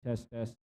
Test, test.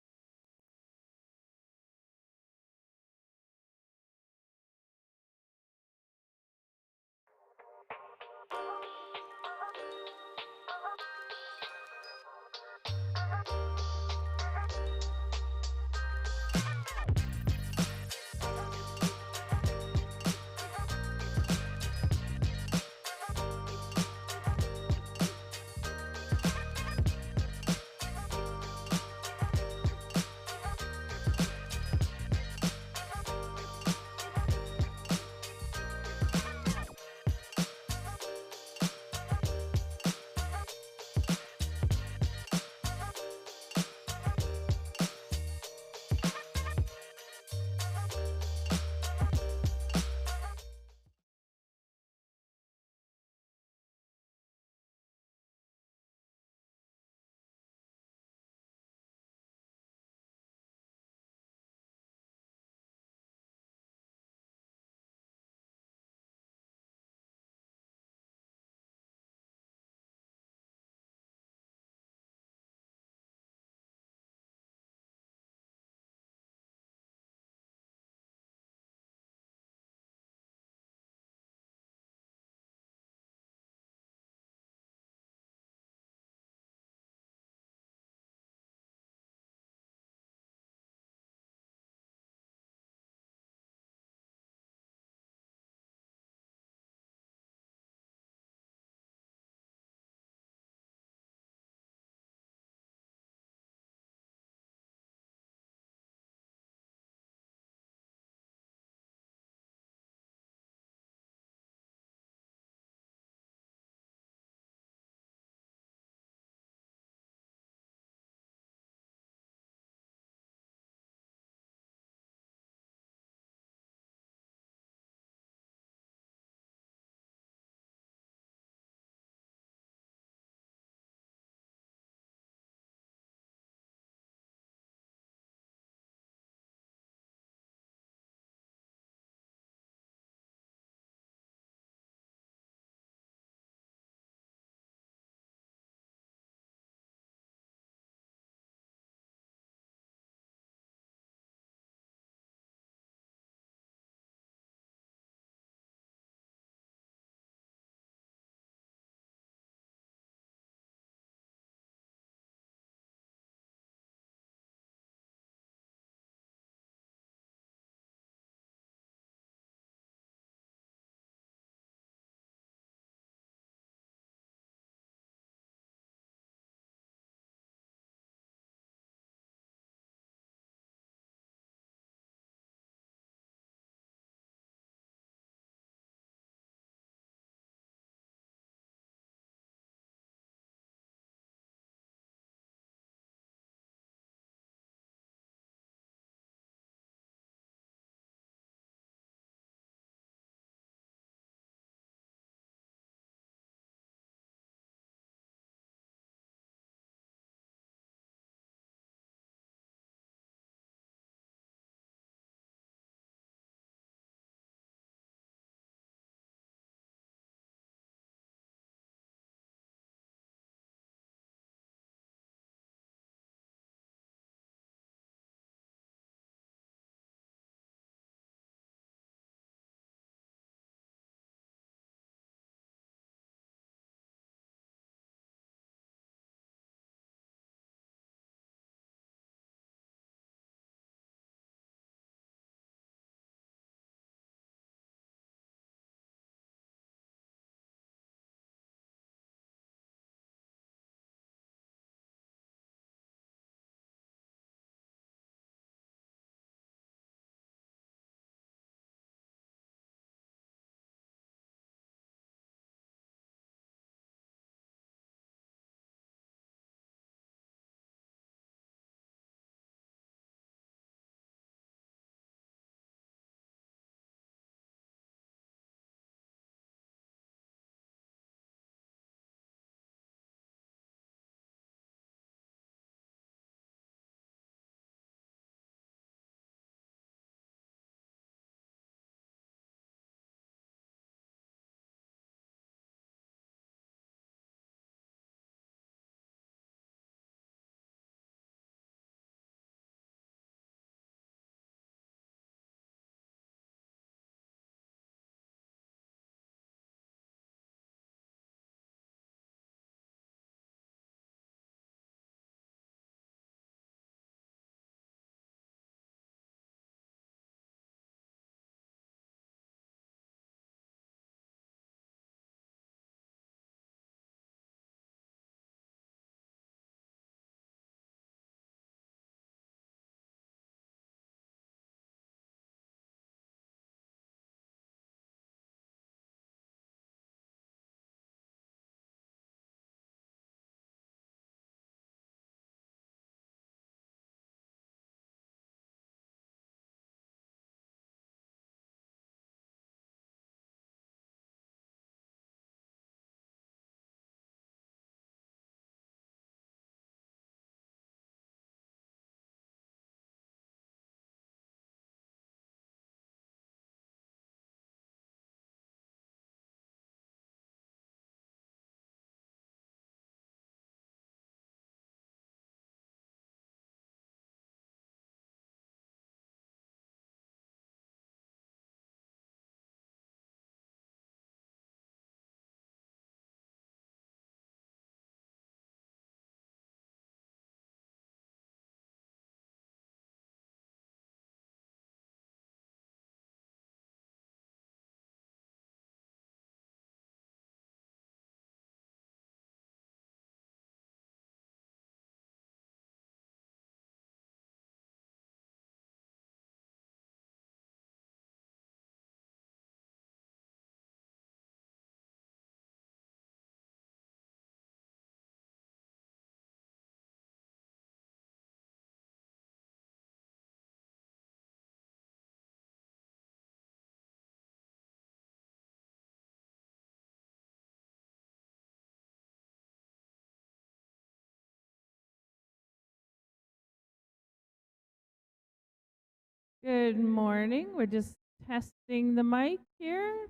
Good morning. We're just testing the mic here.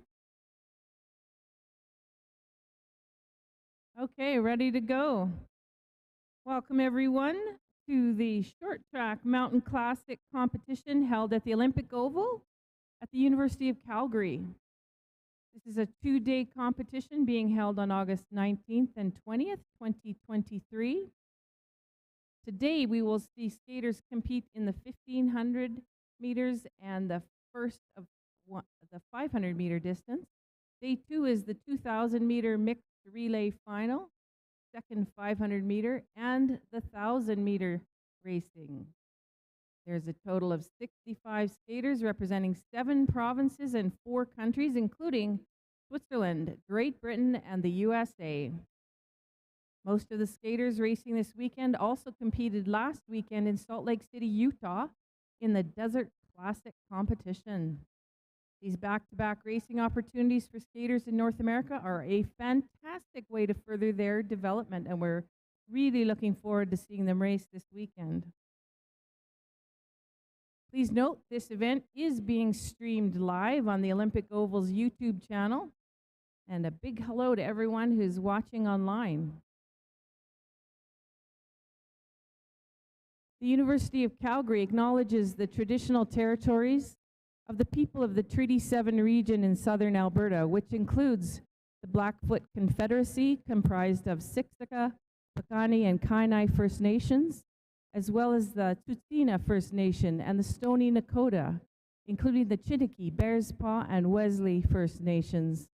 Okay, ready to go. Welcome everyone to the Short Track Mountain Classic competition held at the Olympic Oval at the University of Calgary. This is a two-day competition being held on August 19th and 20th, 2023. Today we will see skaters compete in the 1500 meters and the the 500 meter distance. Day 2 is the 2000 meter mixed relay final, second 500 meter, and the 1000 meter racing. There's a total of 65 skaters representing 7 provinces and 4 countries, including Switzerland, Great Britain, and the USA. Most of the skaters racing this weekend also competed last weekend in Salt Lake City, Utah, in the Desert Classic competition. These back-to-back racing opportunities for skaters in North America are a fantastic way to further their development, and we're really looking forward to seeing them race this weekend. Please note this event is being streamed live on the Olympic Oval's YouTube channel, and a big hello to everyone who's watching online. The University of Calgary acknowledges the traditional territories of the people of the Treaty 7 region in southern Alberta, which includes the Blackfoot Confederacy, comprised of Siksika, Piikani, and Kainai First Nations, as well as the Tsuut'ina First Nation and the Stoney Nakoda, including the Chiniki, Bearspaw, and Wesley First Nations.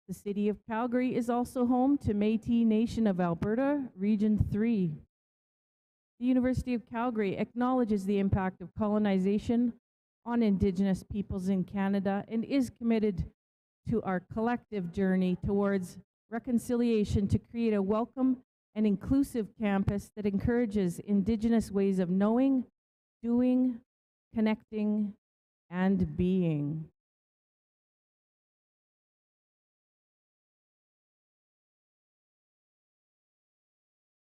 The city of Calgary is also home to Métis Nation of Alberta, Region 3. The University of Calgary acknowledges the impact of colonization on Indigenous peoples in Canada and is committed to our collective journey towards reconciliation to create a welcome and inclusive campus that encourages Indigenous ways of knowing, doing, connecting, and being.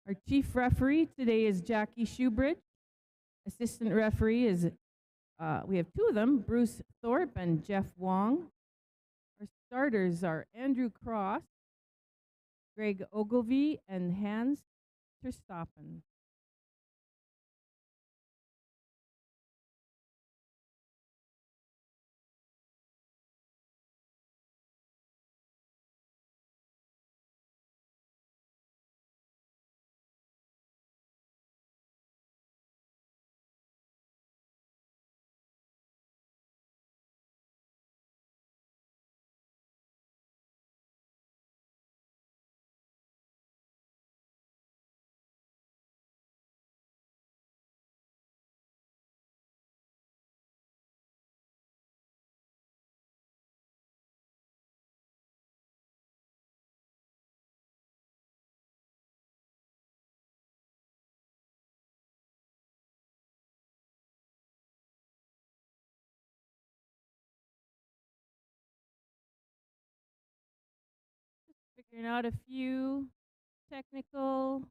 Our chief referee today is Jackie Shoebridge. Assistant referee is, we have 2 of them, Bruce Thorpe and Jeff Wong. Our starters are Andrew Cross, Greg Ogilvie, and Hans Terstappen. Figuring out a few technical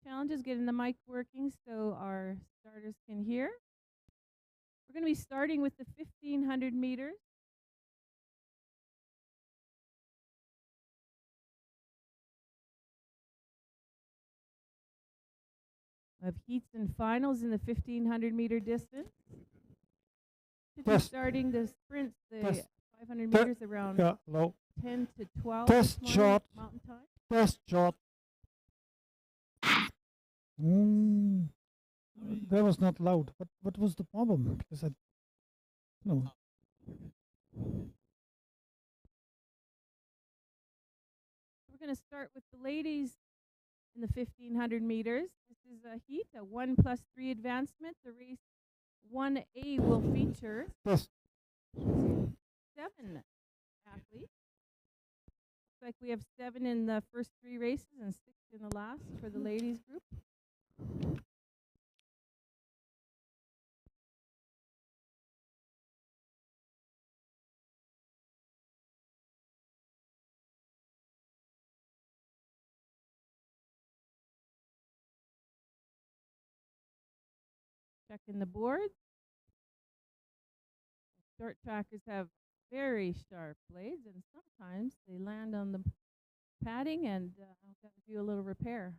challenges, getting the mic working so our starters can hear. We're going to be starting with the 1500 meters. We have heats and finals in the 1500 meter distance. Should be starting the sprints, the 500 meters around 10 to 12 Test shot. Mountain Time. Test shot. That was not loud. What was the problem? Because I, no. We're going to start with the ladies in the 1500 meters. This is a heat, a 1+3 advancement. The race 1A will feature 7 athletes. Looks like we have 7 in the first 3 races and 6 in the last for the ladies group. Checking the board. short trackers have very sharp blades, and sometimes they land on the padding, and I've got to do a little repair.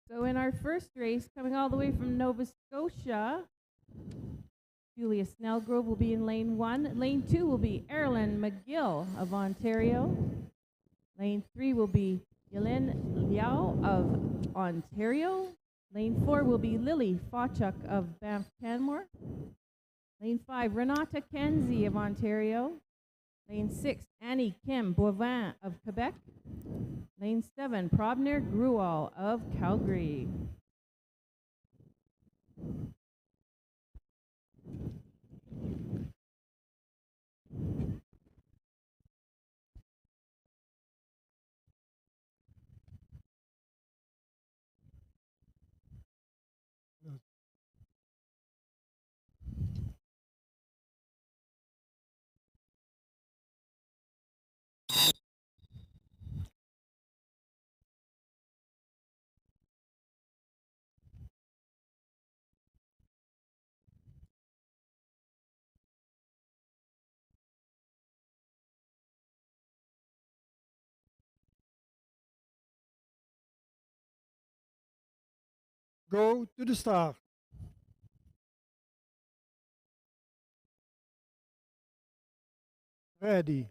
So in our first race, coming all the way from Nova Scotia, Julia Snellgrove will be in lane 1. Lane 2 will be Erilyn McGill of Ontario. Lane 3 will be Yelin Liao of Ontario. Lane 4 will be Lily Fawchuk of Banff Canmore. Lane 5, Renata Kenzie of Ontario. Lane 6, Annie Kim Boivin of Quebec. Lane 7, Probner Grual of Calgary. Go to the start. Ready.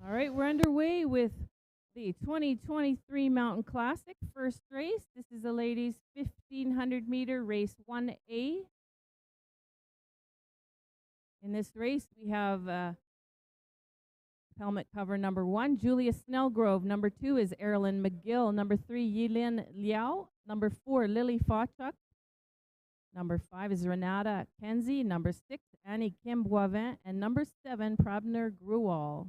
All right, we're underway with the 2023 Mountain Classic first race. This is the ladies' 1,500 meter race 1A. In this race, we have helmet cover number 1, Julia Snellgrove. Number 2 is Erilyn McGill. Number 3, Yilin Liao. Number 4, Lily Fawchuk. Number 5 is Renata Kenzie. Number 6, Annie Kim Boivin. And number 7, Probner Grual.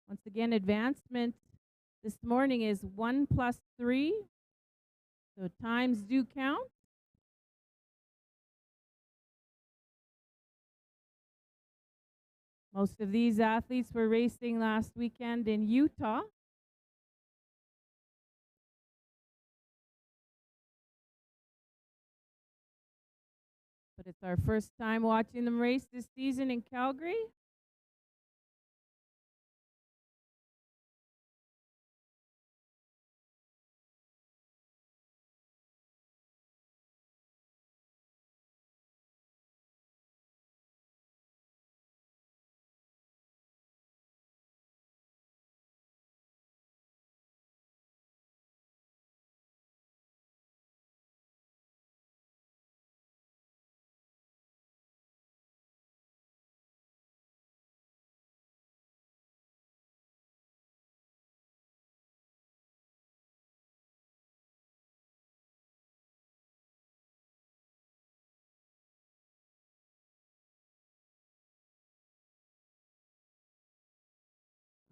Once again, advancement this morning is 1 plus 3. So times do count. Most of these athletes were racing last weekend in Utah. But it's our first time watching them race this season in Calgary.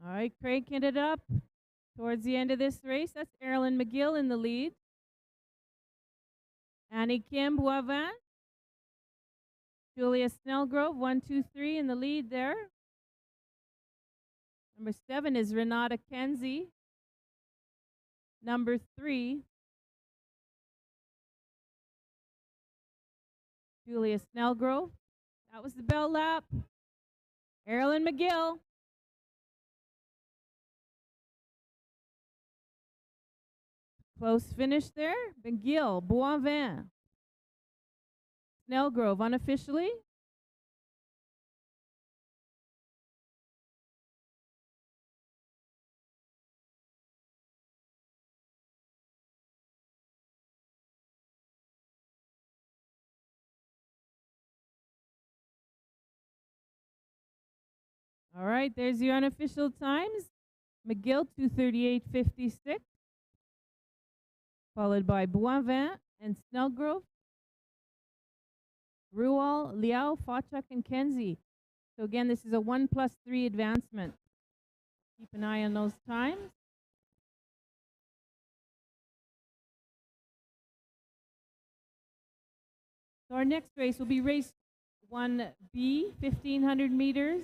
All right, cranking it up towards the end of this race. That's Erilyn McGill in the lead. Annie Kim Boivin. Julia Snellgrove, 1, 2, 3 in the lead there. Number 7 is Renata Kenzie. Number 3, Julia Snellgrove. That was the bell lap. Erilyn McGill. Close finish there. McGill, Boivin. Snellgrove unofficially. All right, there's your unofficial times. McGill, 2:38.56. Followed by Boivin and Snellgrove. Grual, Liao, Fawchuk, and Kenzie. So again, this is a 1 plus 3 advancement. Keep an eye on those times. So our next race will be race 1B, 1500 meters.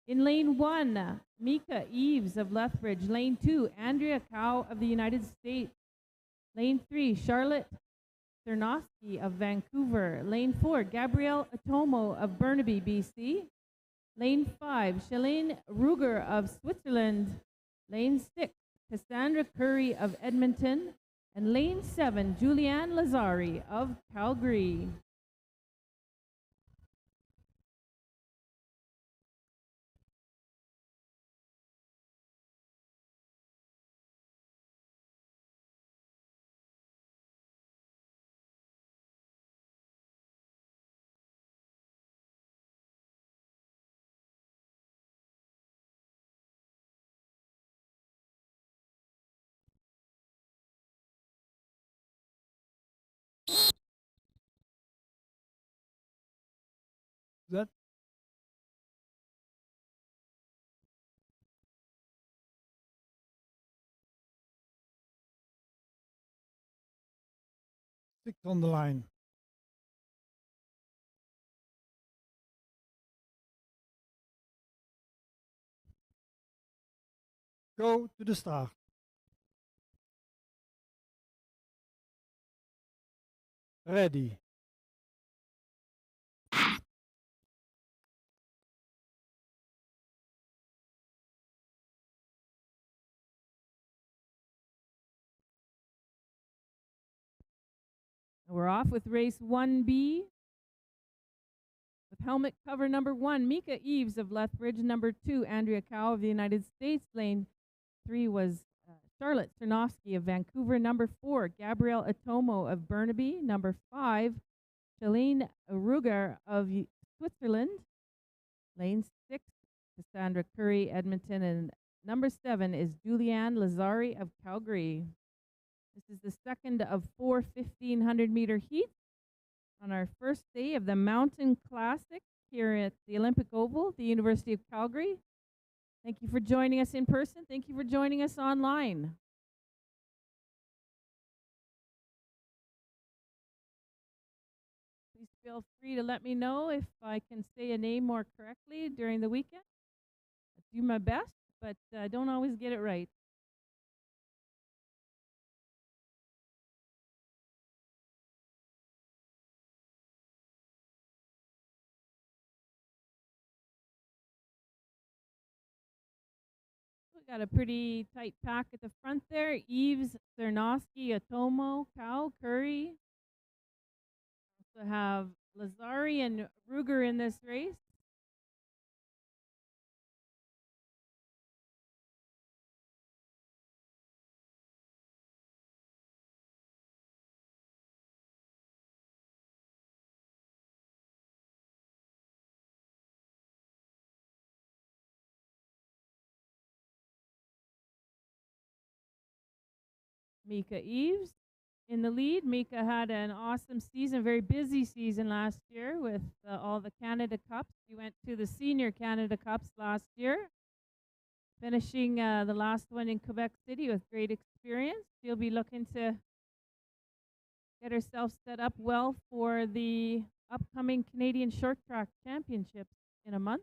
In lane 1, Mika Eves of Lethbridge. Lane 2, Andrea Cow of the United States. Lane 3, Charlotte Cernowski of Vancouver. Lane 4, Gabrielle Atomo of Burnaby, BC. Lane 5, Shalane Ruger of Switzerland. Lane 6, Cassandra Curry of Edmonton. And lane 7, Julianne Lazari of Calgary. That six on the line. Go to the start. Ready. We're off with race 1B. With helmet cover number 1, Mika Eves of Lethbridge. Number 2, Andrea Cow of the United States. Lane 3 was Charlotte Cernowski of Vancouver. Number 4, Gabrielle Atomo of Burnaby. Number 5, Shalane Ruger of Switzerland. Lane 6, Cassandra Curry, Edmonton. And number 7 is Julianne Lazari of Calgary. This is the second of 4 1,500-meter heats on our first day of the Mountain Classic here at the Olympic Oval at the University of Calgary. Thank you for joining us in person. Thank you for joining us online. Please feel free to let me know if I can say a name more correctly during the weekend. I do my best, but I don't always get it right. We got a pretty tight pack at the front there. Eves, Cernowski, Atomo, Cow, Curry. Also have Lazari and Ruger in this race. Mika Eves in the lead. Mika had an awesome season, very busy season last year with all the Canada Cups. She went to the Senior Canada Cups last year, finishing the last one in Quebec City with great experience. She'll be looking to get herself set up well for the upcoming Canadian Short Track Championships in a month.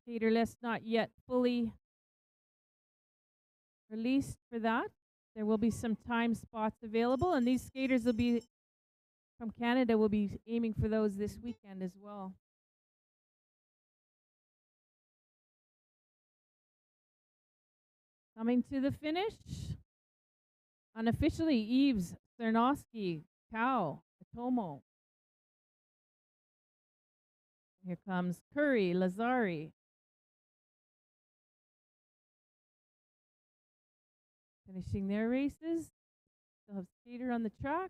Skater list not yet fully released for that. There will be some time spots available, and these skaters will be from Canada will be aiming for those this weekend as well. Coming to the finish, unofficially, Eves, Cernowski, Cow, Atomo. Here comes Curry, Lazari. Finishing their races. They'll have skater on the track.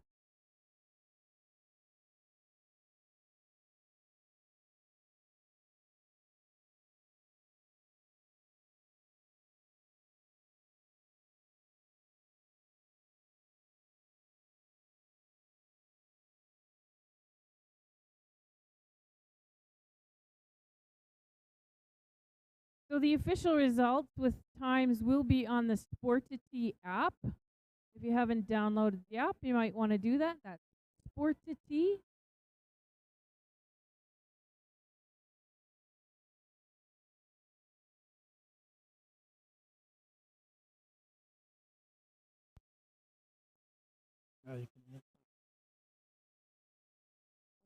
So the official results with times will be on the Sportity app. If you haven't downloaded the app, you might want to do that. That's Sportity. You can.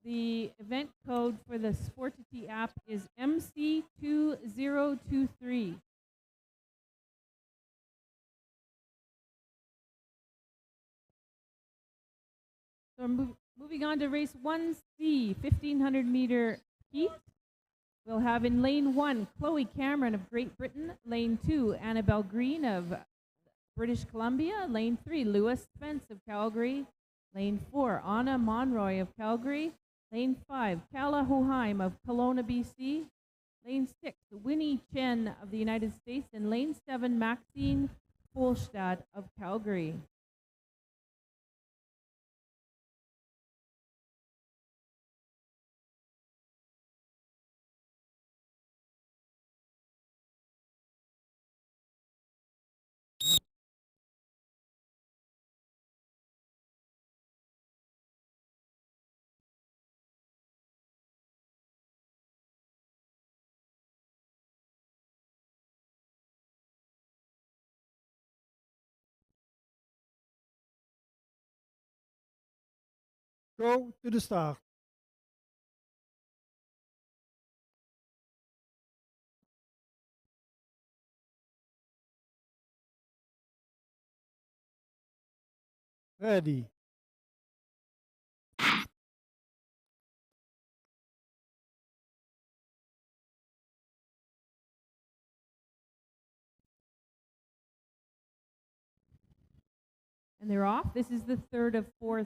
The event code for the Sportity app is MC2023. So moving on to race 1C, 1500 meter heat. We'll have in lane 1, Chloe Cameron of Great Britain. Lane 2, Annabelle Green of British Columbia. Lane 3, Lewis Spence of Calgary. Lane 4, Anna Monroy of Calgary. Lane 5, Kala Hoheim of Kelowna, BC. Lane 6, Winnie Chen of the United States. And lane 7, Maxine Folstad of Calgary. Go to the start. Ready. And they're off. This is the third of four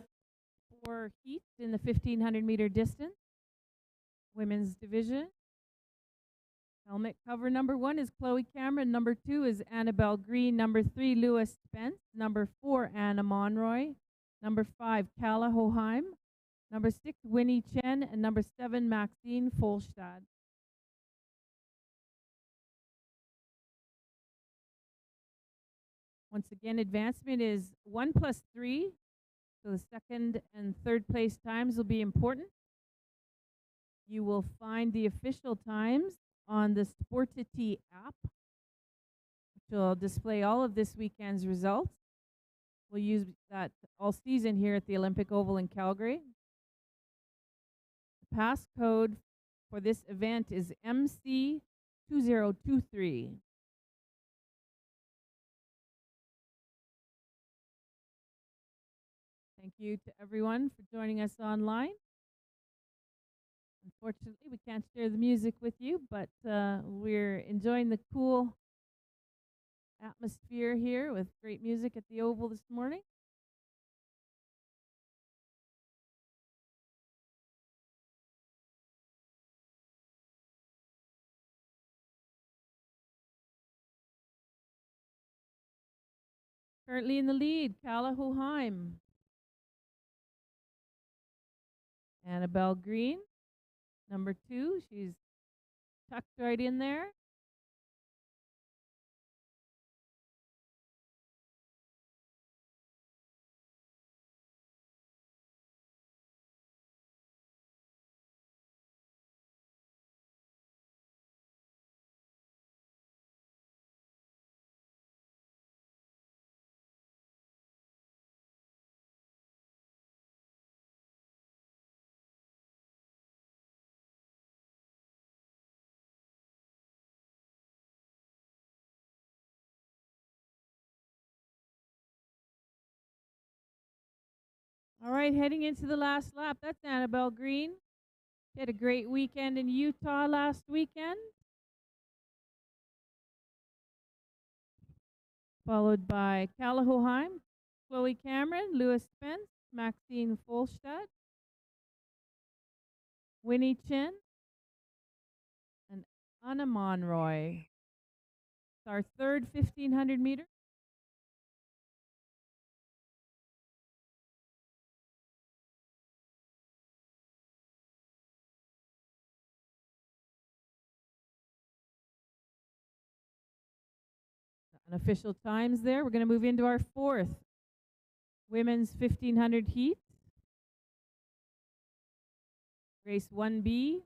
heats in the 1500 meter distance. Women's division. Helmet cover number 1 is Chloe Cameron. Number 2 is Annabelle Green. Number 3, Lewis Spence. Number 4, Anna Monroy. Number 5, Kala Hoheim. Number 6, Winnie Chen. And number 7, Maxine Folstad. Once again, advancement is 1 plus 3. So the second and third place times will be important. You will find the official times on the Sportity app, which will display all of this weekend's results. We'll use that all season here at the Olympic Oval in Calgary. The passcode for this event is MC2023. Thank you to everyone for joining us online. Unfortunately, we can't share the music with you, but we're enjoying the cool atmosphere here with great music at the Oval this morning. Currently in the lead, Kala Hoheim. Annabelle Green, number 2. She's tucked right in there. All right, heading into the last lap. That's Annabelle Green. She had a great weekend in Utah last weekend. Followed by Kala Hoheim, Chloe Cameron, Lewis Spence, Maxine Folstad, Winnie Chen, and Anna Monroy. It's our third 1500 meter. Unofficial times there. We're going to move into our fourth Women's 1500 heat. Race 1B.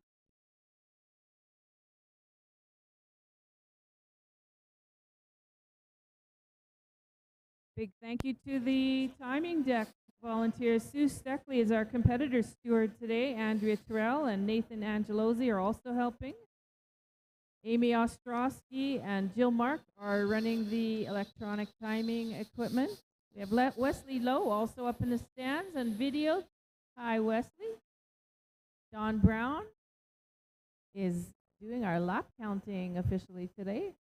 Big thank you to the timing deck volunteers. Sue Steckley is our competitor steward today. Andrea Terrell and Nathan Angelosi are also helping. Amy Ostrowski and Jill Mark are running the electronic timing equipment. We have Wesley Lowe also up in the stands and video. Hi, Wesley. Don Brown is doing our lap counting officially today.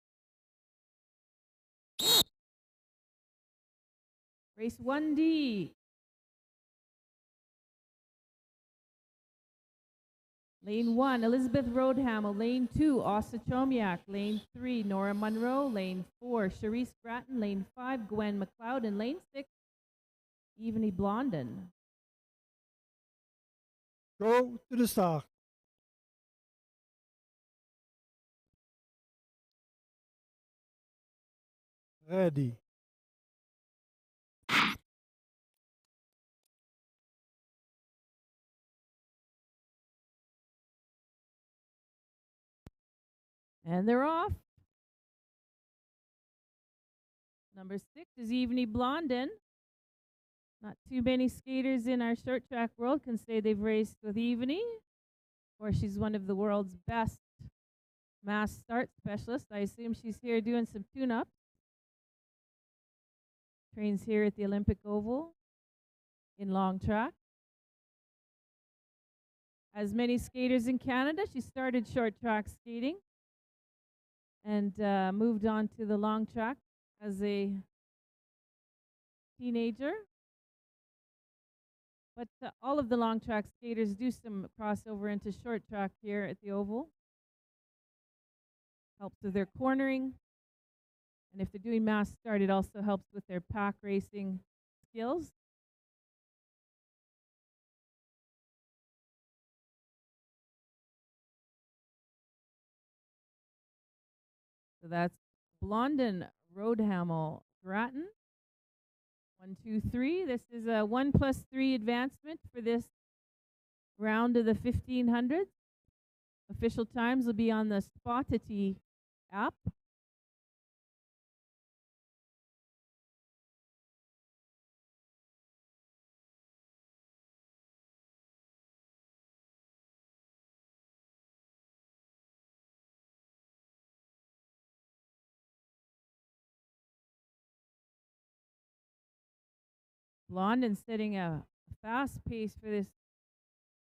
Race 1D. Lane 1, Elizabeth Roadhamel. Lane 2, Asa Chomiak. Lane 3, Nora Monroe. Lane 4, Charisse Gratton. Lane 5, Gwen McLeod. And Lane 6, Evany Blondin. Go to the start. Ready. And they're off. Number 6 is Evany Blondin. Not too many skaters in our short track world can say they've raced with Evany. Or she's one of the world's best mass start specialists. I assume she's here doing some tune-ups. Trains here at the Olympic Oval in long track. As many skaters in Canada, she started short track skating and moved on to the long track as a teenager. But all of the long track skaters do some crossover into short track here at the Oval. Helps with their cornering. And if they're doing mass start, it also helps with their pack racing skills. So that's Blondin, Roadhamel, Grattan. 1, 2, 3. This is a 1+3 advancement for this round of the 1500s. Official times will be on the Spotity app. Blondin setting a fast pace for this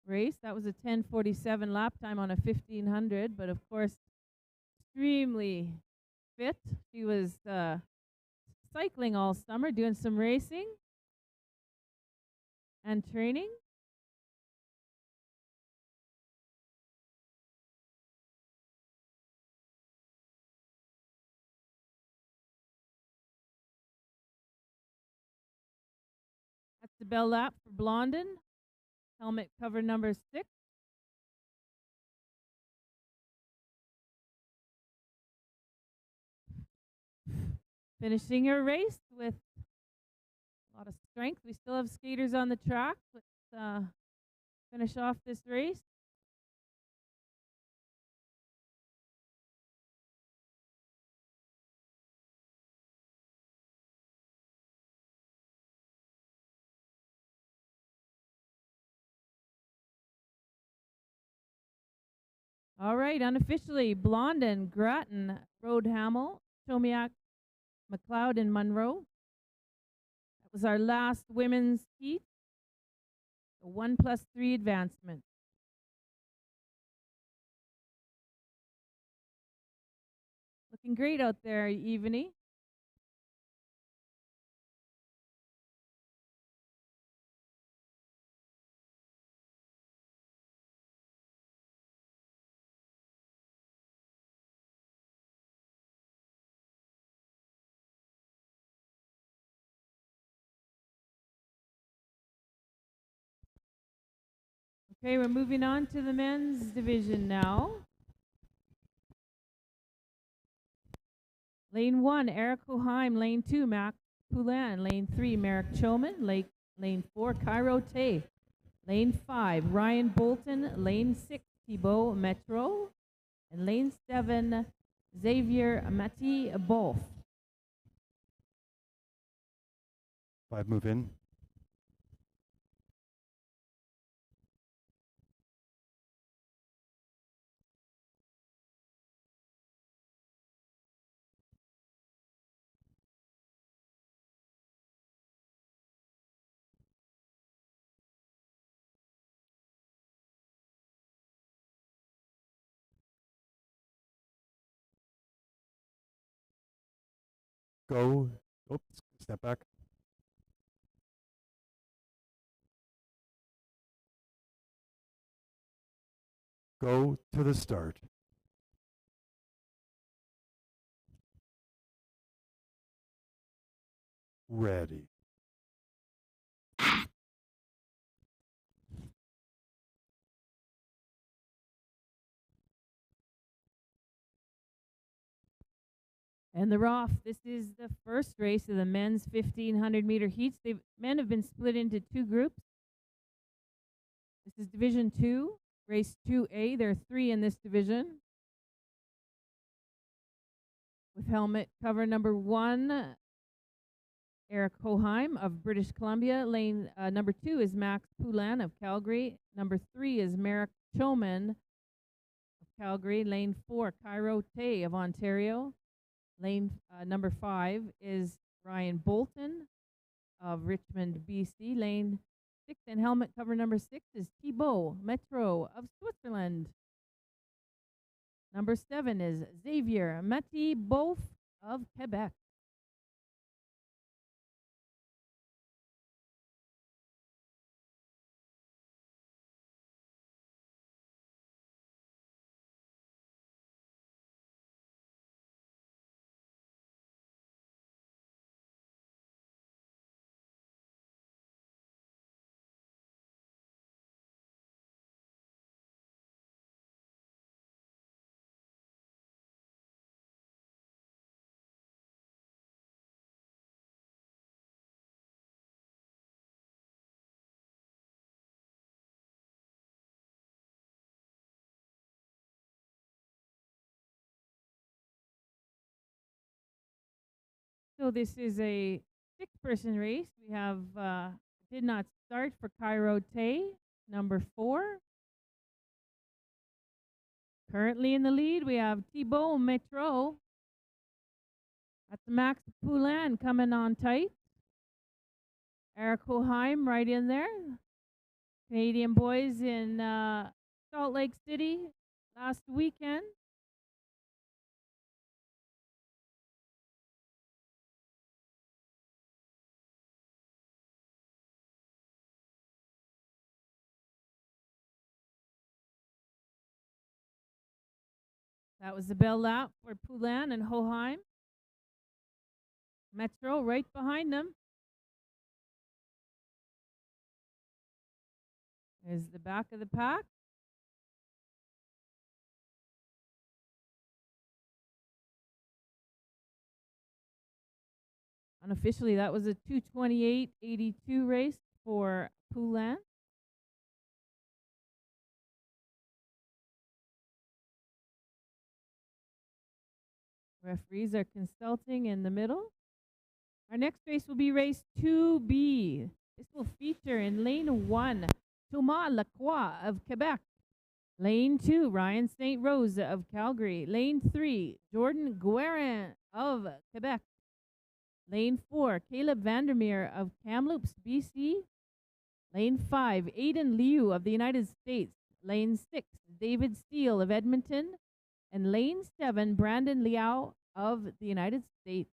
race. That was a 10:47 lap time on a 1500, but of course, extremely fit. She was cycling all summer, doing some racing and training. That's the bell lap for Blondin. Helmet cover number 6. Finishing her race with a lot of strength. We still have skaters on the track. Let's finish off this race. All right, unofficially, Blondin, Grattan, Roadhamel, Chomiak, McLeod, and Monroe. That was our last women's heat. A 1+3 advancement. Looking great out there, Evany. Okay, we're moving on to the men's division now. Lane 1, Eric Hoheim. Lane 2, Max Poulin. Lane 3, Merrick Choman. Lane 4, Cairo Tay. Lane 5, Ryan Bolton. Lane 6, Thibault Metro. And lane 7, Xavier Mati Bolf. 5 move in. Go. Oops, step back. Go to the start. Ready. And they're off. This is the first race of the men's 1500-meter heats. Men have been split into 2 groups. This is Division 2, Race 2A. There are 3 in this division. With helmet cover number 1, Eric Hoheim of British Columbia. Lane number 2 is Max Poulin of Calgary. Number 3 is Merrick Choman of Calgary. Lane 4, Cairo Tay of Ontario. Lane number 5 is Ryan Bolton of Richmond, BC. Lane 6 and helmet cover number 6 is Thibault Metro of Switzerland. Number 7 is Xavier Mati Bolf of Quebec. So this is a 6-person race. We have did not start for Cairo Tay, number 4. Currently in the lead, we have Thibault Metro. That's Max Poulin coming on tight. Eric Hoheim right in there. Canadian boys in Salt Lake City last weekend. That was the bell lap for Poulin and Hoheim. Metro right behind them. There's the back of the pack. Unofficially, that was a 2:28.82 race for Poulin. Referees are consulting in the middle. Our next race will be race 2B. This will feature in lane 1, Thomas Lacroix of Quebec. Lane 2, Ryan St. Rose of Calgary. Lane 3, Jordan Guerin of Quebec. Lane 4, Caleb Vandermeer of Kamloops, BC. Lane 5, Aiden Liu of the United States. Lane 6, David Steele of Edmonton. And lane 7, Brandon Liao of the United States.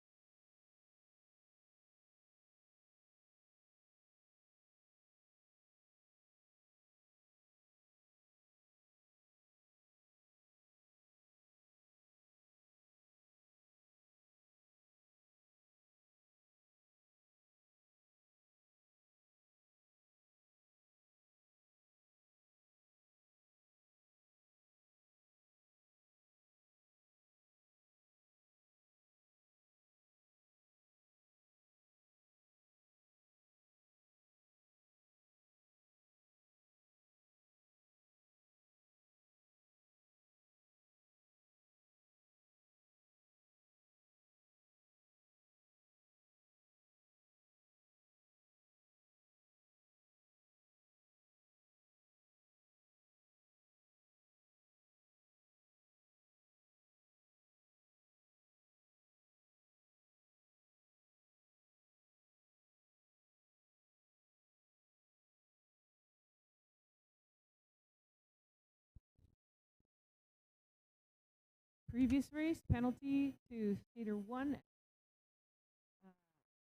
previous race, penalty to skater 1.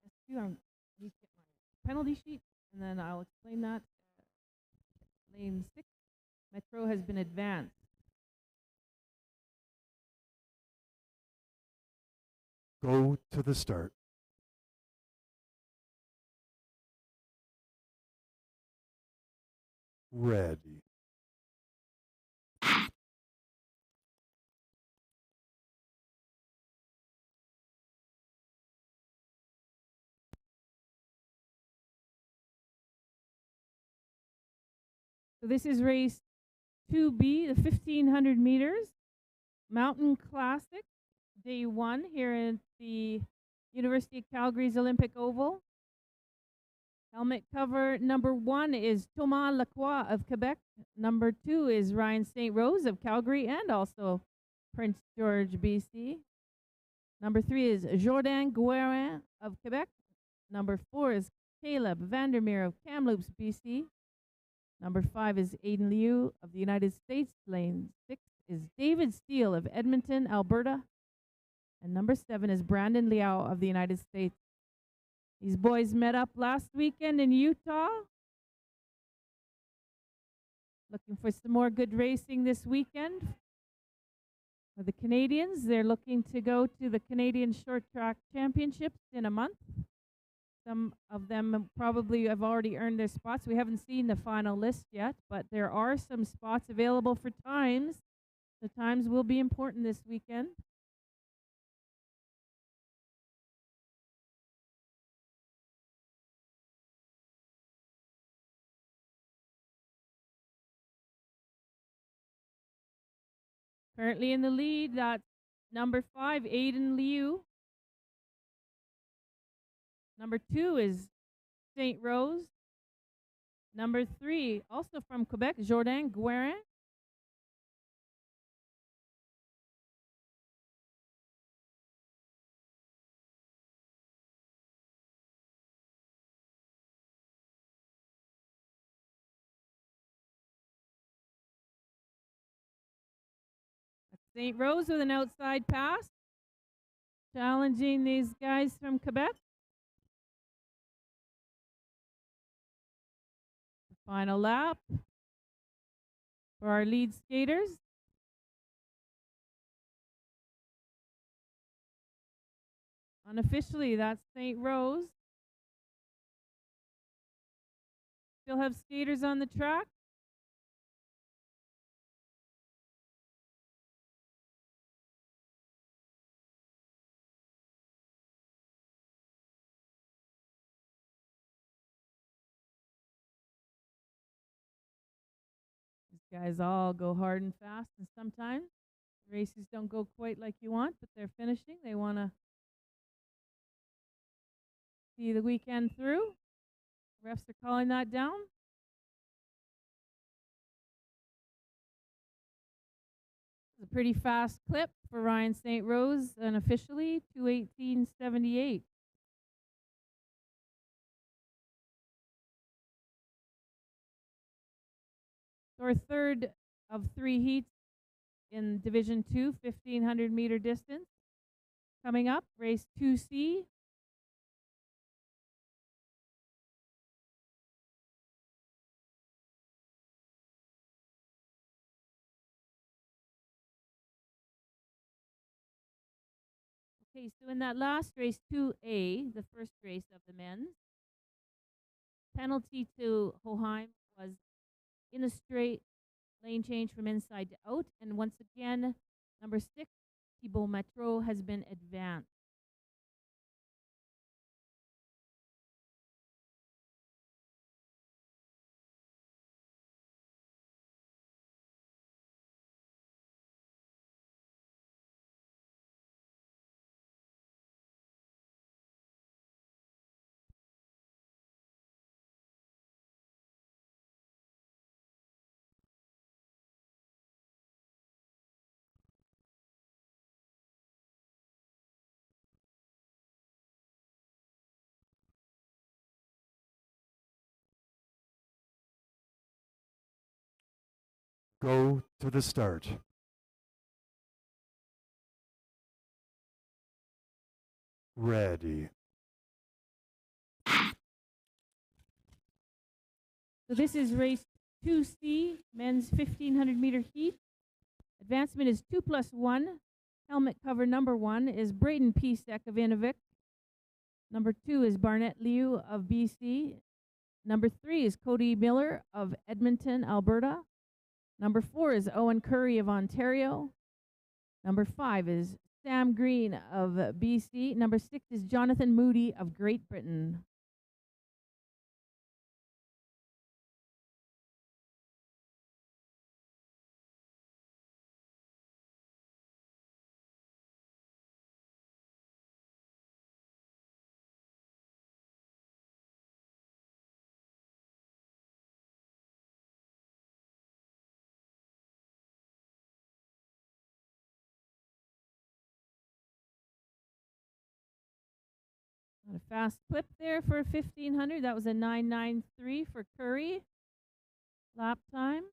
S2, I need to get my penalty sheet, and then I'll explain that. Lane 6, Metro has been advanced. Go to the start. Ready. So this is race 2B, the 1500 meters, Mountain Classic, day 1 here at the University of Calgary's Olympic Oval. Helmet cover number 1 is Thomas Lacroix of Quebec. Number 2 is Ryan St. Rose of Calgary and also Prince George, BC. Number 3 is Jourdain Guérin of Quebec. Number 4 is Caleb Vandermeer of Kamloops, BC. Number 5 is Aiden Liu of the United States. Lane 6 is David Steele of Edmonton, Alberta. And number 7 is Brandon Liao of the United States. These boys met up last weekend in Utah. Looking for some more good racing this weekend. For the Canadians, they're looking to go to the Canadian Short Track Championships in a month. Some of them probably have already earned their spots. We haven't seen the final list yet, but there are some spots available for times. The times will be important this weekend. Currently in the lead, that's number 5, Aiden Liu. Number 2 is St. Rose. Number 3, also from Quebec, Jourdain Guérin. St. Rose with an outside pass. Challenging these guys from Quebec. Final lap for our lead skaters. Unofficially, that's St. Rose. Still have skaters on the track. These guys all go hard and fast, and sometimes races don't go quite like you want, but they're finishing. They want to see the weekend through. Refs are calling that down. It's a pretty fast clip for Ryan St. Rose, unofficially 2:18.78. So our third of 3 heats in Division 2, 1500 meter distance. Coming up, race 2C. Okay, so in that last race, 2A, the first race of the men's, penalty to Hoheim was in a straight lane change from inside to out. And once again, number 6, Thibault Metro, has been advanced. Go to the start. Ready. So this is race 2C, men's 1500 meter heat. Advancement is 2+1. Helmet cover number 1 is Braden Pisek of Inuvik. Number 2 is Barnett Liu of BC. Number 3 is Cody Miller of Edmonton, Alberta. Number 4 is Owen Curry of Ontario. Number 5 is Sam Green of BC. Number 6 is Jonathan Moody of Great Britain. Got a fast clip there for 1500. That was a 9:93 for Curry. Lap time.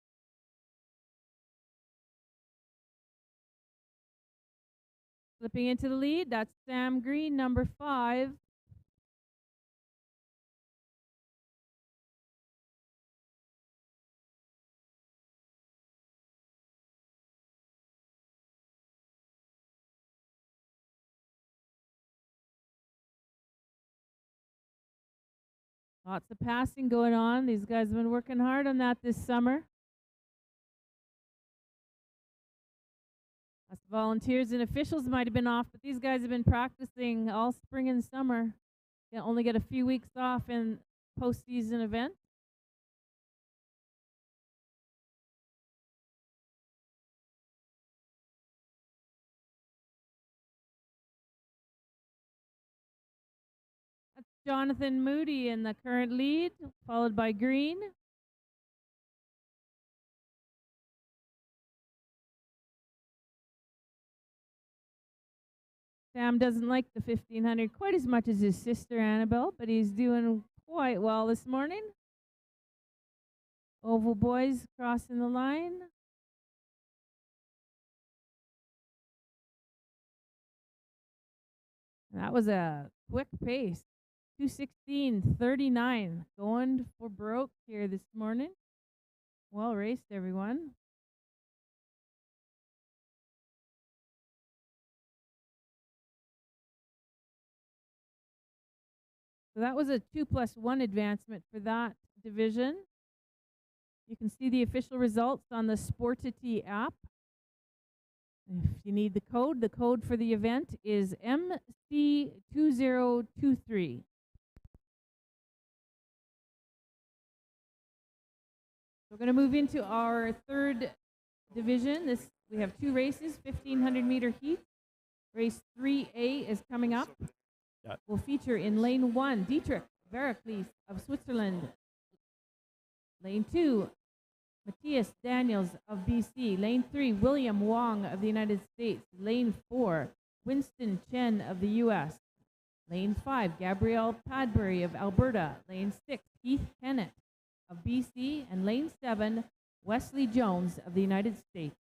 Flipping into the lead, that's Sam Green, number 5. Lots of passing going on. These guys have been working hard on that this summer. Us volunteers and officials might have been off, but these guys have been practicing all spring and summer. They only get a few weeks off in postseason events. That's Jonathan Moody in the current lead, followed by Green. Sam doesn't like the 1500 quite as much as his sister Annabelle, but he's doing quite well this morning. Oval boys crossing the line. That was a quick pace. 2:16:39, going for broke here this morning. Well raced, everyone. So that was a 2+1 advancement for that division. You can see the official results on the Sportity app. If you need the code for the event is MC2023. We're going to move into our third division. We have 2 races, 1500 meter heat. Race 3A is coming up. Will feature in lane 1, Dietrich Veracles of Switzerland. Lane 2, Matthias Daniels of BC. Lane 3, William Wong of the United States. Lane 4, Winston Chen of the US. Lane 5, Gabrielle Padbury of Alberta. Lane 6, Heath Kennett of BC. And lane 7, Wesley Jones of the United States.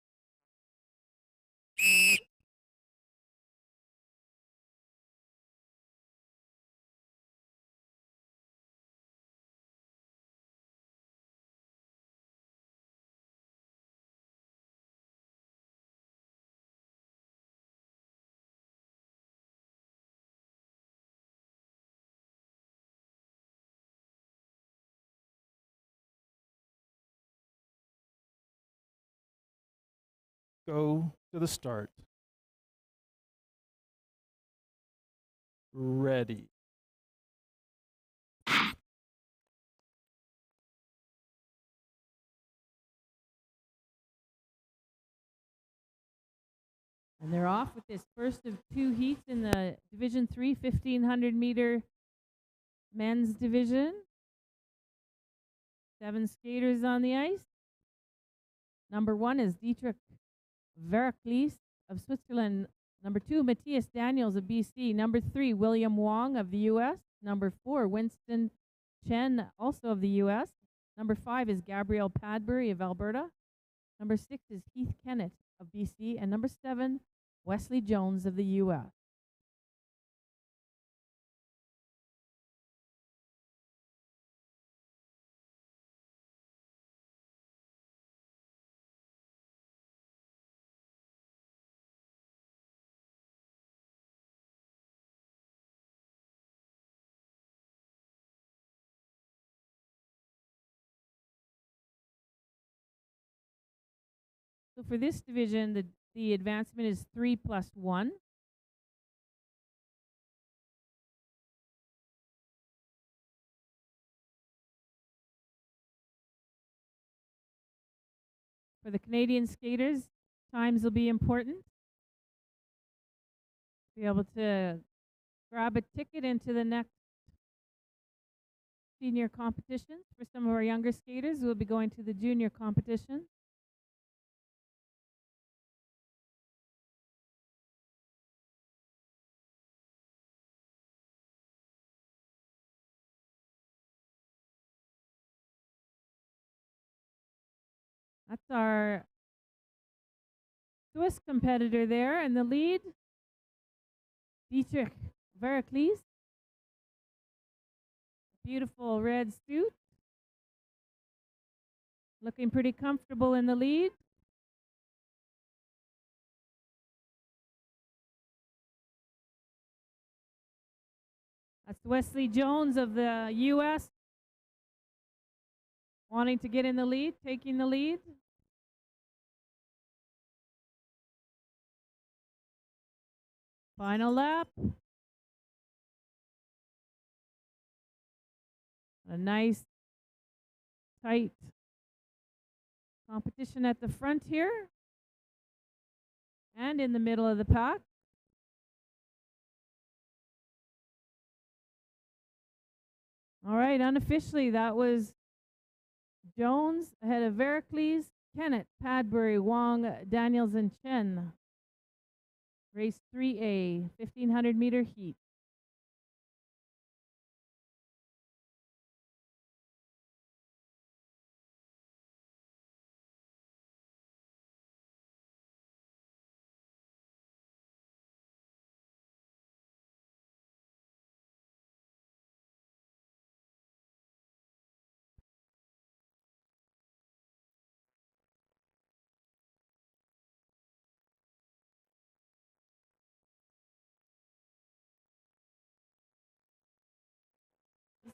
Go to the start. Ready. And they're off with this first of 2 heats in the Division 3 1500 meter men's division. 7 skaters on the ice. Number 1 is Dietrich Veracles of Switzerland. Number 2, Matthias Daniels of BC. Number 3, William Wong of the US. Number 4, Winston Chen, also of the US. Number 5 is Gabrielle Padbury of Alberta. Number 6 is Heath Kennett of BC. And number 7, Wesley Jones of the US. So for this division, the advancement is 3+1. For the Canadian skaters, times will be important. Be able to grab a ticket into the next senior competition. For some of our younger skaters, we'll be going to the junior competition. That's our Swiss competitor there in the lead, Dietrich Veracles. Beautiful red suit. Looking pretty comfortable in the lead. That's Wesley Jones of the U.S. wanting to get in the lead, taking the lead. Final lap. A nice, tight competition at the front here and in the middle of the pack. All right, unofficially, that was Jones ahead of Veracles, Kennett, Padbury, Wong, Daniels, and Chen. Race 3A, 1,500-meter heat.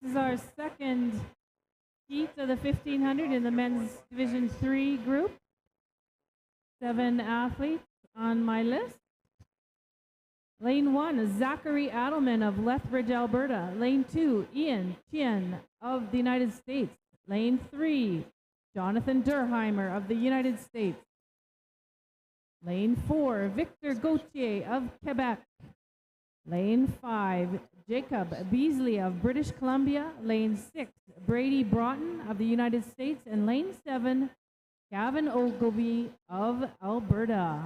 This is our second heat of the 1,500 in the men's Division 3 group. 7 athletes on my list. Lane 1 is Zachary Adelman of Lethbridge, Alberta. Lane 2, Ian Chien of the United States. Lane 3, Jonathan Durheimer of the United States. Lane 4, Victor Gauthier of Quebec. Lane 5, Jacob Beasley of British Columbia. Lane 6, Brady Broughton of the United States. And Lane 7, Gavin Ogilvie of Alberta.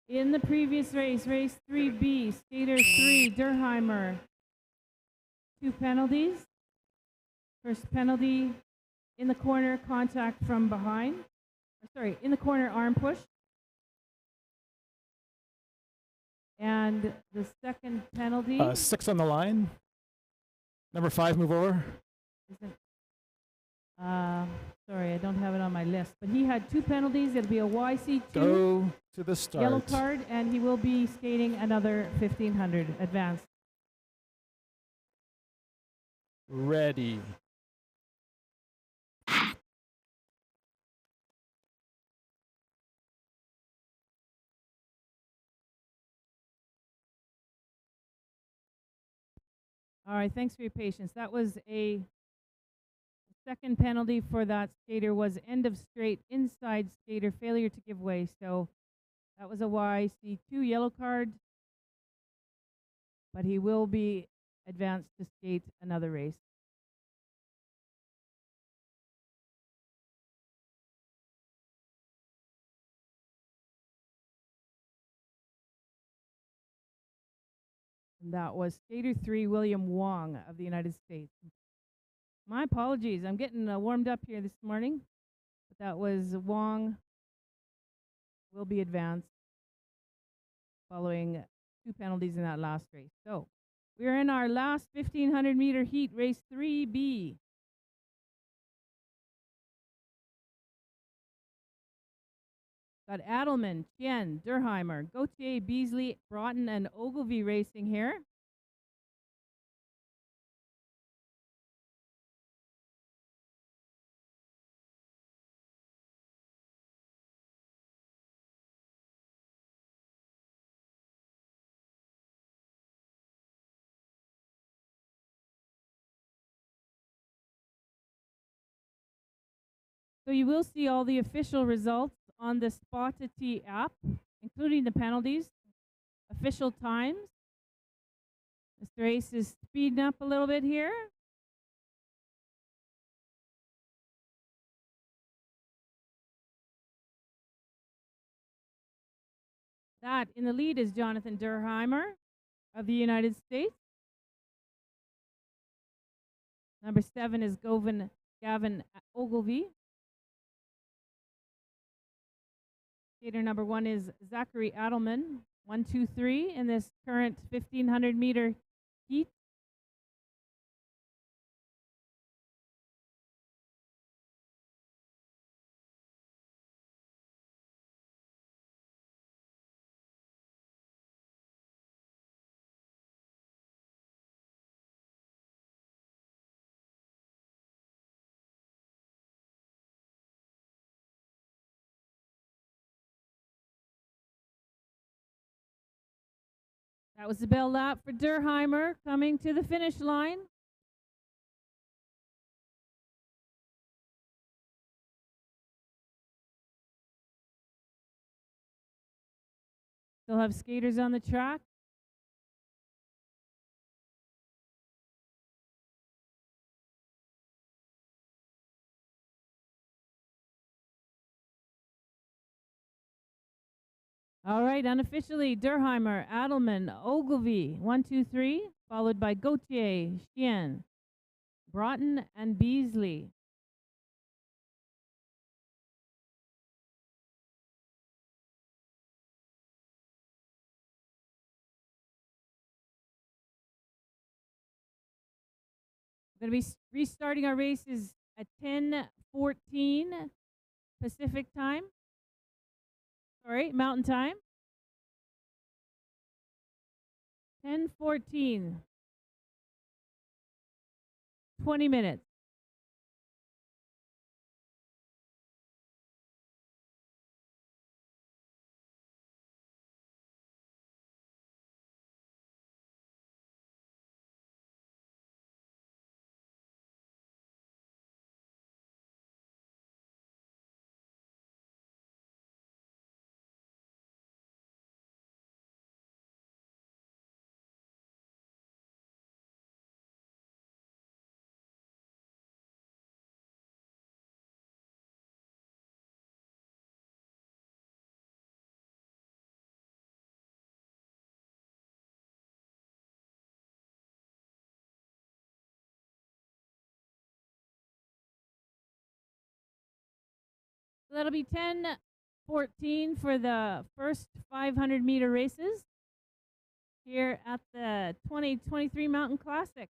In the previous race, race 3B, skater 3, Durheimer, 2 penalties. First penalty in the corner, contact from behind. Sorry, in the corner, arm push. And the second penalty. 6 on the line. Number 5, move over. Sorry, I don't have it on my list. But he had 2 penalties. It'll be a YC2. Go to the start. Yellow card, and he will be skating another 1,500 advanced. Ready. All right, thanks for your patience. That was a second penalty for that skater was end of straight inside skater failure to give way. So that was a YC2 yellow card, but he will be advanced to skate another race. And that was skater 3, William Wong of the United States. My apologies. I'm getting warmed up here this morning. But that was Wong will be advanced following 2 penalties in that last race. So we're in our last 1500 meter heat, race 3B. Got Adelman, Tien, Durheimer, Gauthier, Beasley, Broughton, and Ogilvy racing here. So you will see all the official results on the Spot2T app, including the penalties, official times. This race is speeding up a little bit here. That in the lead is Jonathan Durheimer of the United States. Number 7 is Gavin Ogilvy. Skater number 1 is Zachary Adelman, 1, 2, 3 in this current 1500 meter heat. That was the bell lap for Durheimer coming to the finish line. Still have skaters on the track. All right, unofficially, Durheimer, Adelman, Ogilvy, 1, 2, 3, followed by Gauthier, Chien, Broughton, and Beasley. We're going to be restarting our races at 10:14 Pacific time. Sorry, Mountain time. 10:14. 20 minutes. So that'll be 10:14 for the first 500 meter races here at the 2023 Mountain Classic.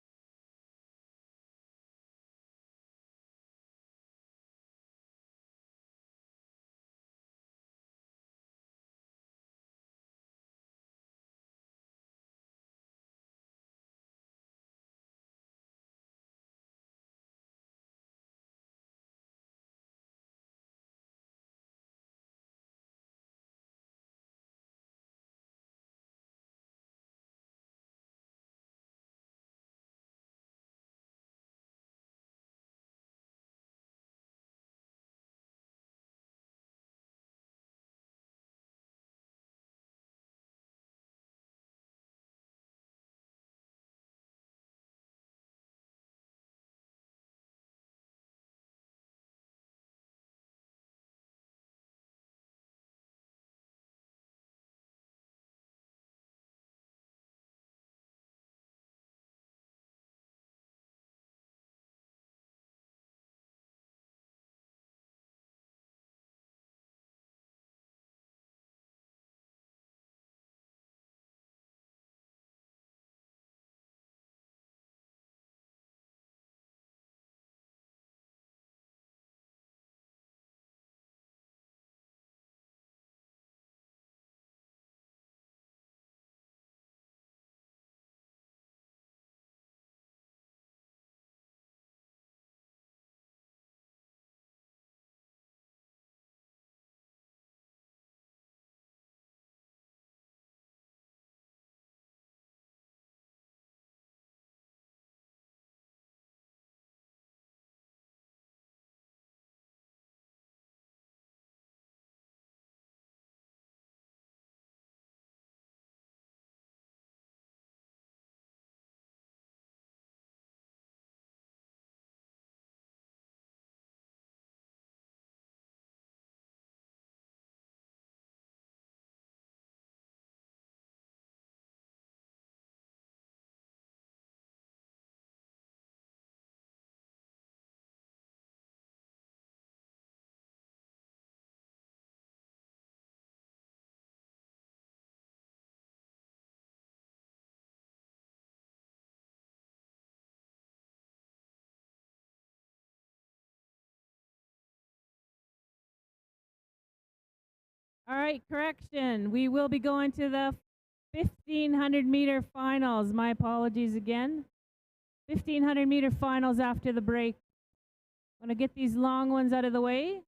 All right, correction. We will be going to the 1,500-meter finals. My apologies again. 1,500-meter finals after the break. I'm going to get these long ones out of the way.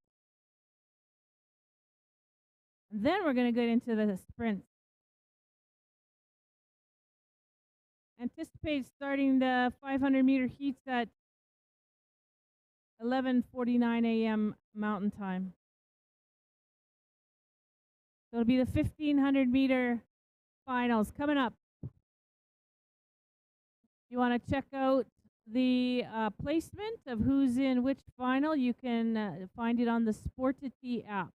And then we're going to get into the sprints. Anticipate starting the 500-meter heats at 11:49 a.m. Mountain Time. So it'll be the 1,500-meter finals coming up. You want to check out the placement of who's in which final, you can find it on the Sportity app.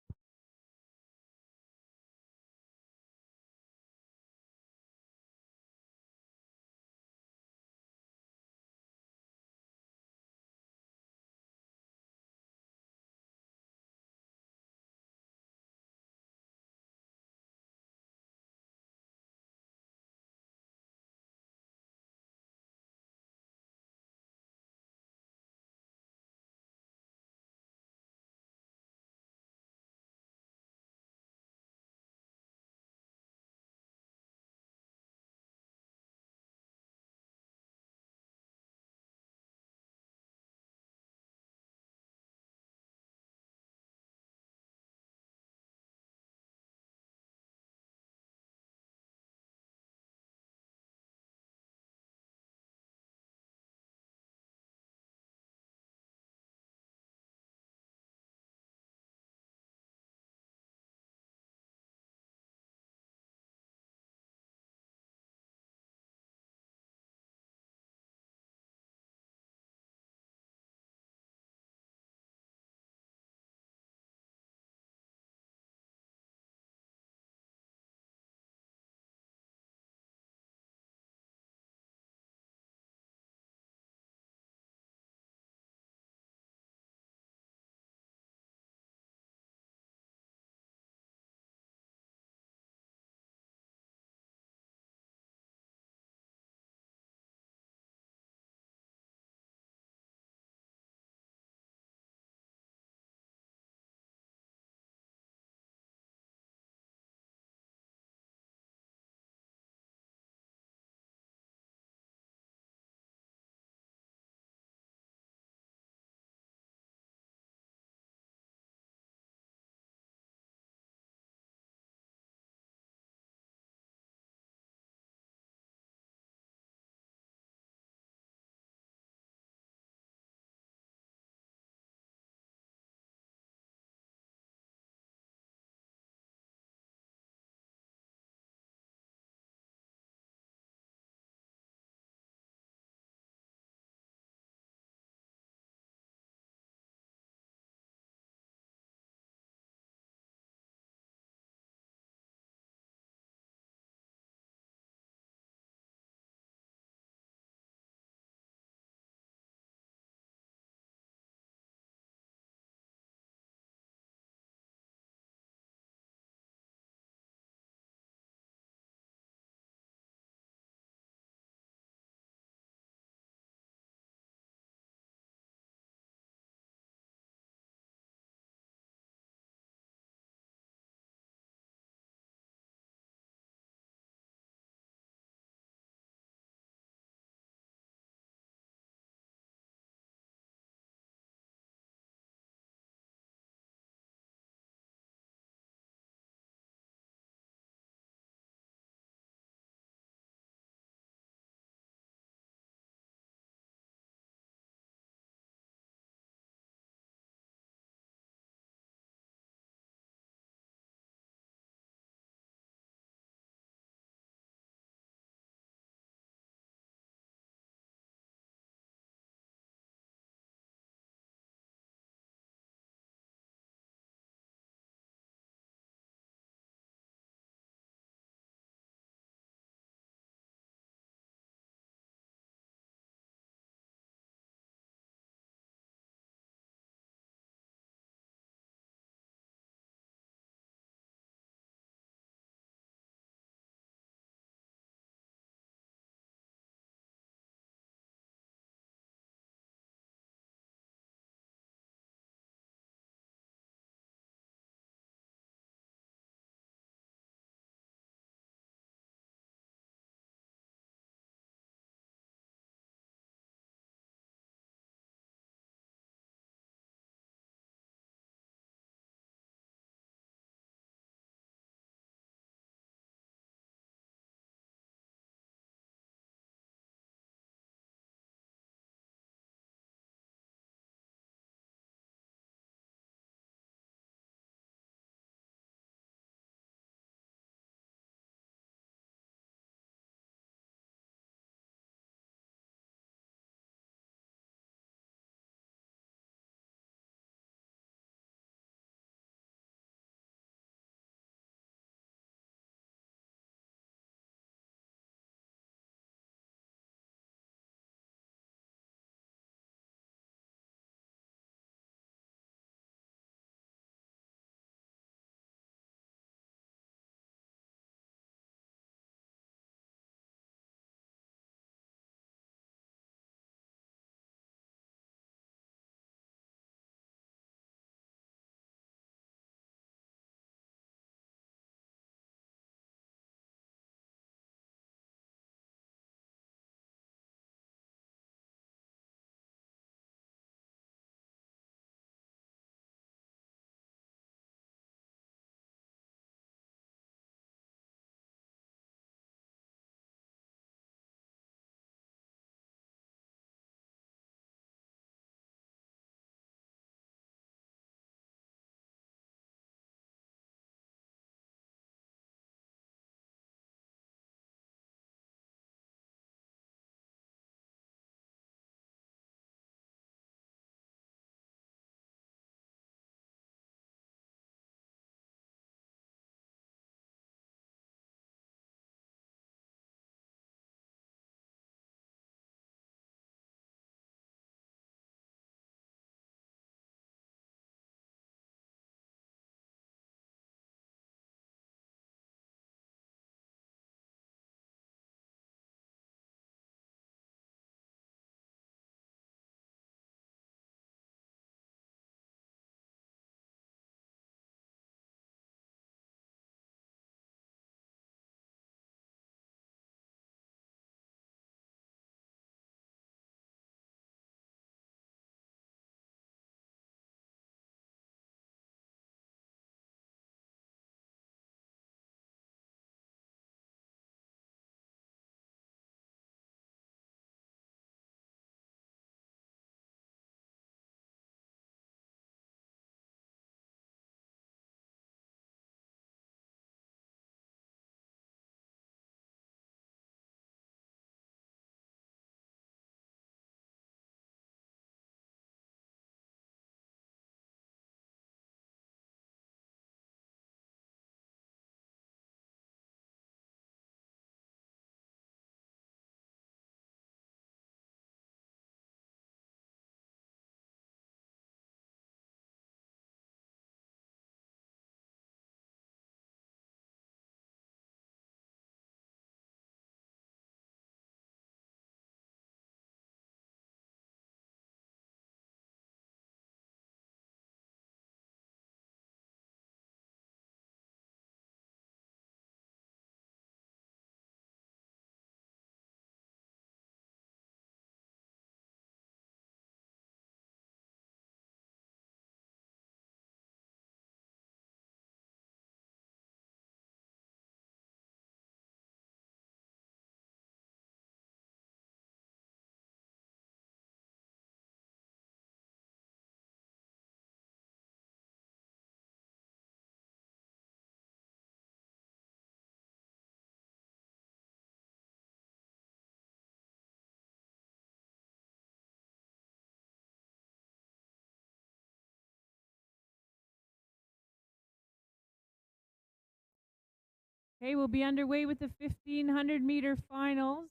Okay, we'll be underway with the 1500-meter finals.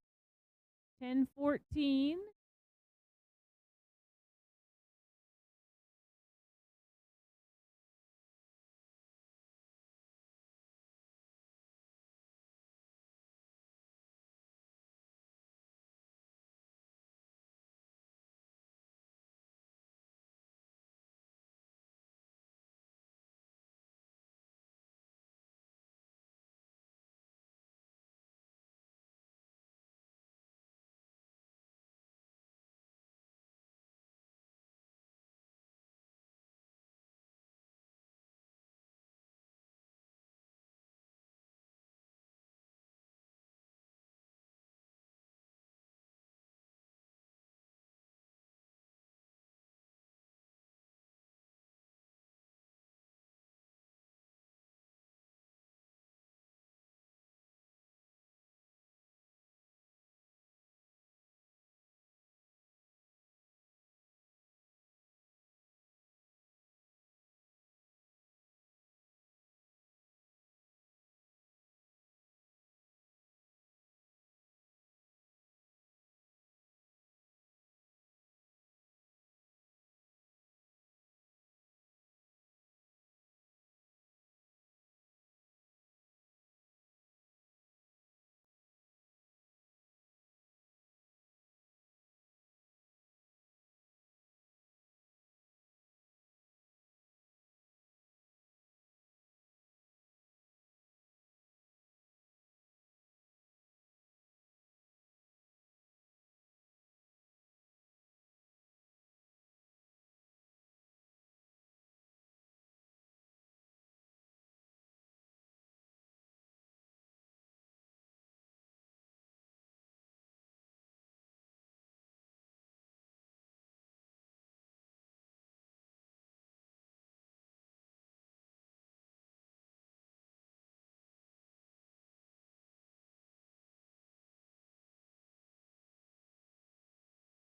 10:14.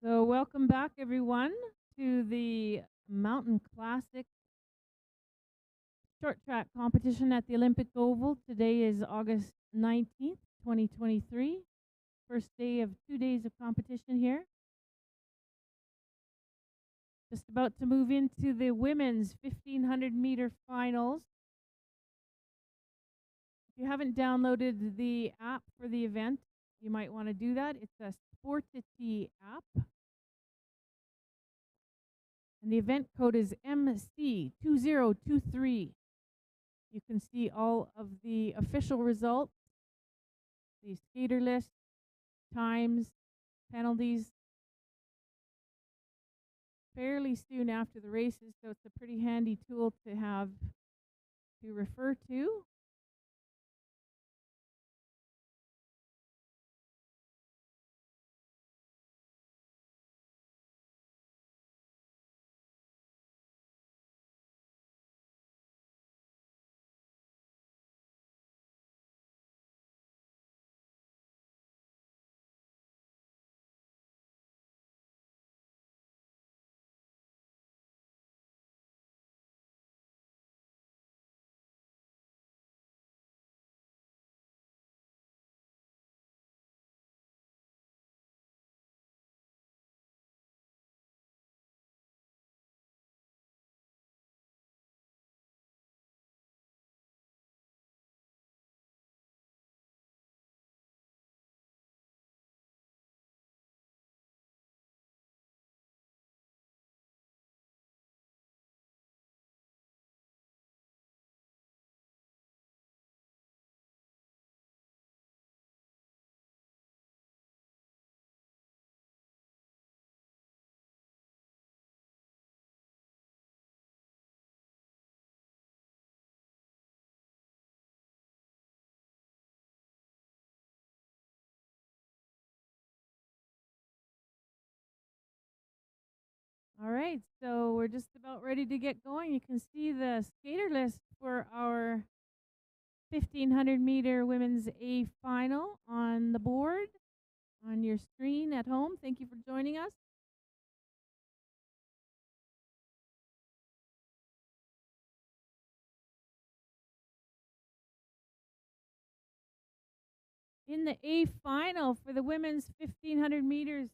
So welcome back, everyone, to the Mountain Classic short track competition at the Olympic Oval. Today is August 19th, 2023. First day of 2 days of competition here. Just about to move into the women's 1500-meter finals. If you haven't downloaded the app for the event, you might want to do that. It's a Sportity app. And the event code is MC2023. You can see all of the official results, the skater list, times, penalties, fairly soon after the races, so it's a pretty handy tool to have to refer to. All right, so we're just about ready to get going. You can see the skater list for our 1500-meter women's A final on the board on your screen at home. Thank you for joining us. In the A final for the women's 1500 meters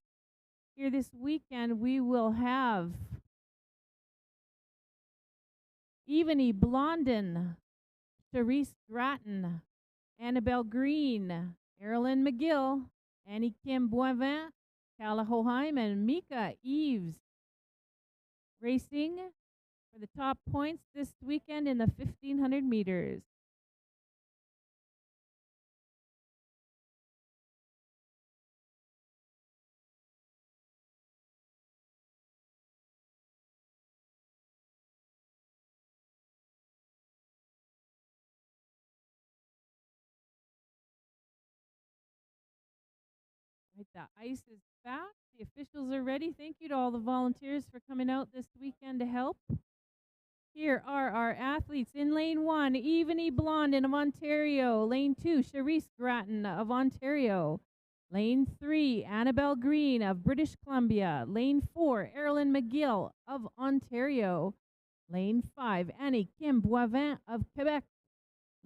here this weekend, we will have Evany Blondin, Therese Gratton, Annabelle Green, Erilyn McGill, Annie Kim Boivin, Calla Hoheim, and Mika Eves racing for the top points this weekend in the 1500 meters. Right, the ice is fast. The officials are ready. Thank you to all the volunteers for coming out this weekend to help. Here are our athletes. In lane 1, Evany Blondin of Ontario. Lane 2, Charisse Gratton of Ontario. Lane 3, Annabelle Green of British Columbia. Lane 4, Erilyn McGill of Ontario. Lane 5, Annie Kim Boivin of Quebec.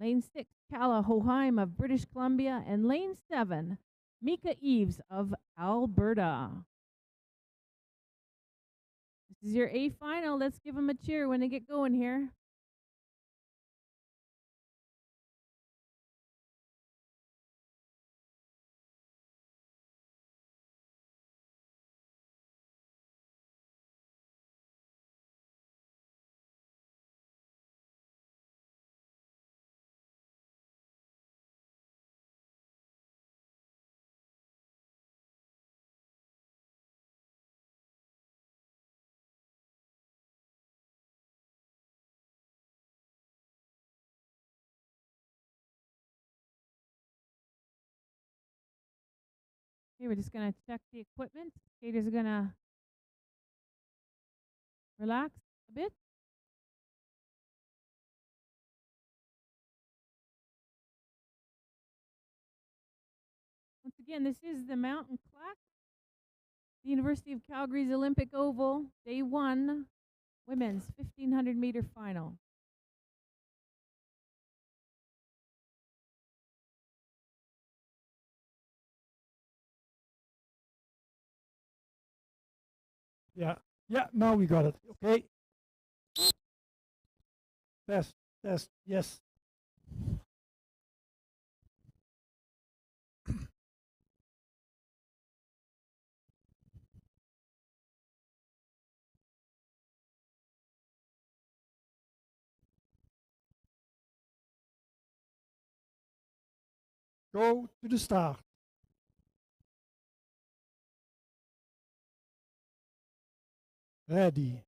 Lane 6, Calla Hoheim of British Columbia. And Lane 7, Mika Eves of Alberta. This is your A final. Let's give them a cheer when they get going here. Okay, we're just going to check the equipment. Skaters are going to relax a bit. Once again, this is the Mountain Classic, the University of Calgary's Olympic Oval, Day 1, women's 1500 meter final. Yeah. Yeah, now we got it. Okay. Test, test, yes. Go to the start. Ready.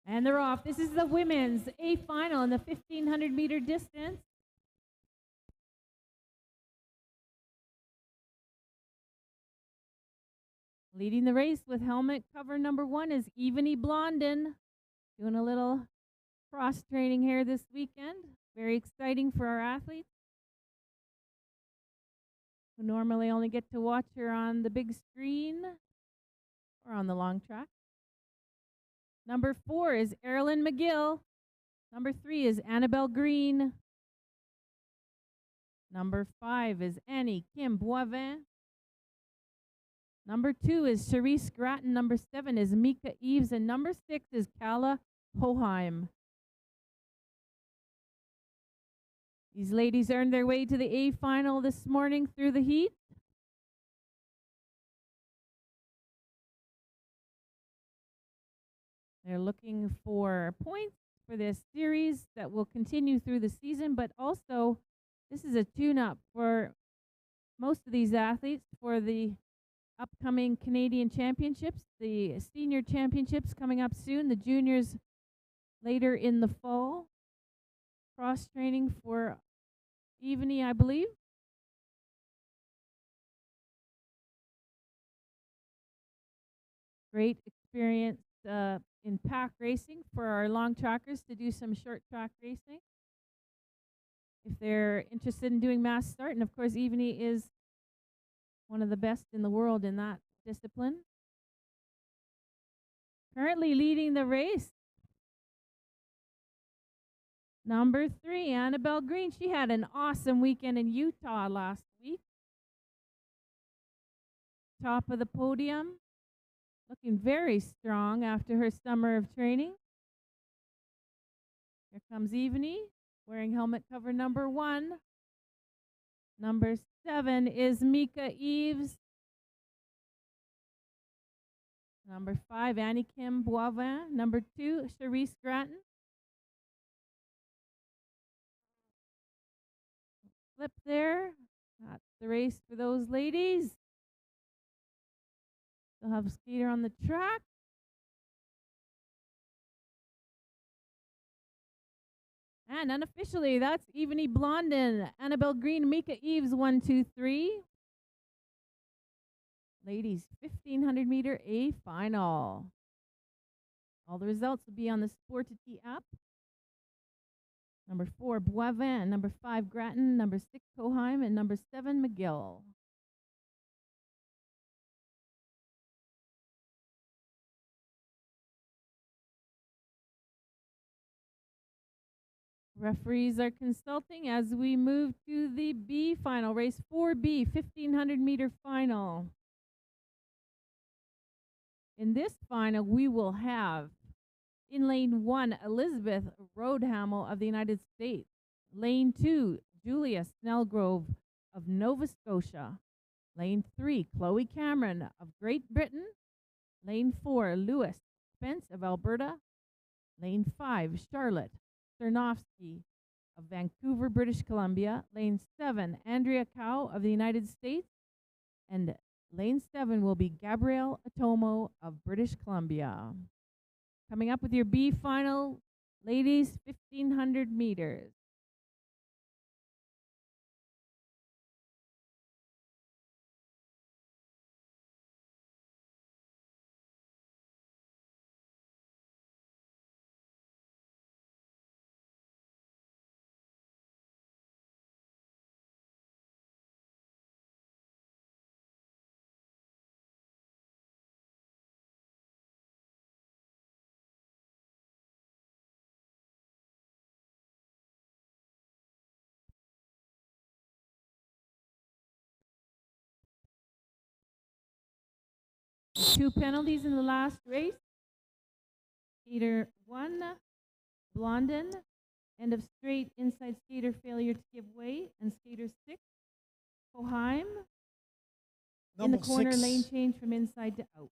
And they're off. This is the women's A final in the 1500 meter distance. Leading the race with helmet cover number 1 is Evany Blondin. Doing a little cross training here this weekend. Very exciting for our athletes who normally only get to watch her on the big screen or on the long track. Number 4 is Erilyn McGill. Number 3 is Annabelle Green. Number 5 is Annie Kim Boivin. Number 2 is Charisse Gratton. Number 7 is Mika Eves. And number 6 is Calla Hoheim. These ladies earned their way to the A final this morning through the heat. They're looking for points for this series that will continue through the season, but also this is a tune-up for most of these athletes for the upcoming Canadian Championships, the Senior Championships coming up soon, the Juniors later in the fall. Cross-training for Evany, I believe. Great experience in pack racing for our long trackers to do some short track racing if they're interested in doing mass start. And of course, Evany is one of the best in the world in that discipline. Currently leading the race Number 3, Annabelle Green. She had an awesome weekend in Utah last week. Top of the podium. Looking very strong after her summer of training. Here comes Evany, wearing helmet cover number 1. Number 7 is Mika Eves. Number 5, Annie Kim Boivin. Number 2, Charisse Gratton. Flip there. That's the race for those ladies. They'll have a skater on the track. And unofficially, that's Evany Blondin, Annabelle Green, Mika Eves, 1, 2, 3. Ladies, 1500 meter A final. All the results will be on the Sportity app. Number 4, Boivin. Number 5, Gratton. Number 6, Coheim. And number 7, McGill. Referees are consulting as we move to the B final, race 4B, 1500 meter final. In this final, we will have in lane 1, Elizabeth Roadhamel of the United States. Lane 2, Julia Snellgrove of Nova Scotia. Lane 3, Chloe Cameron of Great Britain. Lane 4, Lewis Spence of Alberta. Lane 5, Charlotte Sternovsky of Vancouver, British Columbia. Lane 7, Andrea Cow of the United States. And lane 7 will be Gabrielle Atomo of British Columbia. Coming up with your B final, ladies, 1500 meters. Two penalties in the last race. Skater 1, Blondin, end of straight inside skater failure to give way. And skater 6, Coheim, in the corner 6. lane change from inside to out.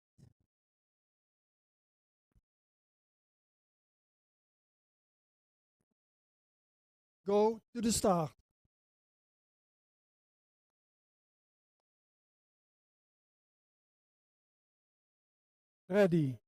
Go to the start. Ready.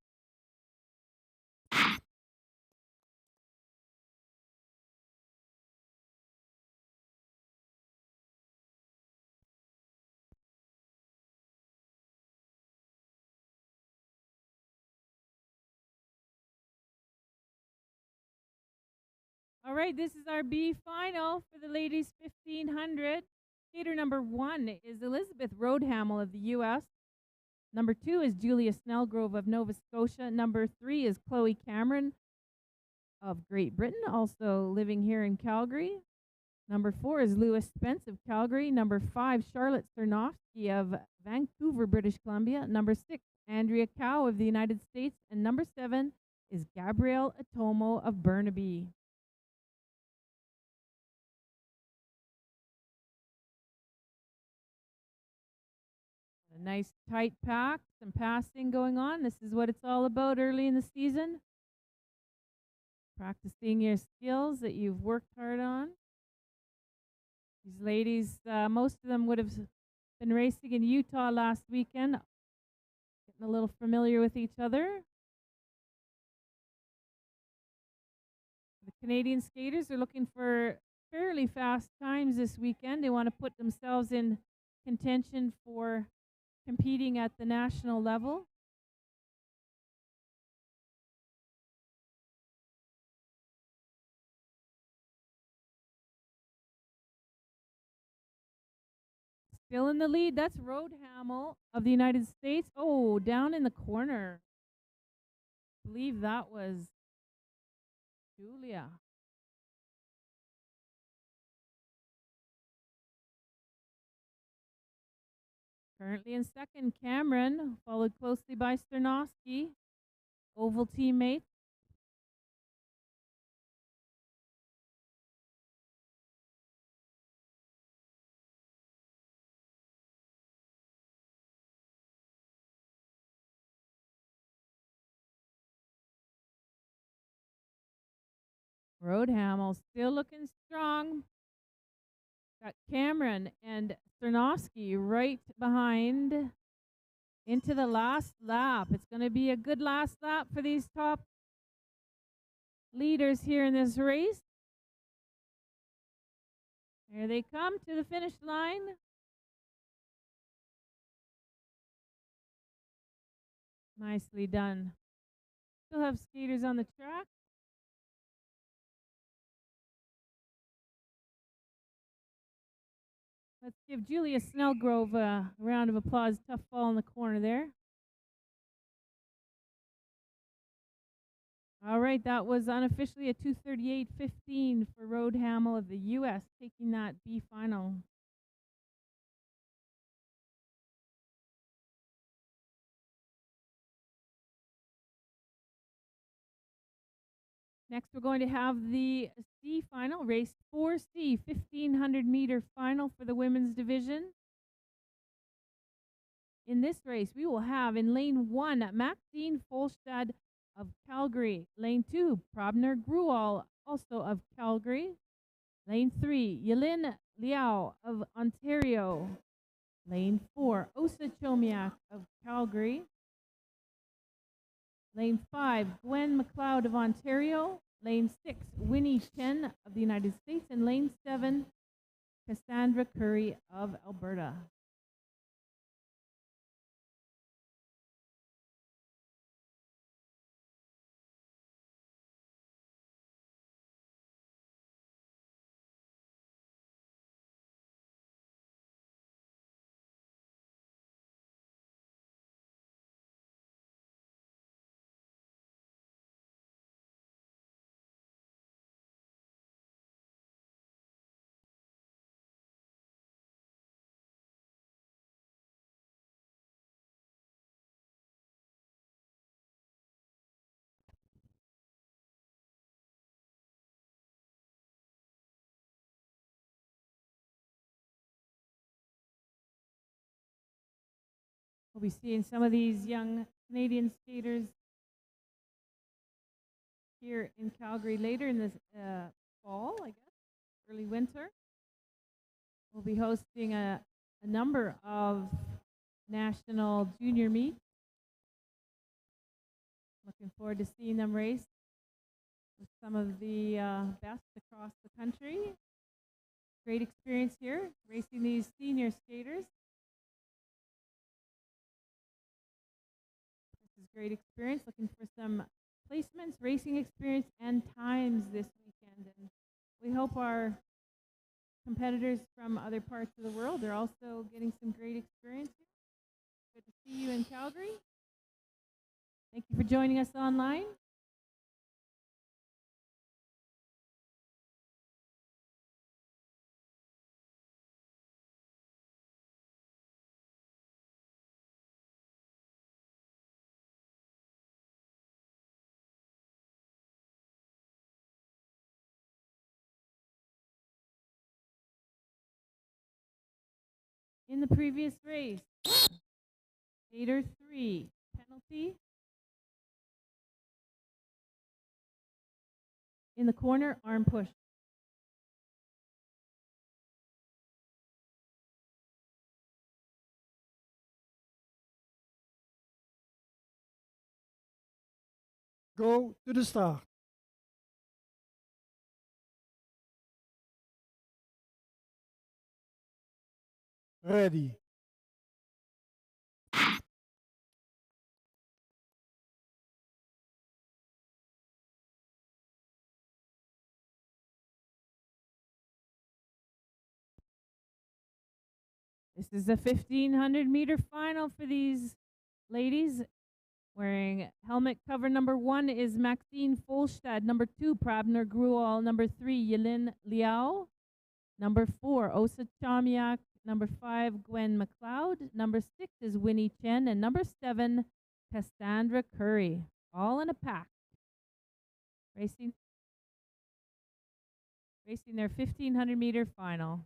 All right, this is our B final for the ladies 1500. Skater number 1 is Elizabeth Roadhamel of the U.S. Number 2 is Julia Snellgrove of Nova Scotia. Number 3 is Chloe Cameron of Great Britain, also living here in Calgary. Number 4 is Lewis Spence of Calgary. Number 5, Charlotte Sternovsky of Vancouver, British Columbia. Number 6, Andrea Cow of the United States. And number 7 is Gabrielle Atomo of Burnaby. A nice tight pack, some passing going on. This is what it's all about early in the season. Practicing your skills that you've worked hard on. These ladies, most of them would have been racing in Utah last weekend, getting a little familiar with each other. The Canadian skaters are looking for fairly fast times this weekend. They want to put themselves in contention for competing at the national level. Still in the lead, that's Roadhamel of the United States. Oh, down in the corner. I believe that was Julia. Currently in second, Cameron, followed closely by Sternovsky, oval teammate. Roadhamel still looking strong. Got Cameron and Sternovsky right behind into the last lap. It's going to be a good last lap for these top leaders here in this race. Here they come to the finish line. Nicely done. Still have skaters on the track. Let's give Julia Snellgrove a round of applause. Tough fall in the corner there. All right, that was unofficially a 2:38.15 for Roadhamel of the U.S., taking that B final. Next, we're going to have the C final, race 4C, 1,500-meter final for the women's division. In this race, we will have in lane 1, Maxine Folstad of Calgary. Lane 2, Probner Grual, also of Calgary. Lane 3, Yelin Liao of Ontario. Lane 4, Osa Chomiak of Calgary. Lane 5, Gwen McLeod of Ontario. Lane 6, Winnie Chen of the United States. And lane 7, Cassandra Curry of Alberta. We'll be seeing some of these young Canadian skaters here in Calgary later in this fall, I guess, early winter. We'll be hosting a number of national junior meets. Looking forward to seeing them race with some of the best across the country. Great experience here, racing these senior skaters. This is great experience, looking for some placements, racing experience, and times this weekend. And we hope our competitors from other parts of the world are also getting some great experience here. Good to see you in Calgary. Thank you for joining us online. In the previous race, skater 3, penalty. In the corner, arm push. Go to the start. Ready. This is a 1,500-meter final for these ladies. Wearing helmet cover number 1 is Maxine Folstad. Number 2, Probner Grual. Number 3, Yelin Liao. Number 4, Osa Chomiak number 5, Gwen McLeod. Number 6 is Winnie Chen. And number 7, Cassandra Curry. All in a pack. Racing their 1,500-meter final.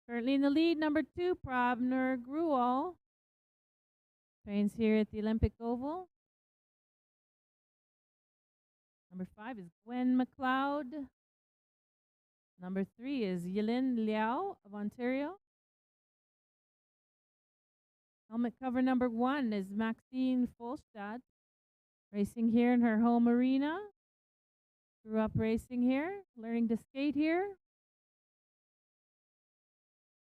Currently in the lead, number 2, Pravner Gruel. Trains here at the Olympic Oval. Number 5 is Gwen McLeod. Number 3 is Yilin Liao of Ontario. Helmet cover number 1 is Maxine Folstad, racing here in her home arena. Grew up racing here, learning to skate here.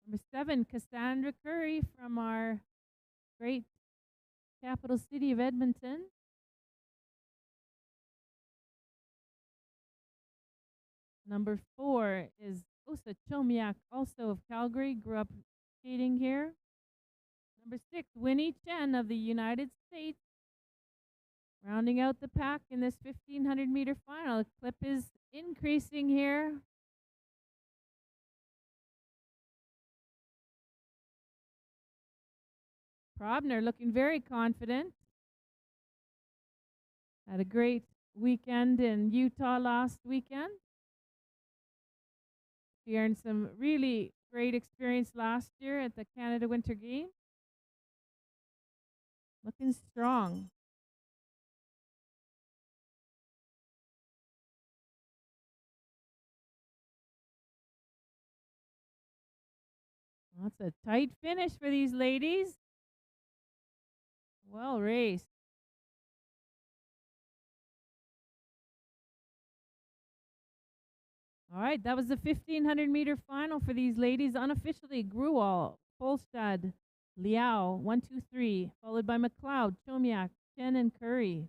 Number 7, Cassandra Curry from our great capital city of Edmonton. Number 4 is Osa Chomiak, also of Calgary, grew up skating here. Number 6, Winnie Chen of the United States. Rounding out the pack in this 1,500-meter final. The clip is increasing here. Probner looking very confident. Had a great weekend in Utah last weekend. She earned some really great experience last year at the Canada Winter Games. Looking strong. Well, that's a tight finish for these ladies. Well raced. All right, that was the 1,500-meter final for these ladies. Unofficially, Gruel, Folstad, Liao, 1, 2, 3, followed by McLeod, Chomiak, Chen, and Curry.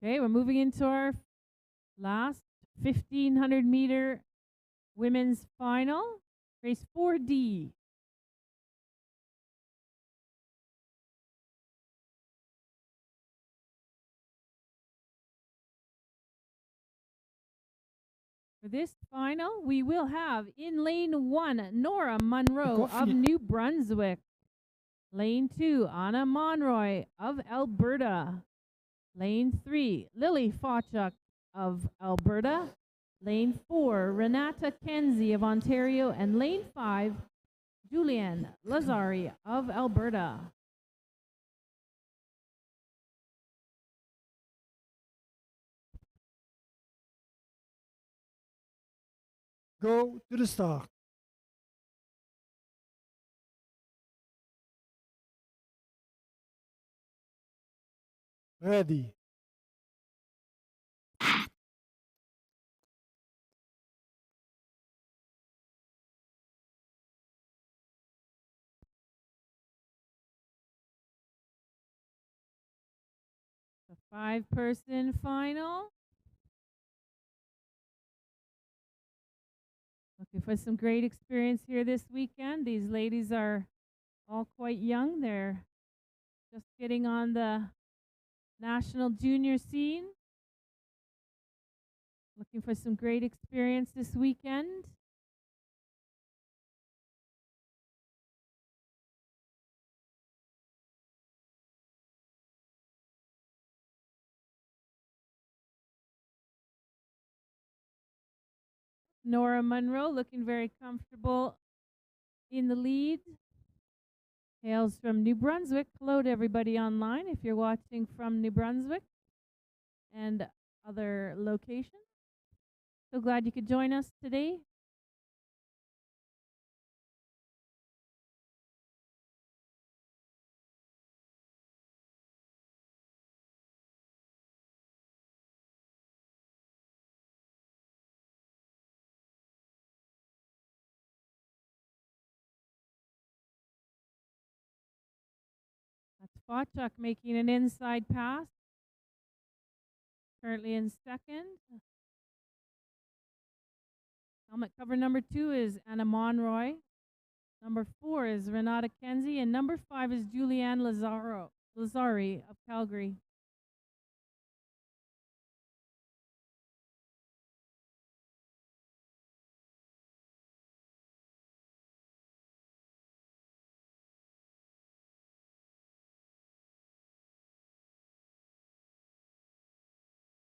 Okay, we're moving into our last 1,500-meter women's final, race 4D. For this final, we will have in lane 1, Nora Monroe of New Brunswick. Lane 2, Anna Monroy of Alberta. Lane 3, Lily Fawchuk of Alberta. Lane 4, Renata Kenzie of Ontario. And lane 5, Julianne Lazari of Alberta. Go to the start. Ready. The 5-person final. Looking for some great experience here this weekend. These ladies are all quite young. They're just getting on the national junior scene. Looking for some great experience this weekend. Nora Monroe looking very comfortable in the lead. Hails from New Brunswick. Hello to everybody online if you're watching from New Brunswick and other locations. So glad you could join us today. That's Fotchuk making an inside pass. Currently in second. Helmet cover number 2 is Anna Monroy. Number 4 is Renata Kenzie. And number 5 is Julianne Lazari of Calgary.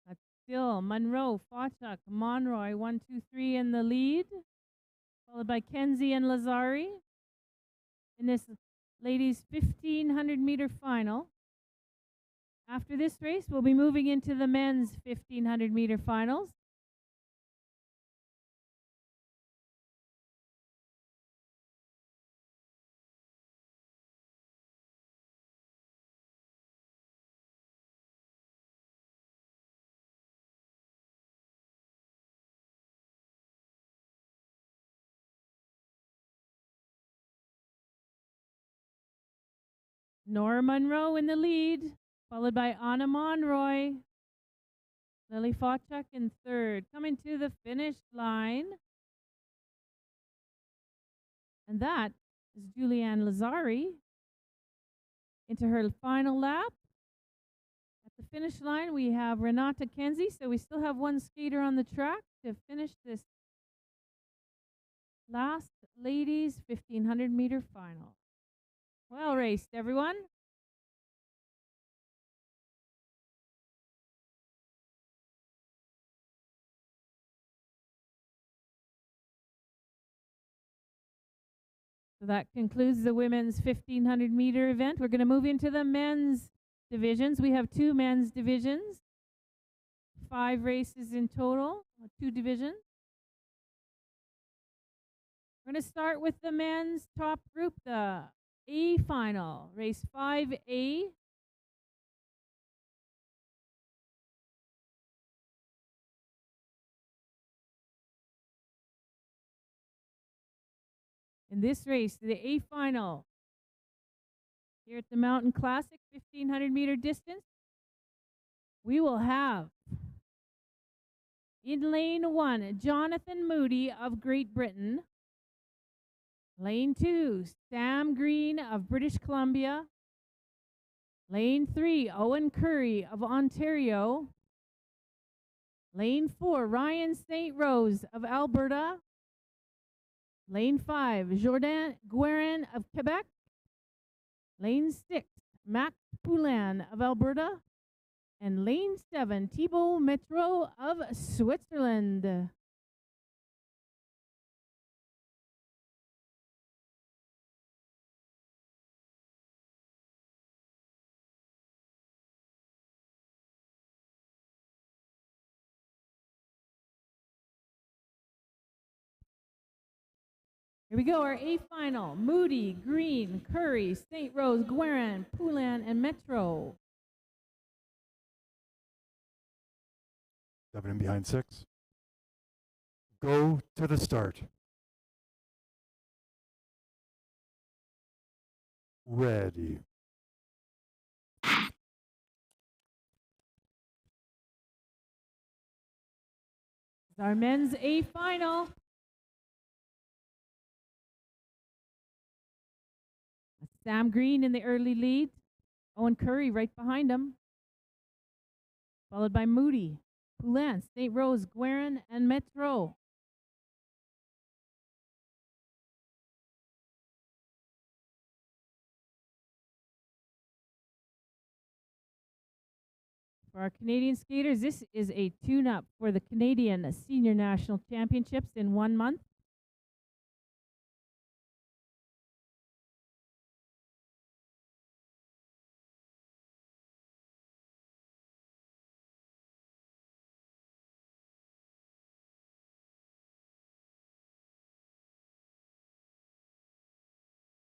That's still Monroe, Fotchuk, Monroy, 1, 2, 3 in the lead, followed by Kenzie and Lazari in this ladies' 1,500-meter final. After this race, we'll be moving into the men's 1,500-meter finals. Nora Monroe in the lead, followed by Anna Monroy. Lily Fotchuk in third. Coming to the finish line. And that is Julianne Lazari into her final lap. At the finish line, we have Renata Kenzie, so we still have one skater on the track to finish this last ladies 1,500-meter final. Well raced, everyone. So that concludes the women's 1,500-meter event. We're going to move into the men's divisions. We have 2 men's divisions, 5 races in total, 2 divisions. We're going to start with the men's top group, the A final, race 5A. In this race, the A final, here at the Mountain Classic, 1,500-meter distance, we will have in lane 1, Jonathan Moody of Great Britain. Lane 2, Sam Green of British Columbia. Lane 3, Owen Curry of Ontario. Lane 4, Ryan St. Rose of Alberta. Lane 5, Jordan Guerin of Quebec. Lane 6, Max Poulin of Alberta. And lane 7, Thibaut Metro of Switzerland. Here we go, our A final. Moody, Green, Curry, St. Rose, Guerin, Poulin, and Metro. 7 in behind 6. Go to the start. Ready. Our men's A final. Sam Green in the early lead. Owen Curry right behind him. Followed by Moody, Poulin, St. Rose, Guerin, and Metro. For our Canadian skaters, this is a tune-up for the Canadian Senior National Championships in 1 month.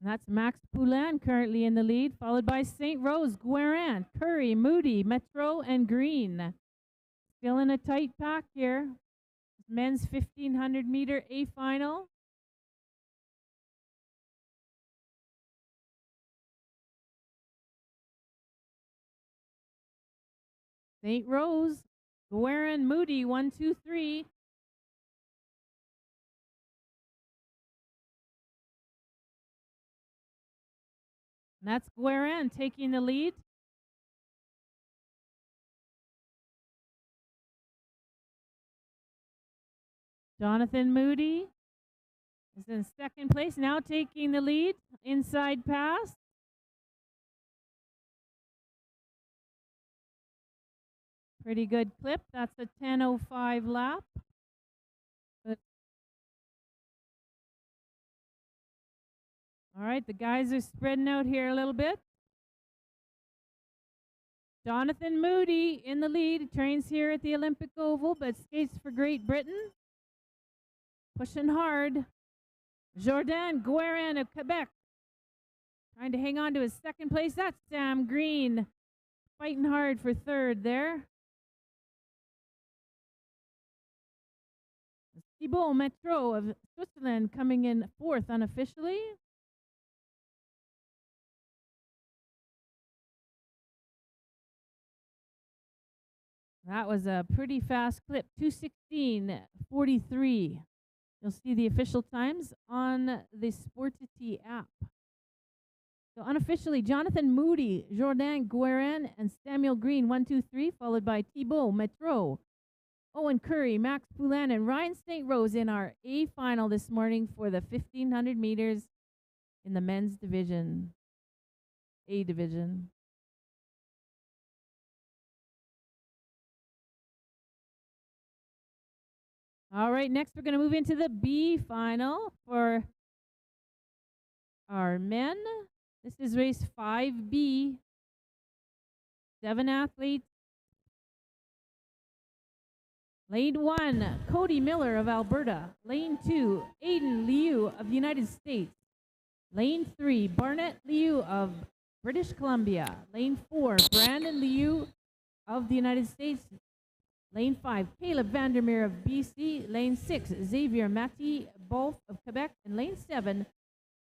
And that's Max Poulin currently in the lead, followed by St. Rose, Guerin, Curry, Moody, Metro, and Green. Still in a tight pack here. Men's 1500 meter A final. St. Rose, Guerin, Moody, 1, 2, 3. And that's Guerin taking the lead. Jonathan Moody is in second place, now taking the lead. Inside pass. Pretty good clip. That's a 10:05 lap. But all right, the guys are spreading out here a little bit. Jonathan Moody in the lead, trains here at the Olympic Oval, but skates for Great Britain. Pushing hard. Jordan Guerin of Quebec trying to hang on to his second place. That's Sam Green fighting hard for third there. Thibault Metro of Switzerland coming in fourth unofficially. That was a pretty fast clip, 2:16:43. You'll see the official times on the Sportity app. So unofficially, Jonathan Moody, Jordan Guerin, and Samuel Green, 1, 2, 3, followed by Thibault Metro, Owen Curry, Max Poulin, and Ryan St. Rose in our A final this morning for the 1500 meters in the men's division, A division. All right, next we're going to move into the B final for our men. This is race 5B. 7 athletes. Lane 1, Cody Miller of Alberta. Lane 2, Aiden Liu of the United States. Lane 3, Barnett Liu of British Columbia. Lane 4, Brandon Liu of the United States. Lane 5, Caleb Vandermeer of BC. Lane 6, Xavier Matty Bolf of Quebec. And Lane 7,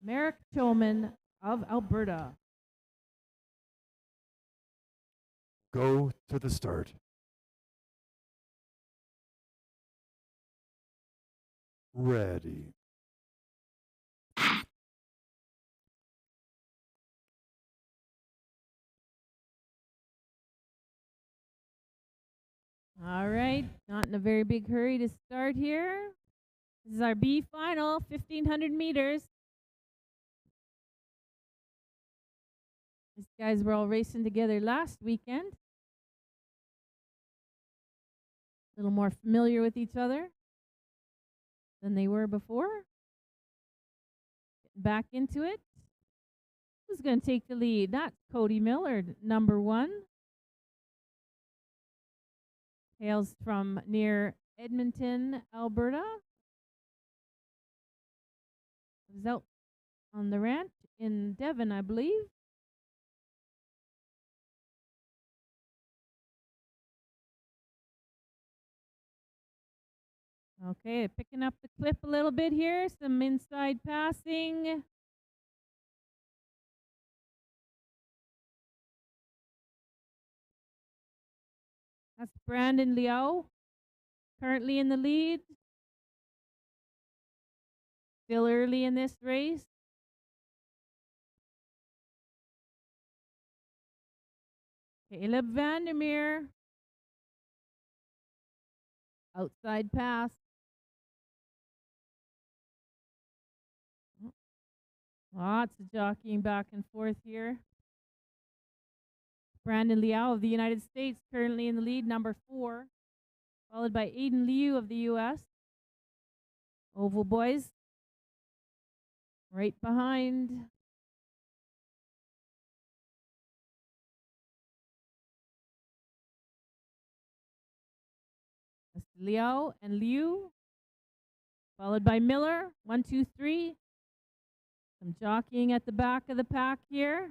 Merrick Choman of Alberta. Go to the start. Ready. All right, not in a very big hurry to start here. This is our B final, 1500 meters. These guys were all racing together last weekend. A little more familiar with each other than they were before. Getting back into it. Who's going to take the lead? That's Cody Miller, number 1. Hails from near Edmonton, Alberta. Was out on the ranch in Devon, I believe. Okay, picking up the clip a little bit here. Some inside passing. That's Brandon Liao, currently in the lead. Still early in this race. Caleb Vandermeer. Outside pass. Lots of jockeying back and forth here. Brandon Liao of the United States currently in the lead, number 4, followed by Aiden Liu of the U.S. Oval boys right behind. That's Liao and Liu, followed by Miller, 1, 2, 3. Some jockeying at the back of the pack here.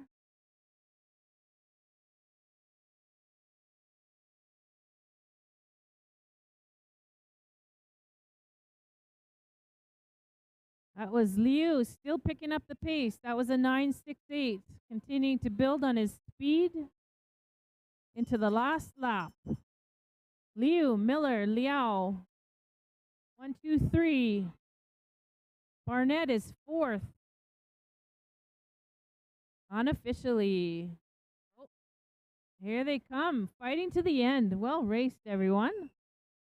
That was Liu still picking up the pace. That was a 9.68, continuing to build on his speed into the last lap. Liu, Miller, Liao. 1, 2, 3. Barnett is fourth. Unofficially. Oh, here they come, fighting to the end. Well raced, everyone.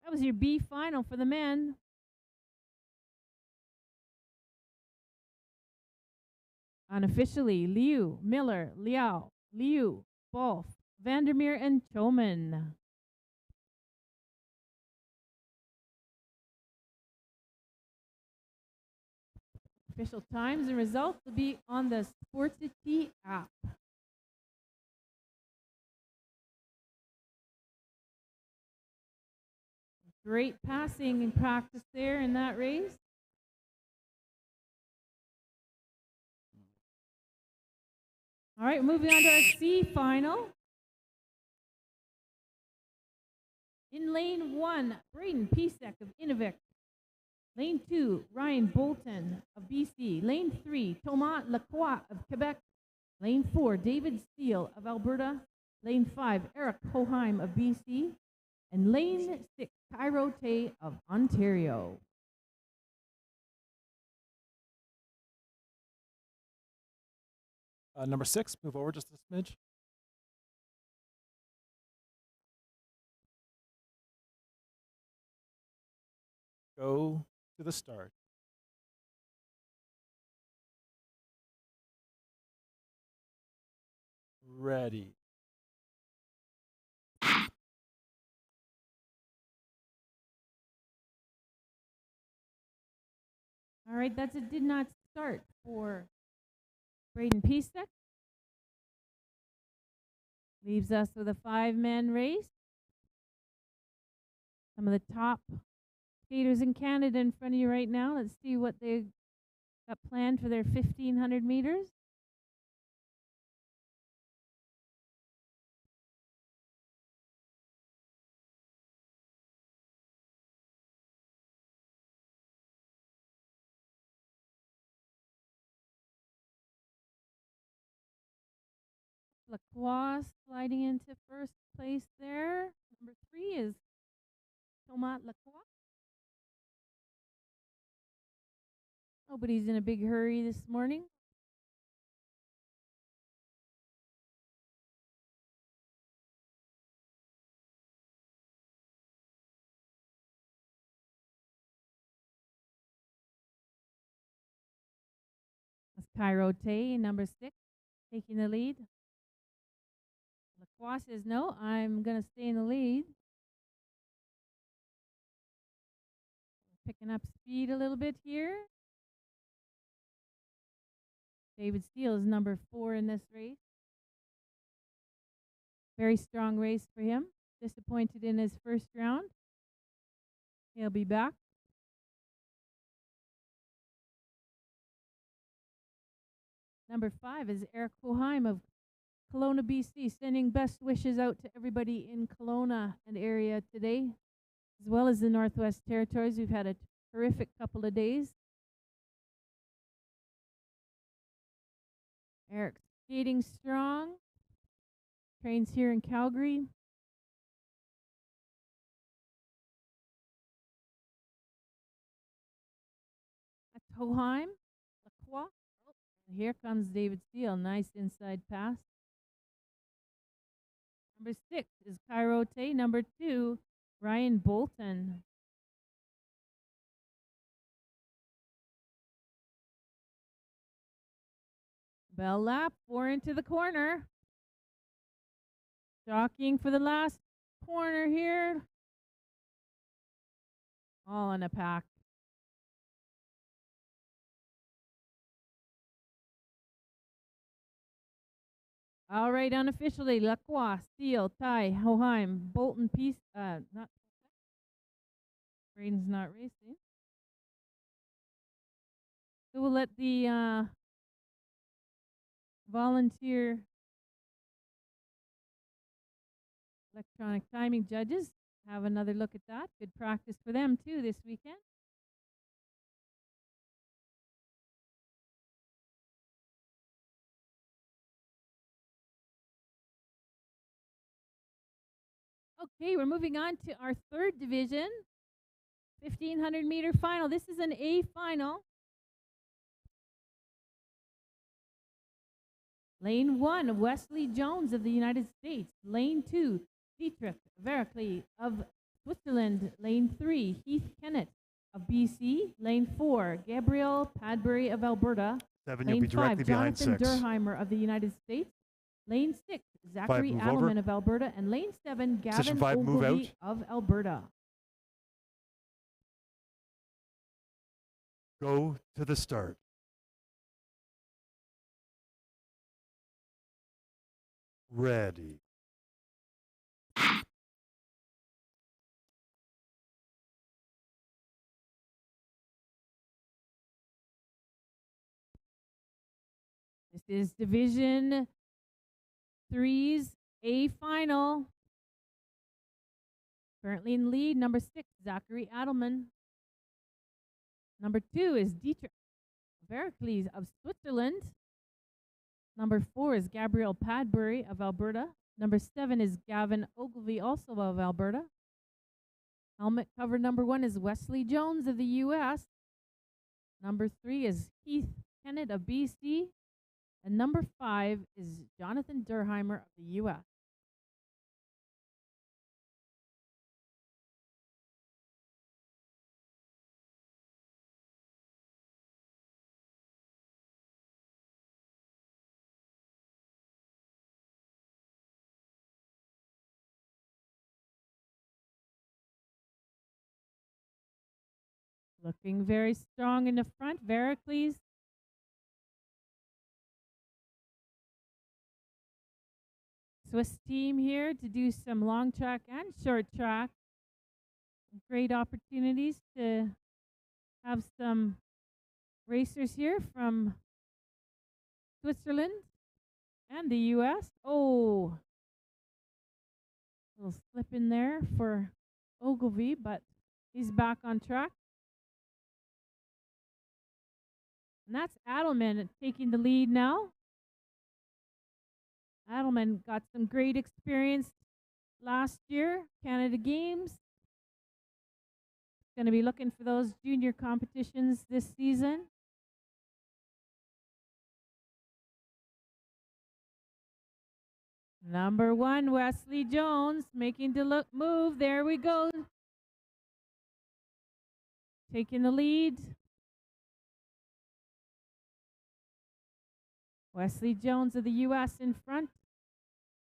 That was your B final for the men. Unofficially, Liu, Miller, Liao, Liu, Wolf, Vandermeer, and Choman. Official times and results will be on the Sportsity app. Great passing and practice there in that race. All right, moving on to our C final. In lane 1, Braden Pisek of Inuvik. Lane 2, Ryan Bolton of BC. Lane 3, Thomas Lacroix of Quebec. Lane 4, David Steele of Alberta. Lane 5, Eric Hoheim of BC. And lane 6, Cairo Tay of Ontario. Number 6, move over just a smidge. Go to the start. Ready. All right, that's a did not start for Braden Pisek. Leaves us with a 5-man race. Some of the top skaters in Canada in front of you right now. Let's see what they got planned for their 1,500 meters. Lacroix sliding into first place there. Number 3 is Thomas Lacroix. Nobody's in a big hurry this morning. That's Cairo Tay, number 6, taking the lead. Lacroix says, no, I'm going to stay in the lead. Picking up speed a little bit here. David Steele is number 4 in this race. Very strong race for him. Disappointed in his first round. He'll be back. Number 5 is Eric Hoheim of Kelowna, BC, sending best wishes out to everybody in Kelowna and area today, as well as the Northwest Territories. We've had a terrific couple of days. Eric's skating strong. Trains here in Calgary. That's Hoheim. Lacroix. Oh, here comes David Steele. Nice inside pass. Number 6 is Cairo Tay. Number 2, Ryan Bolton. Bell lap, 4 into the corner. Jockeying for the last corner here. All in a pack. All right, unofficially, Lacroix, Steele, Ty, Hoheim, Bolton, not Braden's not racing. So we'll let the volunteer electronic timing judges have another look at that. Good practice for them too this weekend. Okay, we're moving on to our third division, 1500 meter final. This is an A final. Lane 1, Wesley Jones of the United States. Lane 2, Dietrich Verkli of Switzerland. Lane 3, Heath Kennett of BC. Lane 4, Gabriel Padbury of Alberta. 7, you'll Lane be directly 5, behind Jonathan 6. Durheimer of the United States. Lane 6, Zachary move Adelman over. of Alberta. And Lane 7, Gavin 5, move Ogilvy out. of Alberta. Go to the start. Ready. This is Division 3's A final. Currently in lead, number 6, Zachary Adelman. Number 2 is Dietrich Verkli of Switzerland. Number 4 is Gabriel Padbury of Alberta. Number 7 is Gavin Ogilvy, also of Alberta. Helmet cover number 1 is Wesley Jones of the U.S. Number 3 is Heath Kennett of BC. And number 5 is Jonathan Durheimer of the U.S. Looking very strong in the front, Veracles. Swiss team here to do some long track and short track. Great opportunities to have some racers here from Switzerland and the U.S. Oh, a little slip in there for Ogilvy, but he's back on track. And that's Adelman taking the lead now. Adelman got some great experience last year, Canada Games. Going to be looking for those junior competitions this season. Number 1, Wesley Jones, making the move. There we go. Taking the lead. Wesley Jones of the U.S. in front,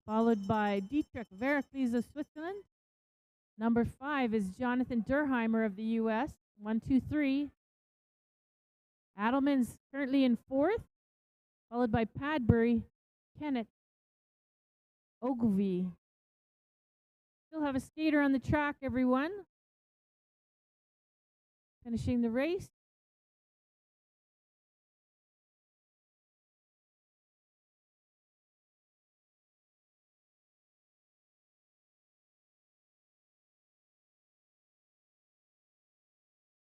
followed by Dietrich Verkli of Switzerland. Number 5 is Jonathan Durheimer of the U.S. 1, 2, 3. Adelman's currently in 4th, followed by Padbury, Kennett, Ogilvy. Still have a skater on the track, everyone. Finishing the race.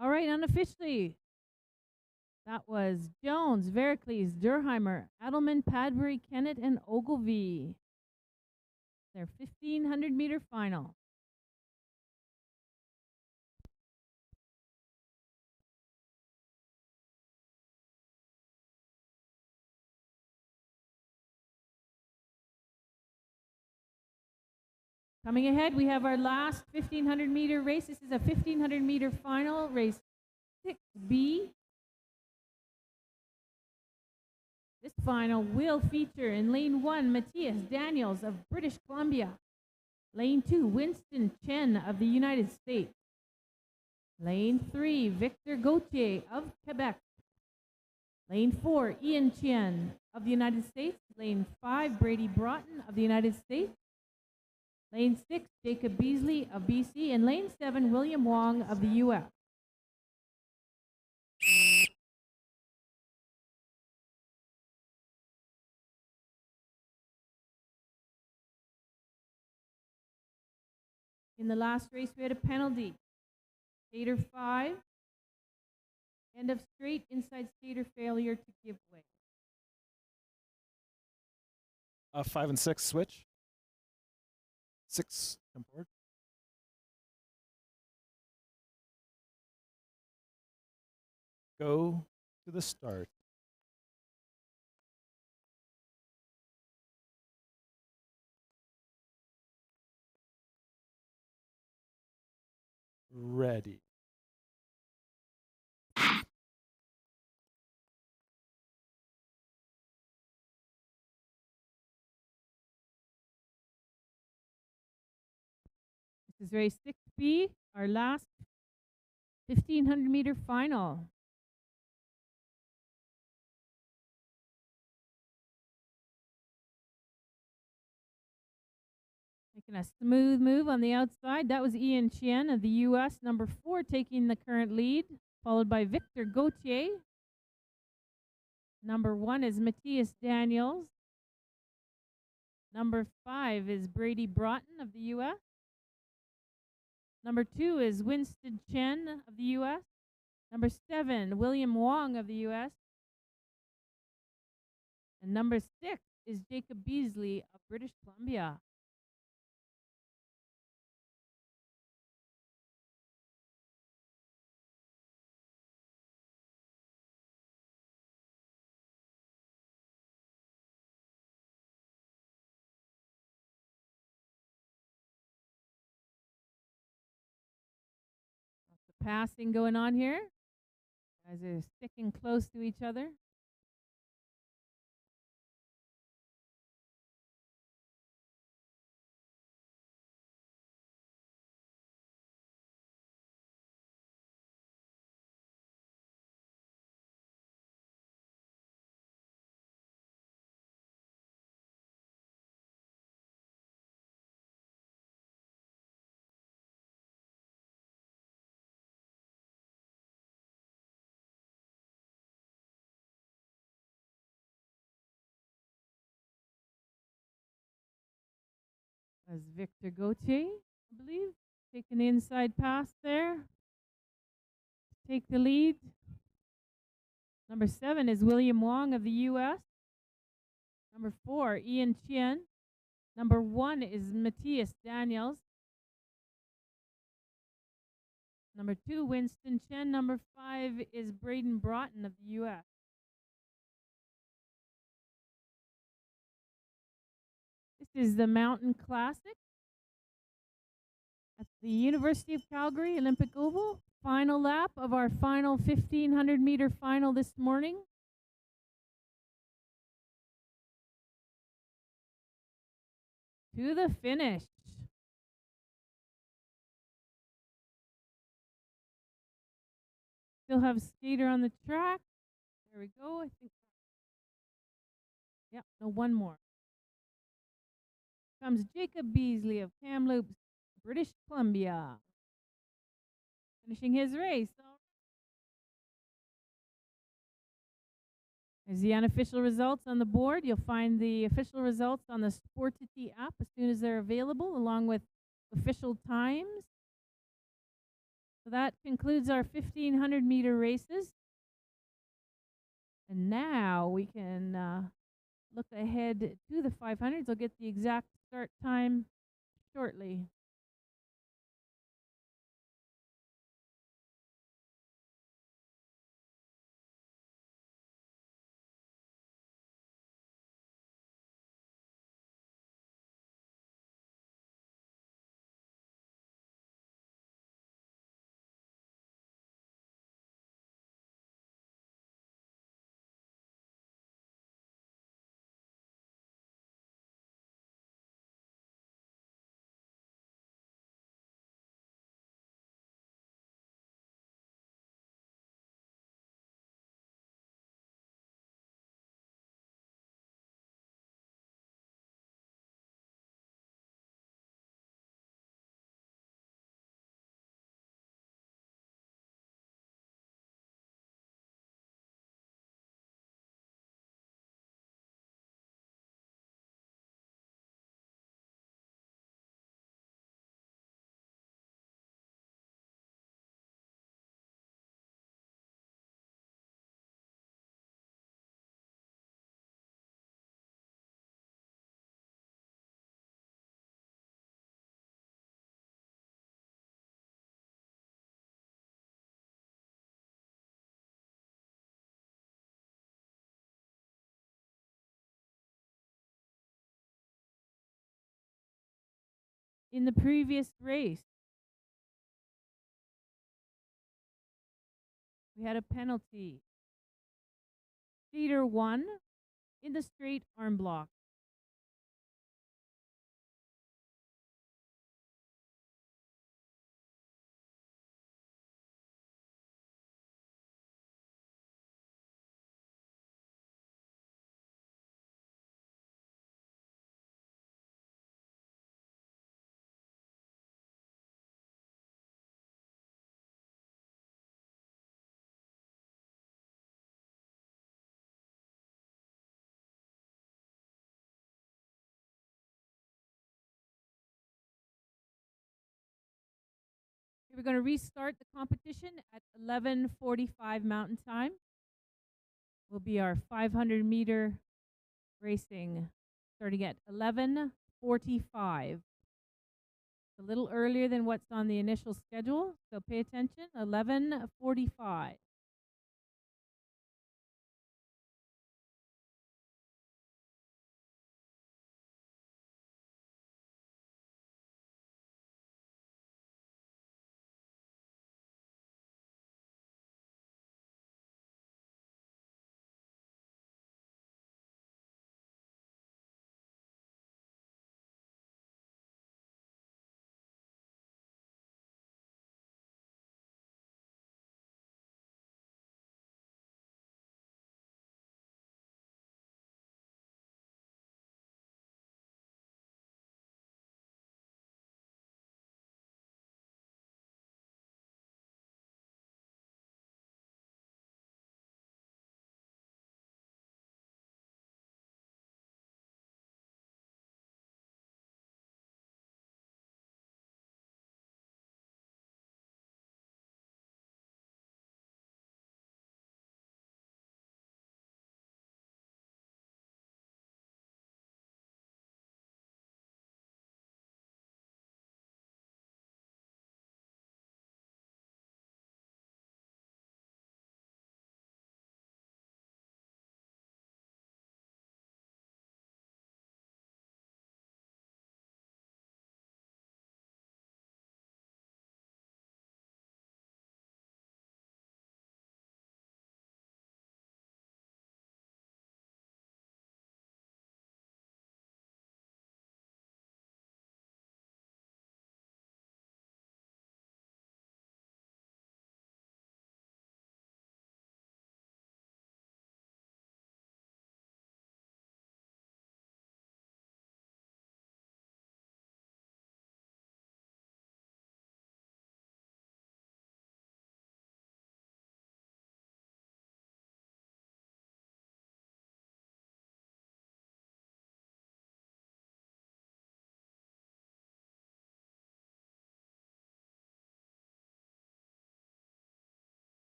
All right, unofficially, that was Jones, Veracles, Durheimer, Adelman, Padbury, Kennett, and Ogilvy. Their 1500 meter final. Coming ahead, we have our last 1500 meter race. This is a 1500 meter final, race 6B. This final will feature in lane 1, Matthias Daniels of British Columbia. Lane 2, Winston Chen of the United States. Lane 3, Victor Gauthier of Quebec. Lane 4, Ian Chien of the United States. Lane 5, Brady Broughton of the United States. Lane 6, Jacob Beasley of BC. And lane 7, William Wong of the U.S. In the last race, we had a penalty. Skater 5, end of straight, inside skater failure to give way. 5 and 6 switch. 6 come forward. Go to the start. Ready. This is race 6B, our last 1,500 meter final. Making a smooth move on the outside. That was Ian Chien of the U.S., number 4, taking the current lead, followed by Victor Gauthier. Number 1 is Matthias Daniels. Number 5 is Brady Broughton of the U.S. Number 2 is Winston Chen of the U.S. Number 7, William Wong of the U.S. And number 6 is Jacob Beasley of British Columbia. Lots of passing going on here. Guys are sticking close to each other. As Victor Gauthier, I believe, taking the inside pass there. Take the lead. Number 7 is William Wong of the U.S. Number 4, Ian Chien. Number 1 is Matthias Daniels. Number 2, Winston Chen. Number 5 is Braden Broughton of the U.S. This is the Mountain Classic at the University of Calgary Olympic Oval. Final lap of our final 1,500 meter final this morning. To the finish. Still have skater on the track. There we go. I think. Yep, no, one more. Comes Jacob Beasley of Kamloops, British Columbia. Finishing his race. There's the unofficial results on the board. You'll find the official results on the Sportity app as soon as they're available, along with official times. So that concludes our 1,500 meter races. And now we can look ahead to the 500s. I'll get the exact start time shortly. in the previous race. We had a penalty. Cedar won in the straight arm block. We're going to restart the competition at 11:45 Mountain Time. Will be our 500-meter racing starting at 11:45. A little earlier than what's on the initial schedule, so pay attention. 11:45.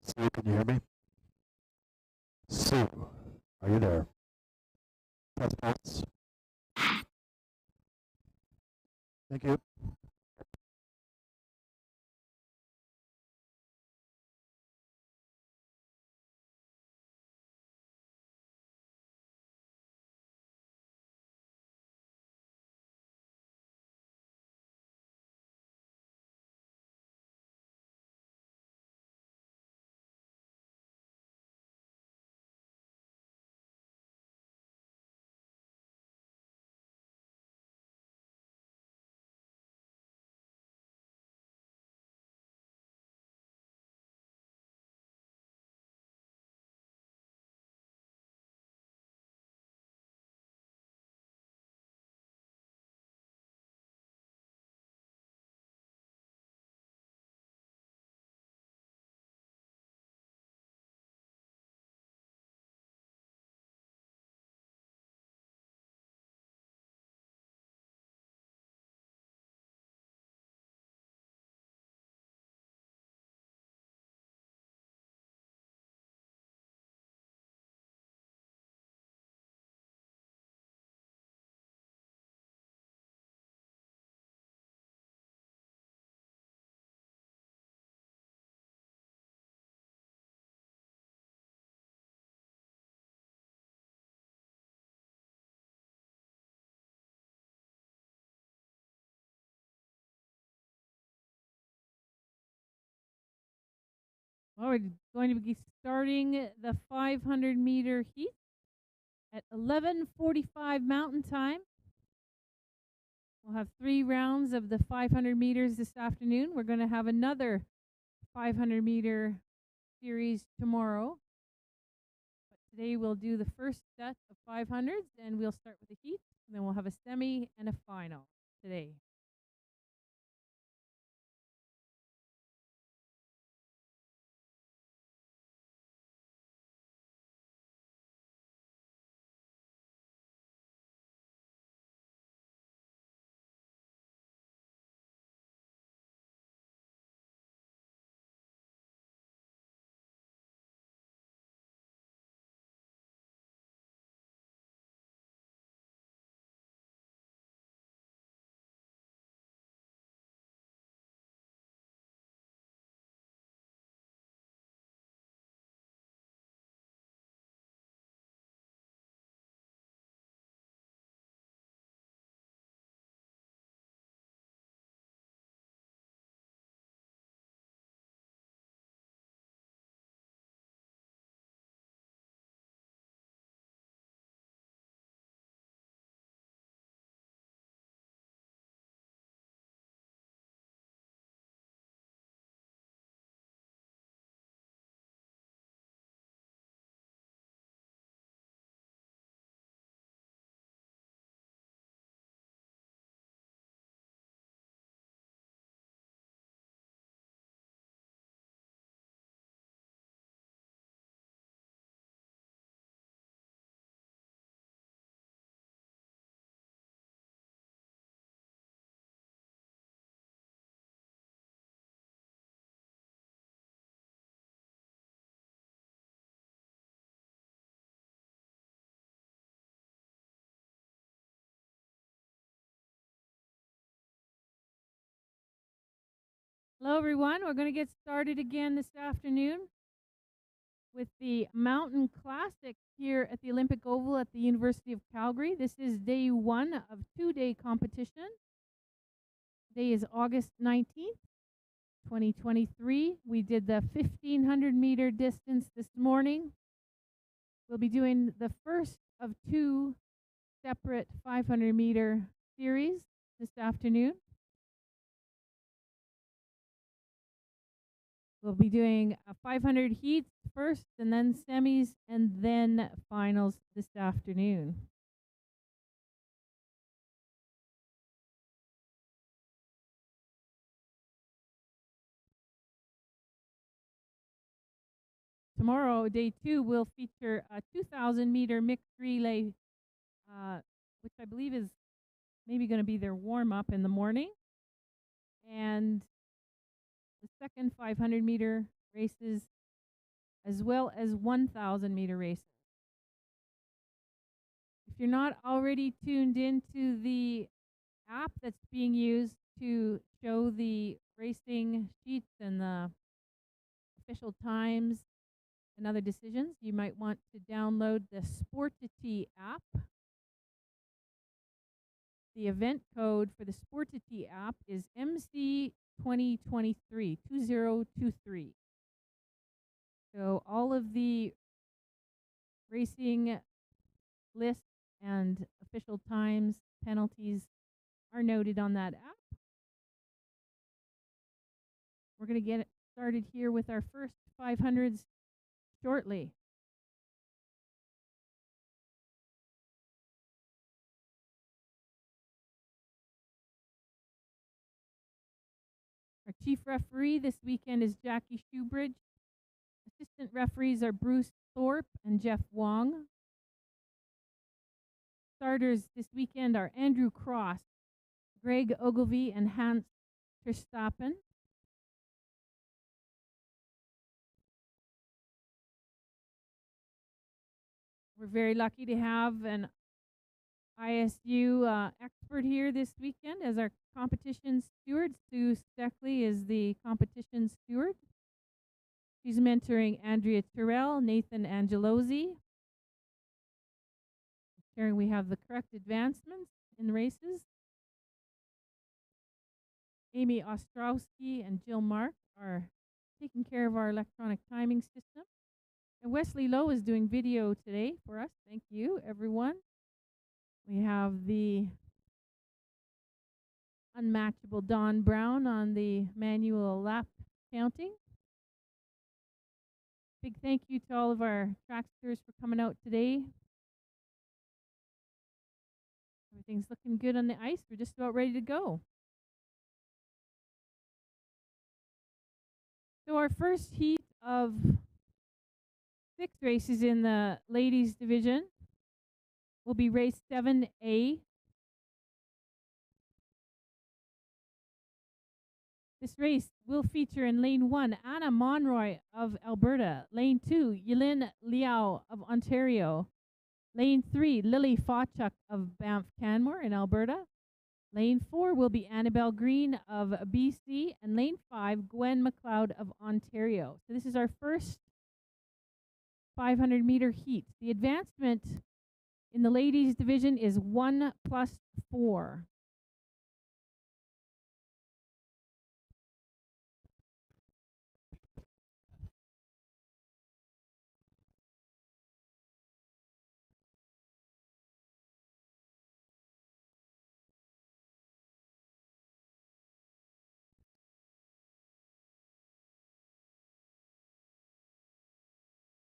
Sue, can you hear me? Sue, are you there? Press pulse. Thank you. Well, we're going to be starting the 500-meter heat at 11:45 Mountain Time. We'll have 3 rounds of the 500 meters this afternoon. We're going to have another 500-meter series tomorrow. But today we'll do the first set of 500s, and we'll start with the heat, and then we'll have a semi and a final today. Hello, everyone. We're going to get started again this afternoon with the Mountain Classic here at the Olympic Oval at the University of Calgary. This is day 1 of 2-day competition. Today is August 19th, 2023. We did the 1,500-meter distance this morning. We'll be doing the first of 2 separate 500-meter series this afternoon. We'll be doing 500 heats first, and then semis, and then finals this afternoon. Tomorrow, day 2, will feature a 2,000-meter mixed relay, which I believe is maybe going to be their warm-up in the morning. And the second 500-meter races as well as 1,000 meter races. If you're not already tuned into the app that's being used to show the racing sheets and the official times and other decisions, you might want to download the Sportity app. The event code for the Sportity app is MC2023, 2023. So all of the racing lists and official times, penalties are noted on that app. We're going to get started here with our first 500s shortly. Our chief referee this weekend is Jackie Shoebridge. Assistant referees are Bruce Thorpe and Jeff Wong. Starters this weekend are Andrew Cross, Greg Ogilvie, and Hans Verstappen. We're very lucky to have an ISU expert here this weekend as our competition steward. Sue Steckley is the competition steward. She's mentoring Andrea Terrell, Nathan Angelosi. Sharing we have the correct advancements in the races. Amy Ostrowski and Jill Mark are taking care of our electronic timing system. And Wesley Lowe is doing video today for us. Thank you, everyone. We have the unmatchable Don Brown on the manual lap counting. Big thank you to all of our tracksters for coming out today. Everything's looking good on the ice. We're just about ready to go. So our first heat of 6 races in the ladies division will be race 7A. This race will feature in lane 1, Anna Monroy of Alberta. Lane 2, Yelin Liao of Ontario. Lane 3, Lily Fawchuk of Banff Canmore in Alberta. Lane 4 will be Annabelle Green of BC. And lane 5, Gwen McLeod of Ontario. So this is our first 500 meter heat. The advancement in the ladies division is 1+4.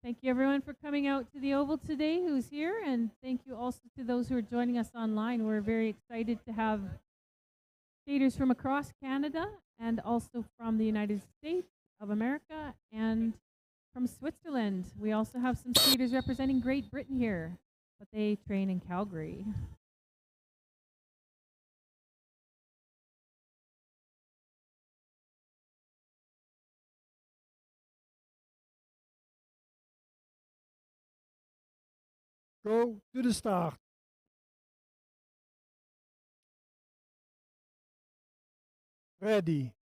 Thank you everyone for coming out to the Oval today who's here, and thank you also to those who are joining us online. We're very excited to have skaters from across Canada and also from the United States of America and from Switzerland. We also have some skaters representing Great Britain here, but they train in Calgary. Go to the start. Ready.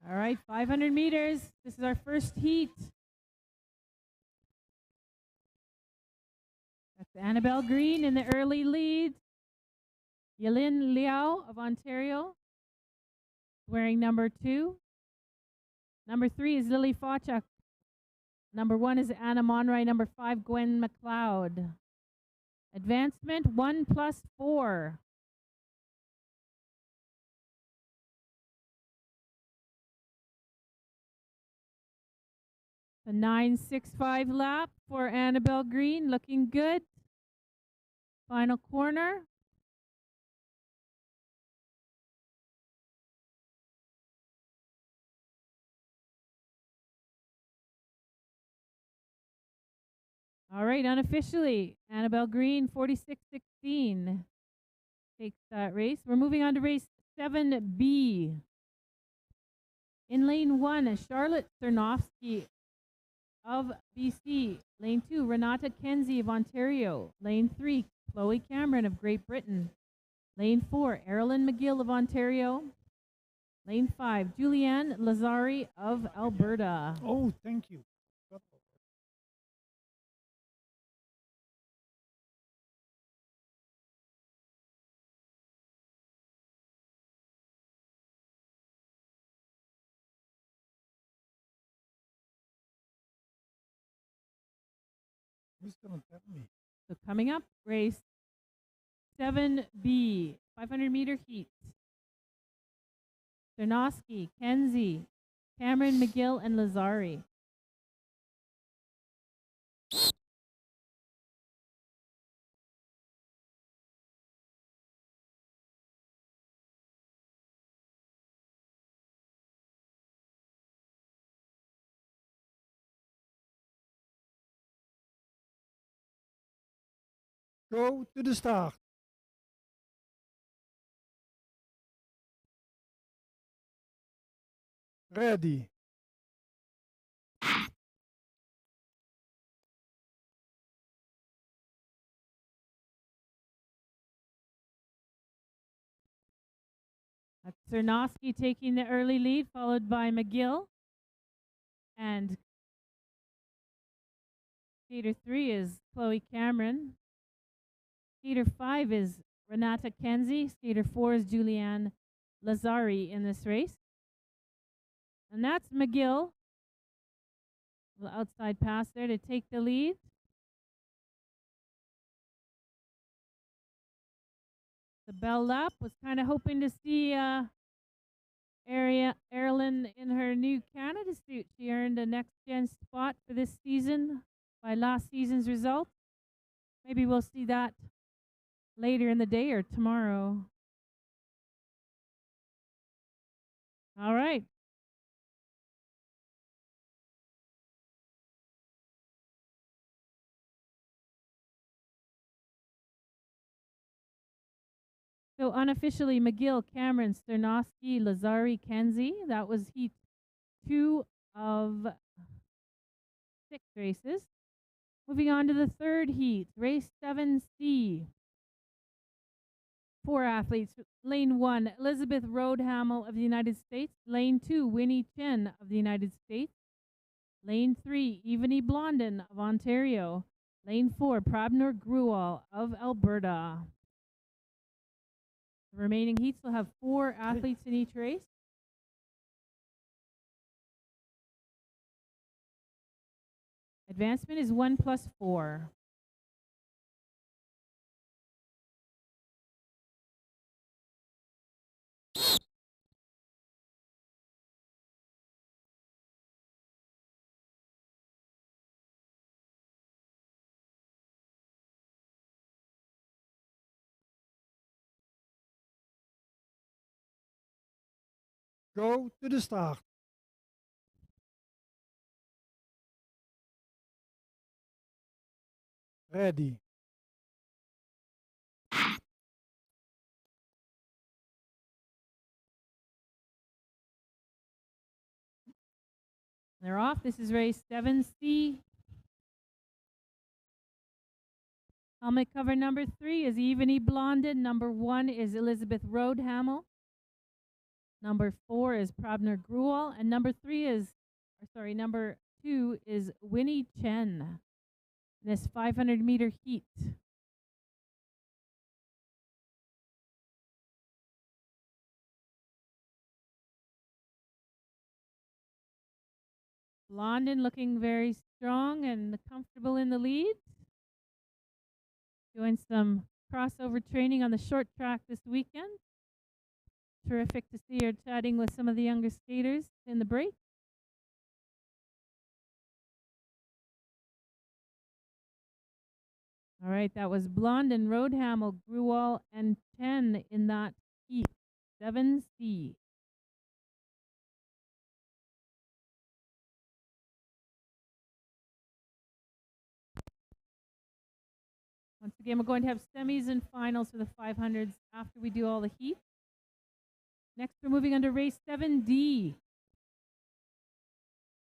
All right, 500 meters. This is our first heat. That's Annabelle Green in the early lead. Yelin Liao of Ontario, wearing number 2. Number 3 is Lily Fawchuk. Number 1 is Anna Monroy. Number 5, Gwen McLeod. Advancement 1+4. The 9.65 lap for Annabelle Green, looking good. Final corner. All right, unofficially, Annabelle Green, 46.16 takes that race. We're moving on to race 7B. In lane 1, Charlotte Cernovsky of BC. Lane 2, Renata Kenzie of Ontario. Lane 3, Chloe Cameron of Great Britain. Lane 4, Erilyn McGill of Ontario. Lane 5, Julianne Lazari of Alberta. Oh, thank you. Who's gonna tell me? So coming up, race 7B, 500-meter heat. Cernovsky, Kenzie, Cameron McGill, and Lazari. Go to the start. Ready. That's Cernovsky taking the early lead, followed by McGill. And skater 3 is Chloe Cameron. Skater 5 is Renata Kenzie. Skater 4 is Julianne Lazari in this race. And that's McGill. The outside pass there to take the lead. The bell lap was kind of hoping to see Erilyn in her new Canada suit. She earned a next-gen spot for this season by last season's results. Maybe we'll see that later in the day or tomorrow. All right. So unofficially, McGill, Cameron, Cernovsky, Lazari, Kenzie. That was heat 2 of 6 races. Moving on to the third heat, race 7C. 4 athletes. Lane 1, Elizabeth Roadhamel of the United States. Lane 2, Winnie Chen of the United States. Lane 3, Evany Blondin of Ontario. Lane 4, Prabner Gruwal of Alberta. The remaining heats will have 4 athletes in each race. Advancement is 1 plus 4. Go to the start. Ready. They're off. This is race 7C. Helmet cover number 3 is Evany Blondin. Number 1 is Elizabeth Roadhamel. Number 4 is Prabner Gruwal. And number 2 is Winnie Chen. In this 500-meter heat. Blondin looking very strong and comfortable in the lead. Doing some crossover training on the short track this weekend. Terrific to see her chatting with some of the younger skaters in the break. All right, that was Blondin, Roadhamel, Gruwal, and Chen in that heat. 7C. Once again, we're going to have semis and finals for the 500s after we do all the heats. Next, we're moving on to race 7D.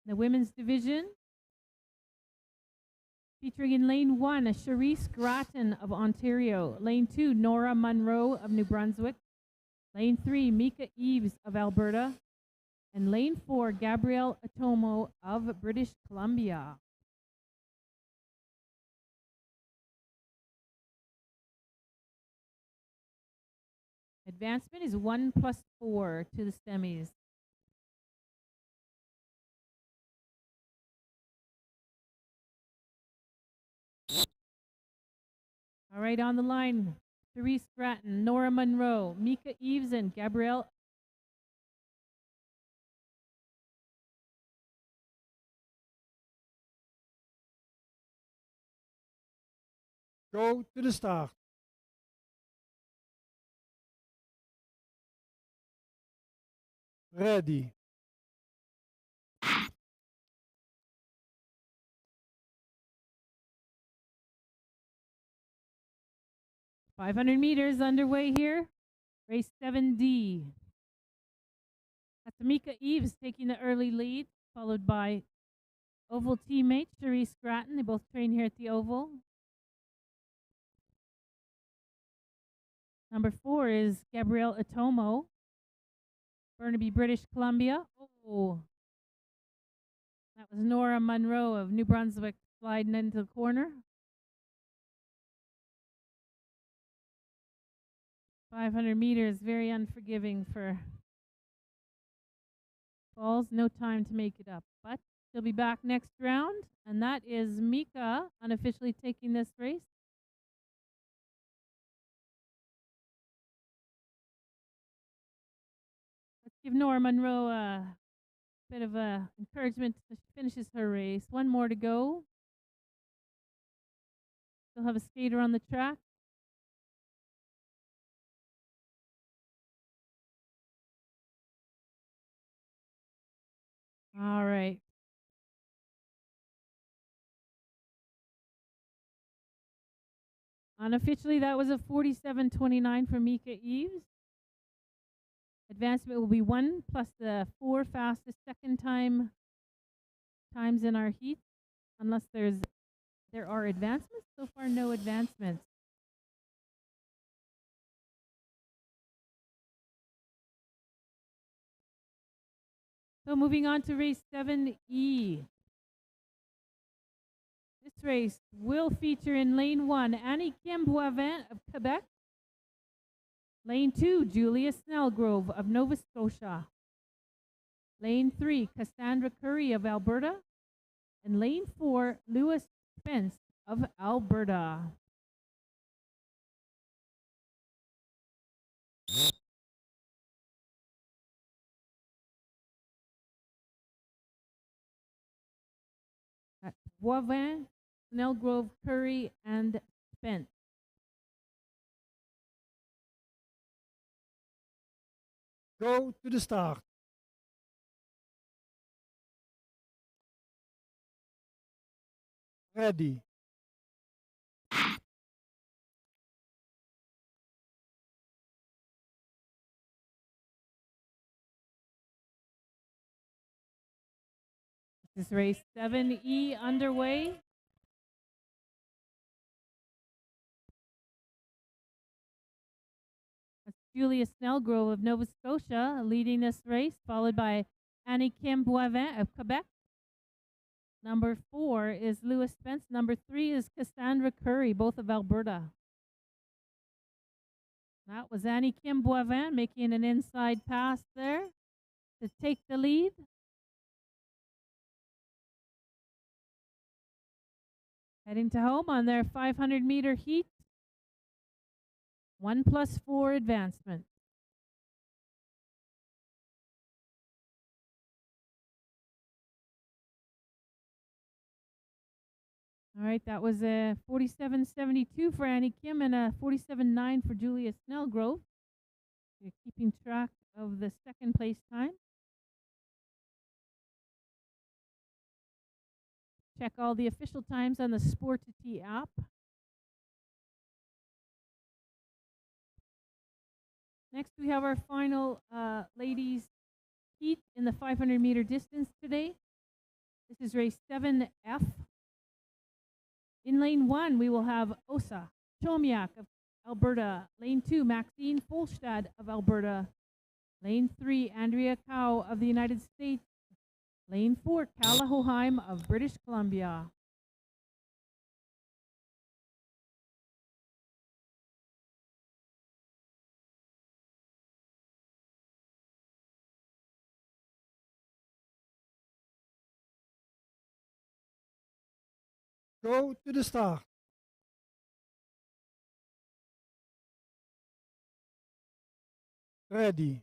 The women's division. Featuring in lane 1, a Charisse Grattan of Ontario. Lane 2, Nora Munro of New Brunswick. Lane 3, Mika Eves of Alberta. And lane 4, Gabrielle Atomo of British Columbia. Advancement is 1+4 to the semis. All right, on the line, Therese Grattan, Nora Munro, Mika Eves, and Gabrielle. Go to the start. Ready. 500 meters underway here. Race 7D. That's Mika Eves taking the early lead, followed by Oval teammate Charisse Grattan. They both train here at the Oval. Number 4 is Gabrielle Atomo, Burnaby, British Columbia. Oh, that was Nora Munro of New Brunswick sliding into the corner. 500 meters, very unforgiving for falls. No time to make it up, but she'll be back next round, and that is Mika unofficially taking this race. Let's give Nora Munro a bit of encouragement as she finishes her race. One more to go. Still have a skater on the track. All right. Unofficially, that was a 47:29 for Mika Eves. Advancement will be 1 plus the 4 fastest second times in our heat, unless there are advancements. So far, no advancements. So moving on to race 7E. This race will feature in lane 1, Annie Kim Boivin of Quebec. Lane 2, Julia Snellgrove of Nova Scotia. Lane 3, Cassandra Curry of Alberta. And lane 4, Lewis Spence of Alberta. That's Boivin, Snellgrove, Curry, and Spence. Go to the start. Ready. This is race 7E underway. That's Julia Snellgrove of Nova Scotia leading this race, followed by Annie Kim Boivin of Quebec. Number 4 is Lewis Spence. Number 3 is Cassandra Curry, both of Alberta. That was Annie Kim Boivin making an inside pass there to take the lead. Heading to home on their 500-meter heat. 1 plus 4 advancement. All right, that was a 47:72 for Annie Kim and a 47:9 for Julia Snellgrove. You're keeping track of the second place time. Check all the official times on the Sport2T app. Next, we have our final ladies heat in the 500-meter distance today. This is race 7F. In lane 1, we will have Osa Chomiak of Alberta. Lane 2, Maxine Folstad of Alberta. Lane 3, Andrea Cow of the United States. Lane 4, Kala Hoheim of British Columbia. Go to the start. Ready.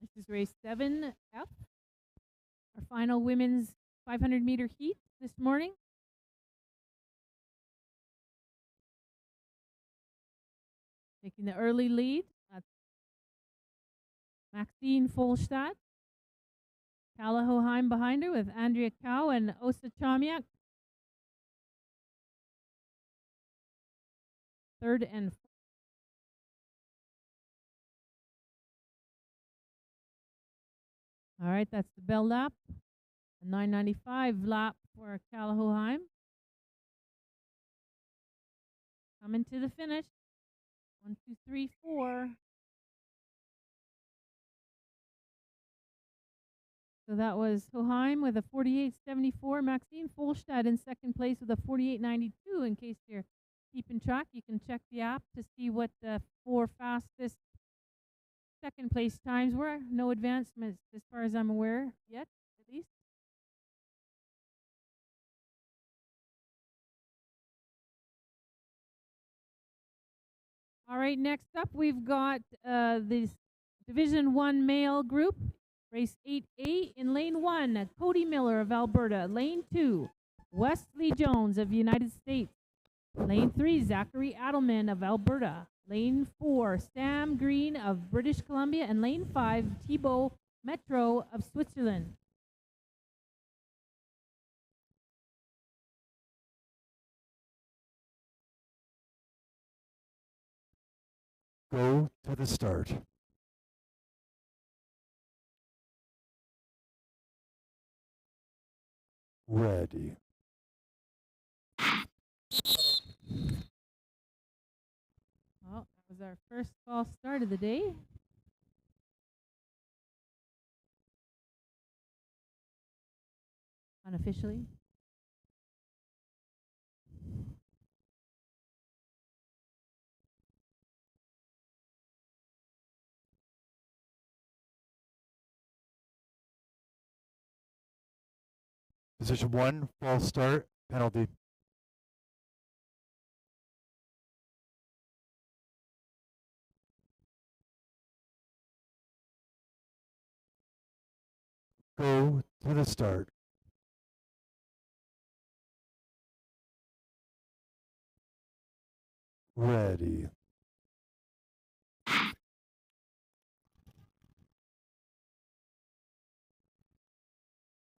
This is race 7F, our final women's 500-meter heat this morning. Taking the early lead, that's Maxine Folstad. Kala Hoheim behind her with Andrea Cow and Osa Chomiak. Third and fourth. All right, that's the bell lap. A 9:95 lap for Kala Hoheim. Coming to the finish. 1, 2, 3, 4. So that was Hoheim with a 48.74. Maxine Folstad in second place with a 48.92. In case you're keeping track, you can check the app to see what the 4 fastest second place times were. No advancements as far as I'm aware yet, at least. All right, next up we've got this Division 1 male group. Race 8A in lane 1, Cody Miller of Alberta. Lane 2, Wesley Jones of the United States. Lane 3, Zachary Adelman of Alberta. Lane 4, Sam Green of British Columbia. And lane 5, Thibaut Metro of Switzerland. Go to the start. Ready. Well, that was our first false start of the day. Unofficially. Position 1, false start, penalty. Go to the start. Ready.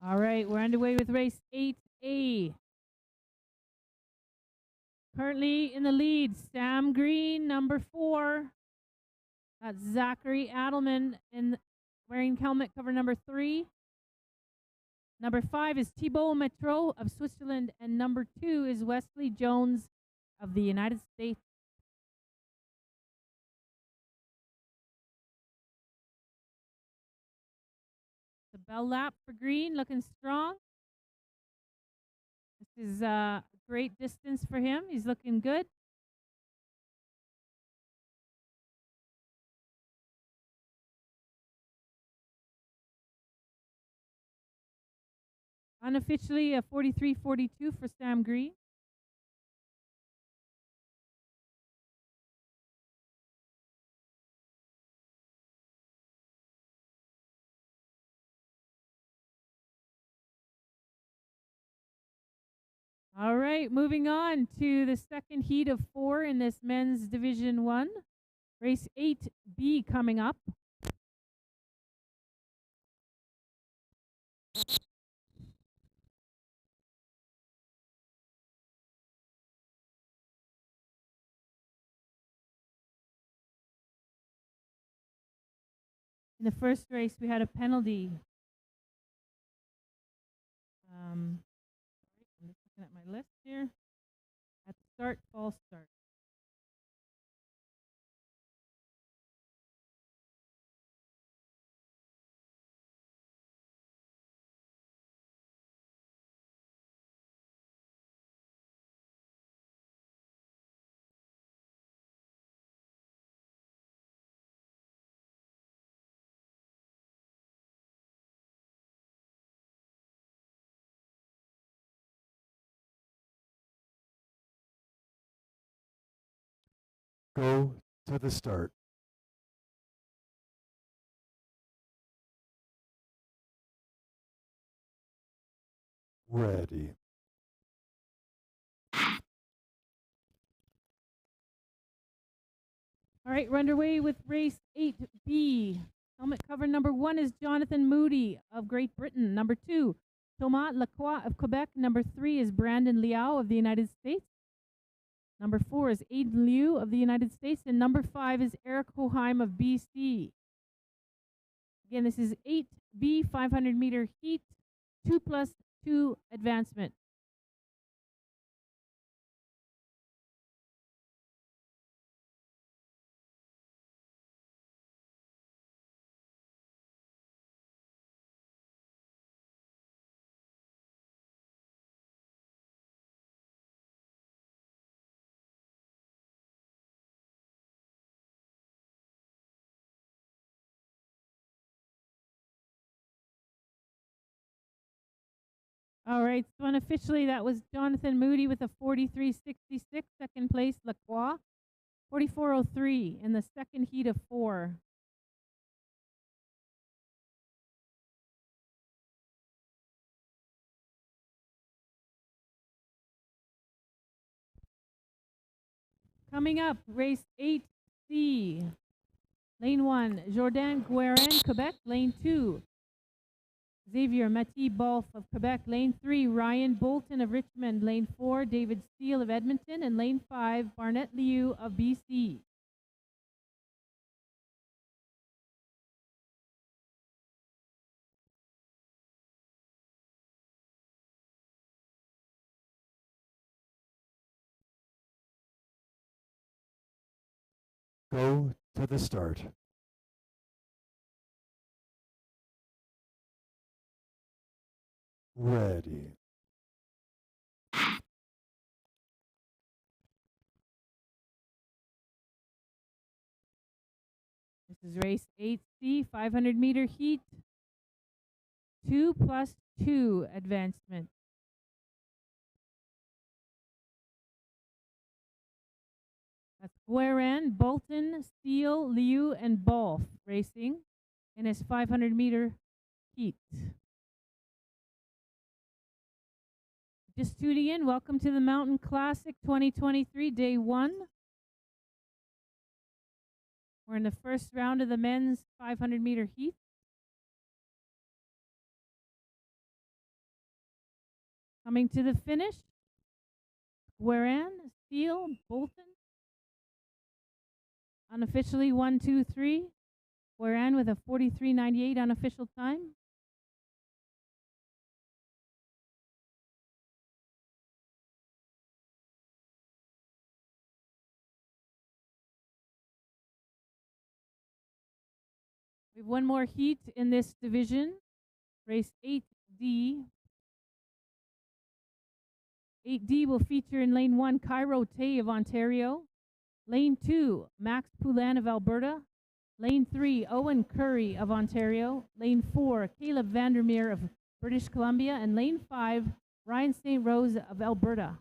All right, we're underway with race 8A. Currently in the lead, Sam Green, number 4. That's Zachary Adelman wearing helmet cover number 3. Number 5 is Thibaut Metro of Switzerland, and number 2 is Wesley Jones of the United States. The bell lap for Green, looking strong. This is a great distance for him. He's looking good. Unofficially, a 43.42 for Sam Green. All right, moving on to the second heat of 4 in this men's Division 1. Race 8B coming up. In the first race, we had a penalty. I'm just looking at my list here. At the start, false start. Go to the start. Ready. All right, we're underway with race 8B. Helmet cover number 1 is Jonathan Moody of Great Britain. Number 2, Thomas Lacroix of Quebec. Number 3 is Brandon Liao of the United States. Number 4 is Aiden Liu of the United States. And number 5 is Eric Hoheim of BC. Again, this is 8B 500 meter heat, 2+2 advancement. All right, so unofficially that was Jonathan Moody with a 43.66. Second place, Lacroix, 44.03 in the second heat of 4. Coming up, race 8C. Lane 1, Jordan Guerin, Quebec. Lane 2, Xavier Matty-Bolf of Quebec. Lane 3, Ryan Bolton of Richmond. Lane 4, David Steele of Edmonton. And Lane 5, Barnett Liu of BC. Go to the start. Ready. This is race 8C, 500 meter heat, 2+2 advancement. That's Guerin, Bolton, Steele, Liu, and Bolf racing in his 500 meter heat. Just tuning in, welcome to the Mountain Classic 2023, day 1. We're in the first round of the men's 500 meter heat. Coming to the finish, Guerin, Steele, Bolton. Unofficially 1, 2, 3. Guerin with a 43.98 unofficial time. We have one more heat in this division, race 8D. 8D will feature in lane 1, Cairo Tay of Ontario. Lane 2, Max Poulin of Alberta. Lane 3, Owen Curry of Ontario. Lane 4, Caleb Vandermeer of British Columbia. And lane 5, Ryan St. Rose of Alberta.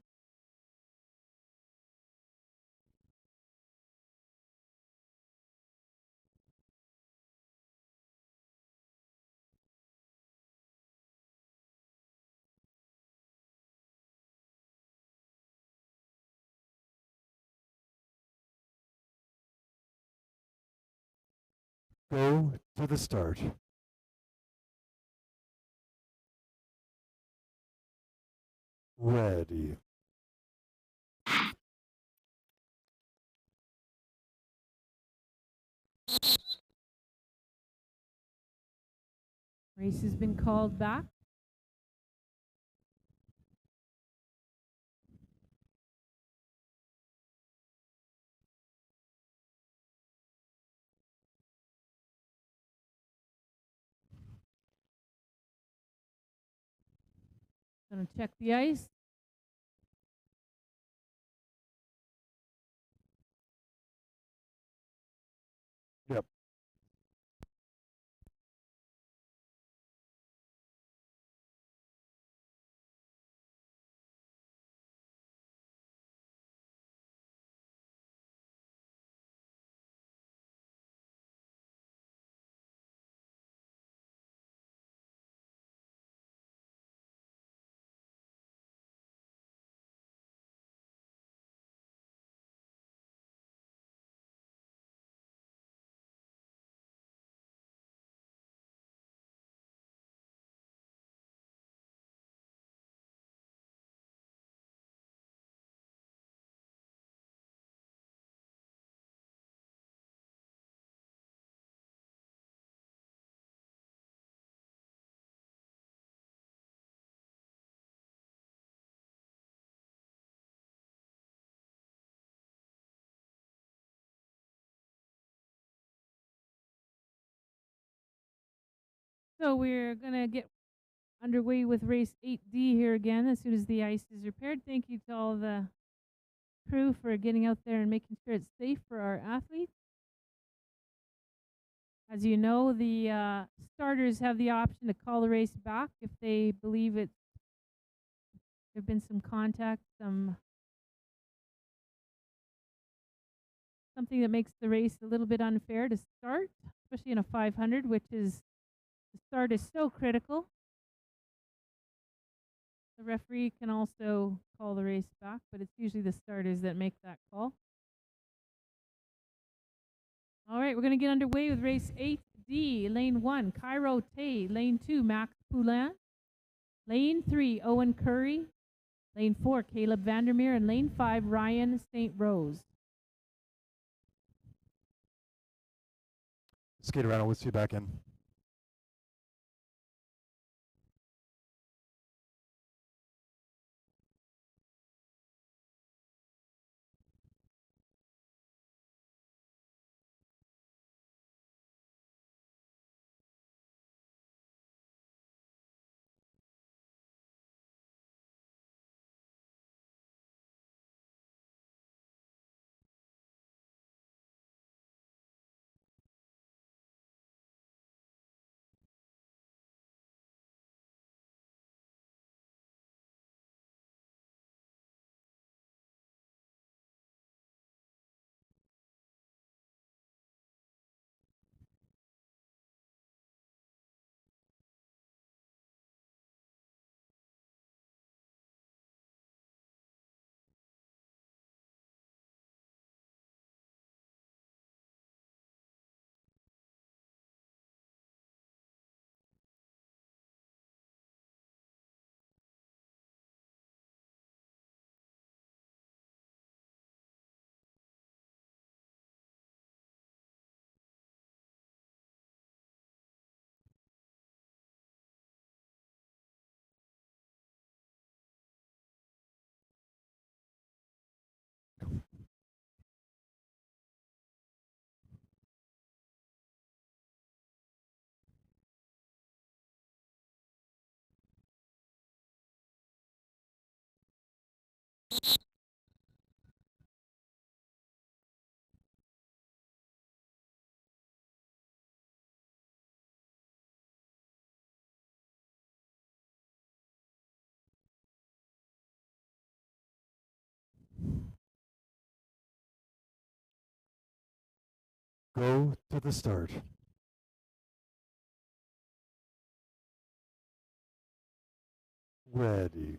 Go to the start. Ready. Race has been called back. Gonna check the ice. Yep. So we're gonna get underway with race 8D here again as soon as the ice is repaired. Thank you to all the crew for getting out there and making sure it's safe for our athletes. As you know, the starters have the option to call the race back if they believe it's there've been some contact, something that makes the race a little bit unfair to start, especially in a 500, which is the start is so critical. The referee can also call the race back, but it's usually the starters that make that call. All right, we're going to get underway with race 8D. Lane 1, Cairo Tay. Lane 2, Max Poulin. Lane 3, Owen Curry. Lane 4, Caleb Vandermeer. And lane 5, Ryan St. Rose. Skate around. We'll see you back in. Go to the start. Ready.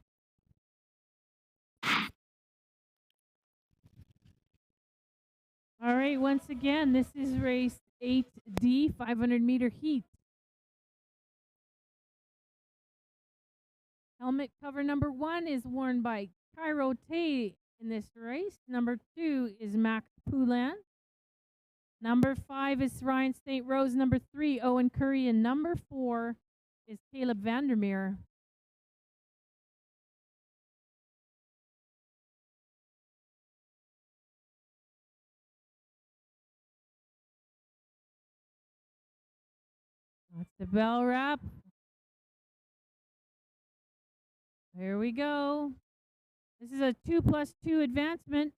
All right, once again, this is race 8D, 500-meter heat. Helmet cover number 1 is worn by Cairo Tay in this race. Number 2 is Max Poulin. Number 5 is Ryan St. Rose. Number 3, Owen Curry. And number 4, is Caleb Vandermeer. That's the bell wrap. Here we go. This is a 2+2 advancement.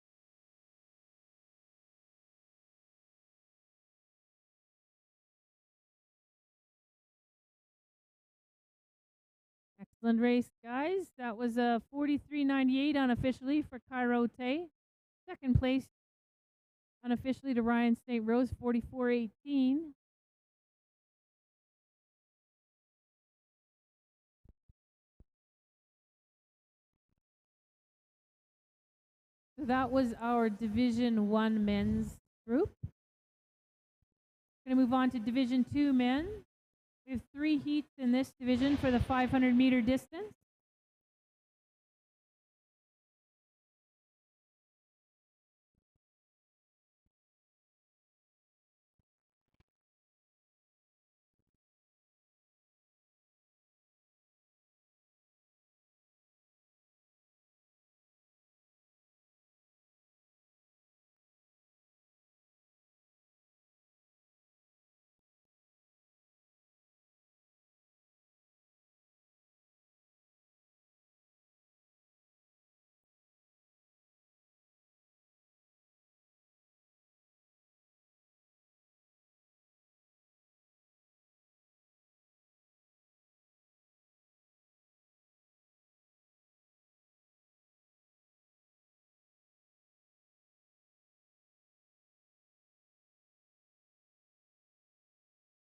Excellent race, guys. That was a 43.98 unofficially for Cairo Tay. Second place unofficially to Ryan St. Rose, 44.18. So that was our Division 1 men's group. Going to move on to Division 2 men. We have 3 heats in this division for the 500-meter distance.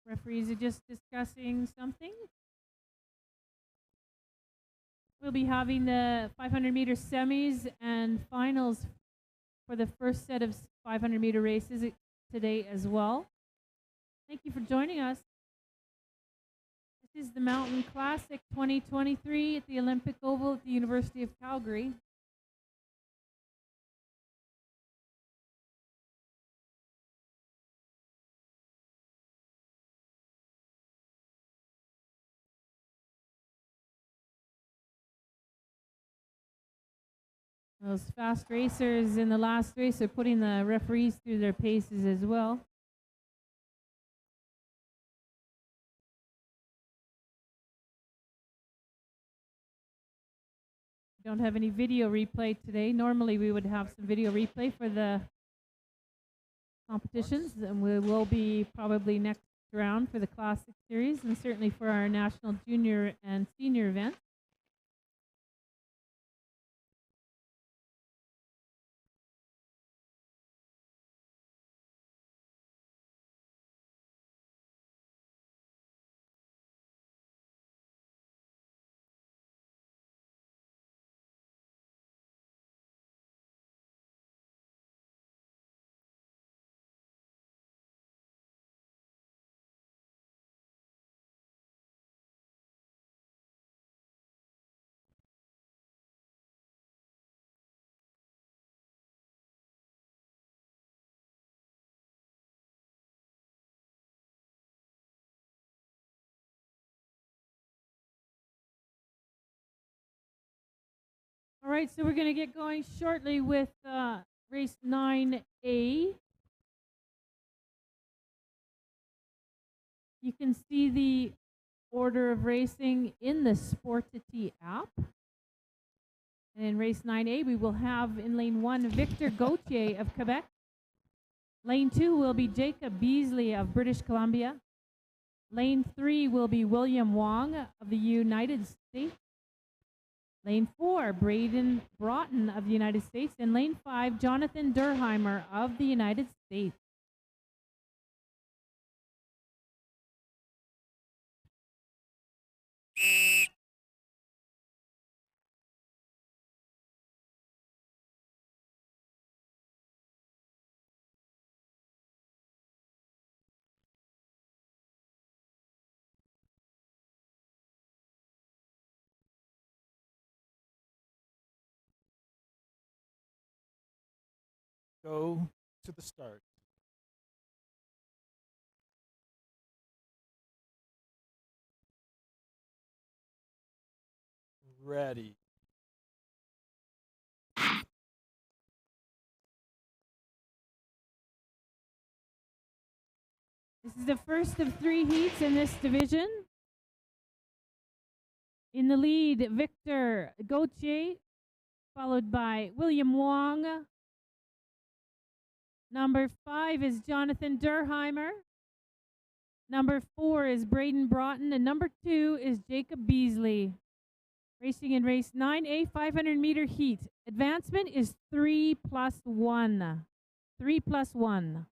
Referees are just discussing something. We'll be having the 500-meter semis and finals for the first set of 500-meter races today as well. Thank you for joining us. This is the Mountain Classic 2023 at the Olympic Oval at the University of Calgary. Those fast racers in the last race are putting the referees through their paces as well. Don't have any video replay today. Normally we would have some video replay for the competitions, and we will be probably next round for the Classic Series and certainly for our national junior and senior events. All right, so we're going to get going shortly with race 9A. You can see the order of racing in the Sportity app. And in race 9A, we will have in lane 1 Victor Gauthier of Quebec. Lane 2 will be Jacob Beasley of British Columbia. Lane 3 will be William Wong of the United States. Lane 4, Braden Broughton of the United States. And lane 5, Jonathan Durheimer of the United States. Go to the start. Ready. This is the first of 3 heats in this division. In the lead, Victor Gauthier, followed by William Wong. Number 5 is Jonathan Durheimer. Number 4 is Braden Broughton. And number 2 is Jacob Beasley. Racing in race 9A, 500-meter heat. Advancement is 3 plus 1. 3 plus 1.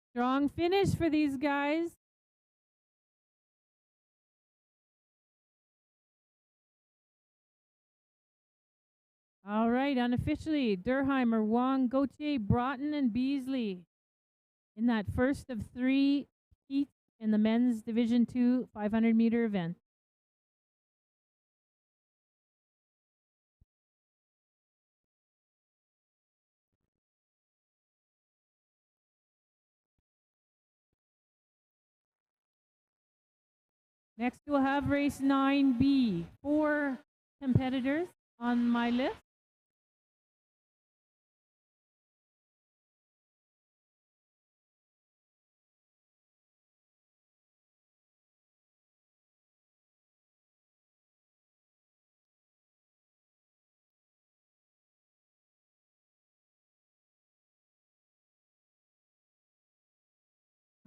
Strong finish for these guys. All right, unofficially, Durheimer, Wong, Gauthier, Broughton, and Beasley in that first of 3 heats in the men's Division 2 500-meter event. Next, we'll have race 9B. 4 competitors on my list.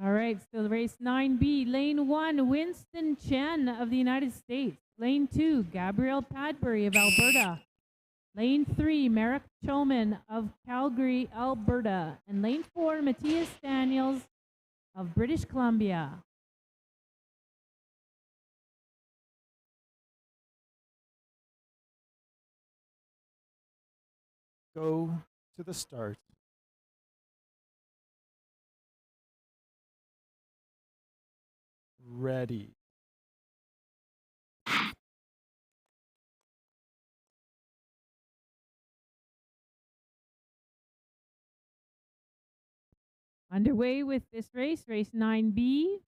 All right, so race 9B, lane 1, Winston Chen of the United States. Lane 2, Gabrielle Padbury of Alberta. Lane 3, Merrick Choman of Calgary, Alberta. And lane 4, Matthias Daniels of British Columbia. Go to the start. Ready. Underway with this race, race 9B.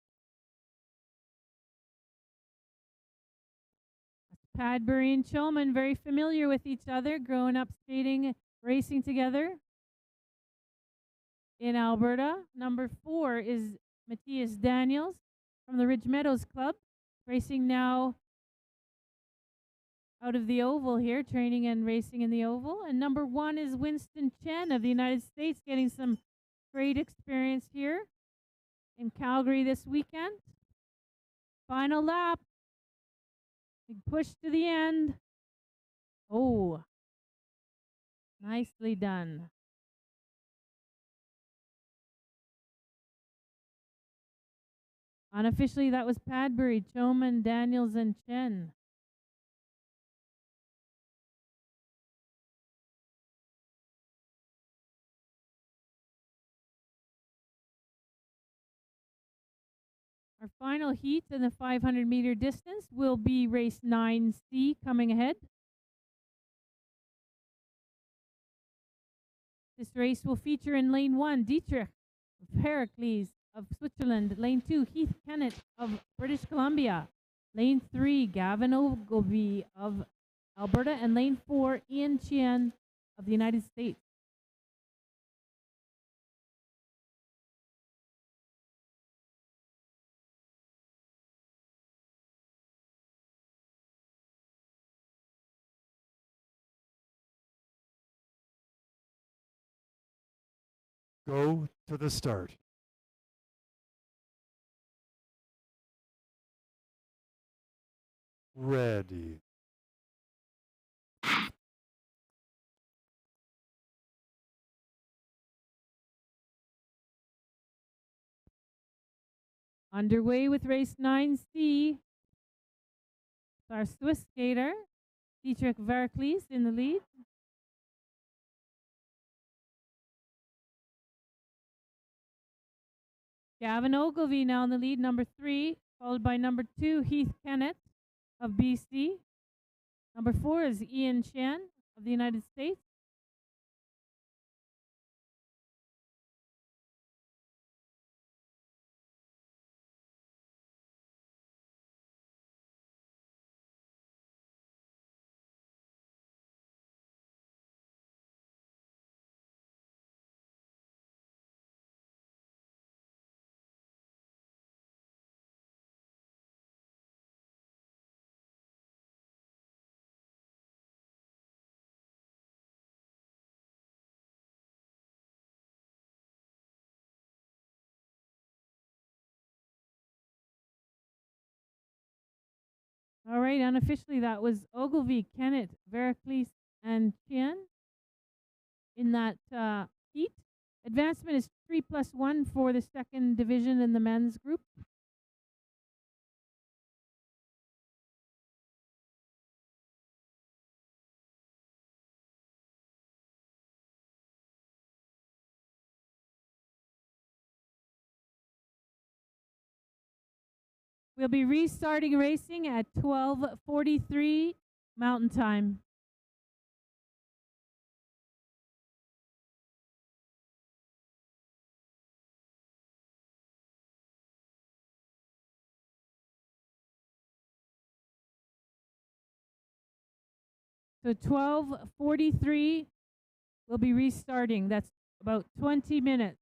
Padbury and Choman, very familiar with each other, growing up skating, racing together in Alberta. Number 4 is Matthias Daniels from the Ridge Meadows Club, racing now out of the oval here, training and racing in the oval. And number 1 is Winston Chen of the United States, getting some great experience here in Calgary this weekend. Final lap. Big push to the end. Oh, nicely done. Unofficially, that was Padbury, Choman, Daniels, and Chen. Our final heat in the 500-meter distance will be race 9C coming ahead. This race will feature in lane 1, Dietrich Pericles of Switzerland. Lane 2, Heath Kennett of British Columbia. Lane 3, Gavin Ogilvie of Alberta. And lane 4, Ian Chien of the United States. Go to the start. Ready. Underway with race 9C. Our Swiss skater, Dietrich Pericles, in the lead. Gavin Ogilvie now in the lead, number 3, followed by number 2, Heath Kennett of BC. Number 4 is Ian Chen of the United States. All right, unofficially, that was Ogilvy, Kennett, Veracruz, and Chien in that heat. Advancement is 3+1 for the second division in the men's group. We'll be restarting racing at 12:43 Mountain Time. So 12:43, we'll be restarting. That's about 20 minutes.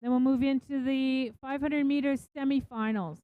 Then we'll move into the 500 meters semifinals.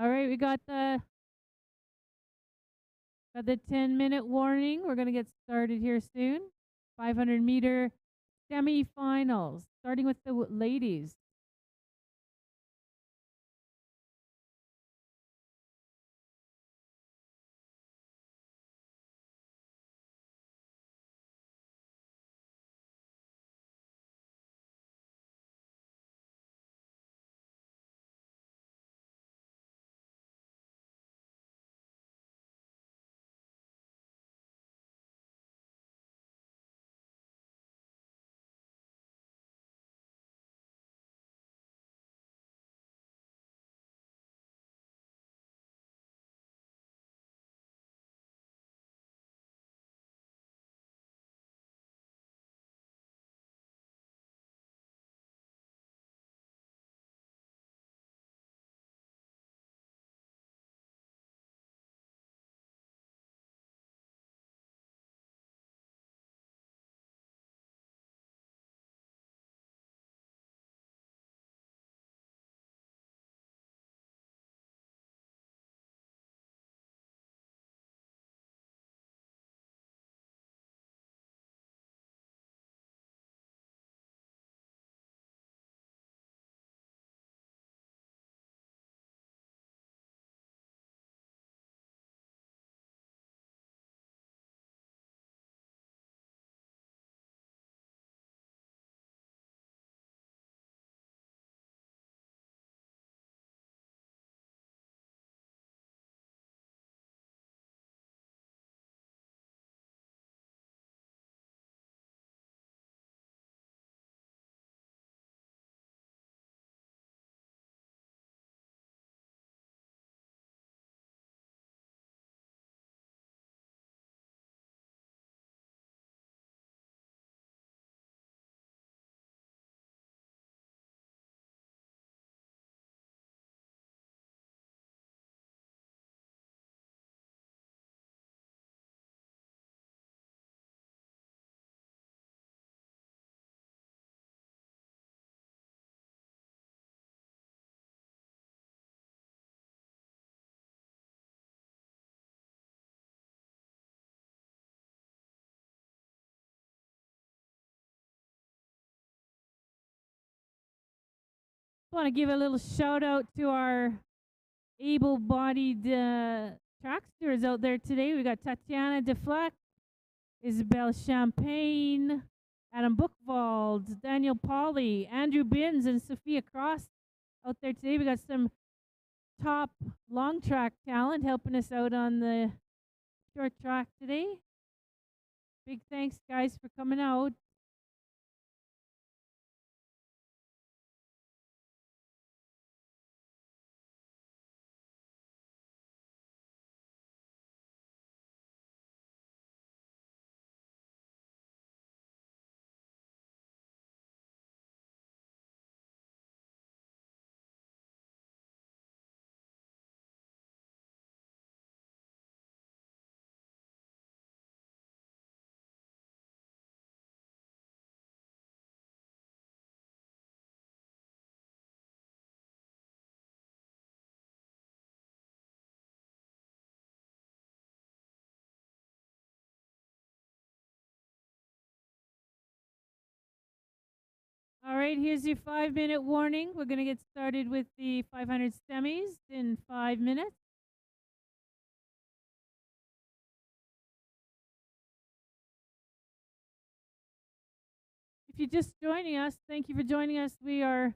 All right, we got the 10-minute warning. We're going to get started here soon. 500-meter semifinals, starting with the ladies. Want to give a little shout out to our able-bodied track stewards out there today. We got Tatiana Defleck, Isabel Champagne, Adam Buchwald, Daniel Pauly, Andrew Binns, and Sophia Cross out there today. We got some top long track talent helping us out on the short track today. Big thanks, guys, for coming out. All right, here's your 5-minute warning. We're going to get started with the 500 semis in 5 minutes. If you're just joining us, thank you for joining us. We are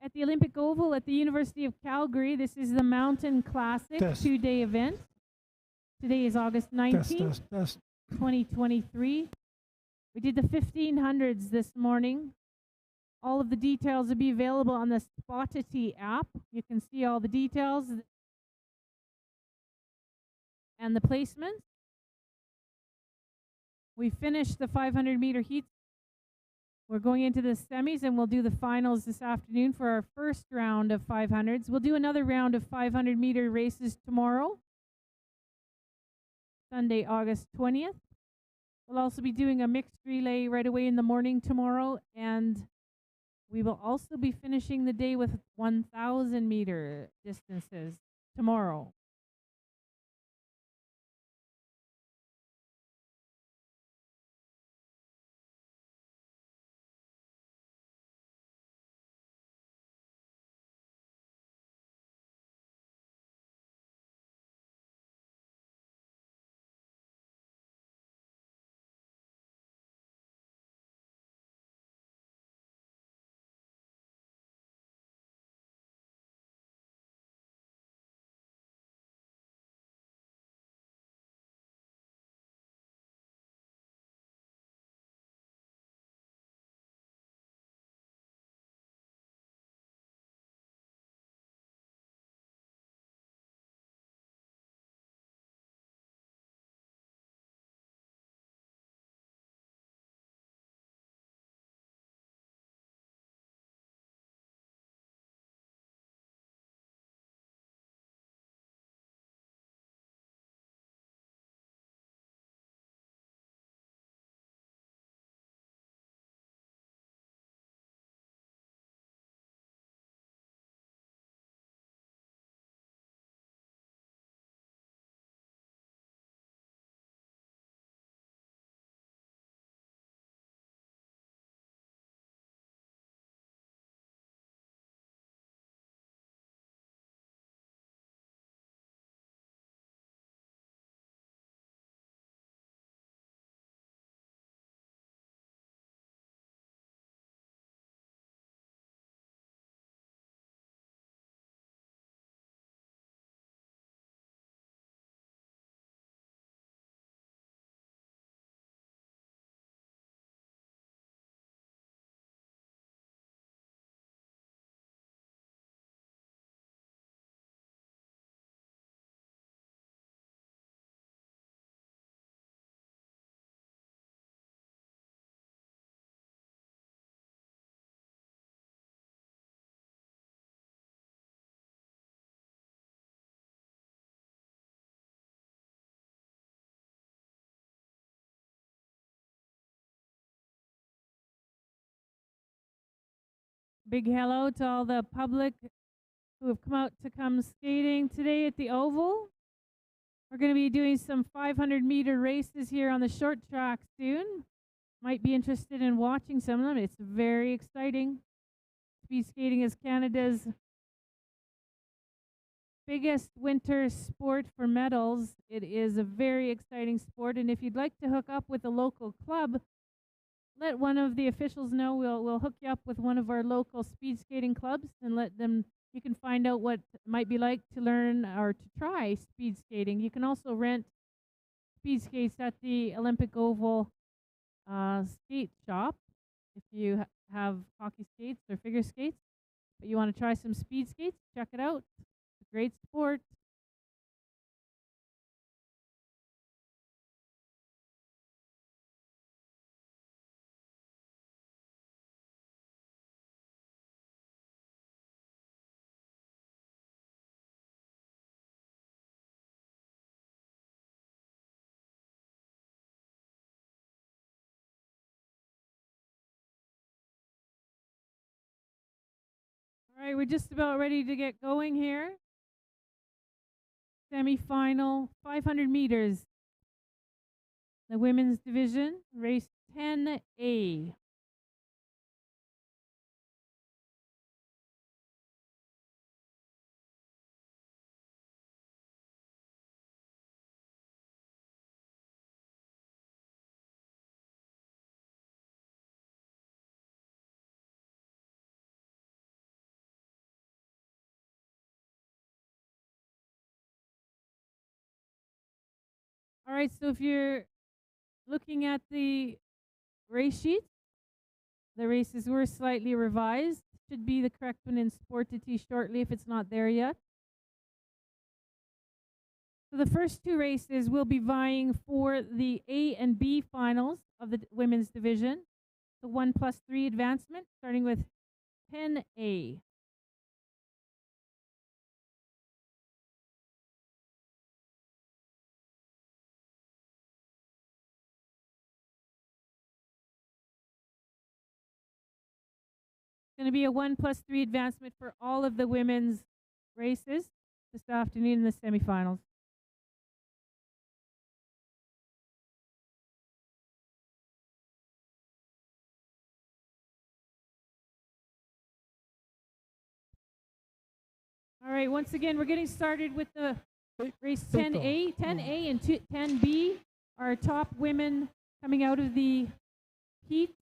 at the Olympic Oval at the University of Calgary. This is the Mountain Classic 2-day event. Today is August 19th, 2023. We did the 1500s this morning. All of the details will be available on the Spotity app. You can see all the details and the placements. We finished the 500-meter heats. We're going into the semis, and we'll do the finals this afternoon for our first round of 500s. We'll do another round of 500-meter races tomorrow, Sunday, August 20th. We'll also be doing a mixed relay right away in the morning tomorrow, and we will also be finishing the day with 1,000-meter distances. tomorrow. Big hello to all the public who have come out to come skating today at the Oval. We're going to be doing some 500-meter races here on the short track soon. Might be interested in watching some of them. It's very exciting. Speed skating is Canada's biggest winter sport for medals. It is a very exciting sport, and if you'd like to hook up with a local club, let one of the officials know. We'll hook you up with one of our local speed skating clubs and let them. You can find out what it might be like to learn or to try speed skating. You can also rent speed skates at the Olympic Oval skate shop if you have hockey skates or figure skates. But you want to try some speed skates, check it out. It's a great sport. All right, we're just about ready to get going here. Semi-final, 500 meters. The women's division, race 10A. All right, so if you're looking at the race sheet, the races were slightly revised. Should be the correct one in Sportity shortly if it's not there yet. So the first two races will be vying for the A and B finals of the women's division. The 1+3 advancement, starting with 10A. Going to be a 1+3 advancement for all of the women's races. this afternoon in the semifinals. All right, once again, we're getting started with the race 10A. 10A and 10B, our top women coming out of the heats.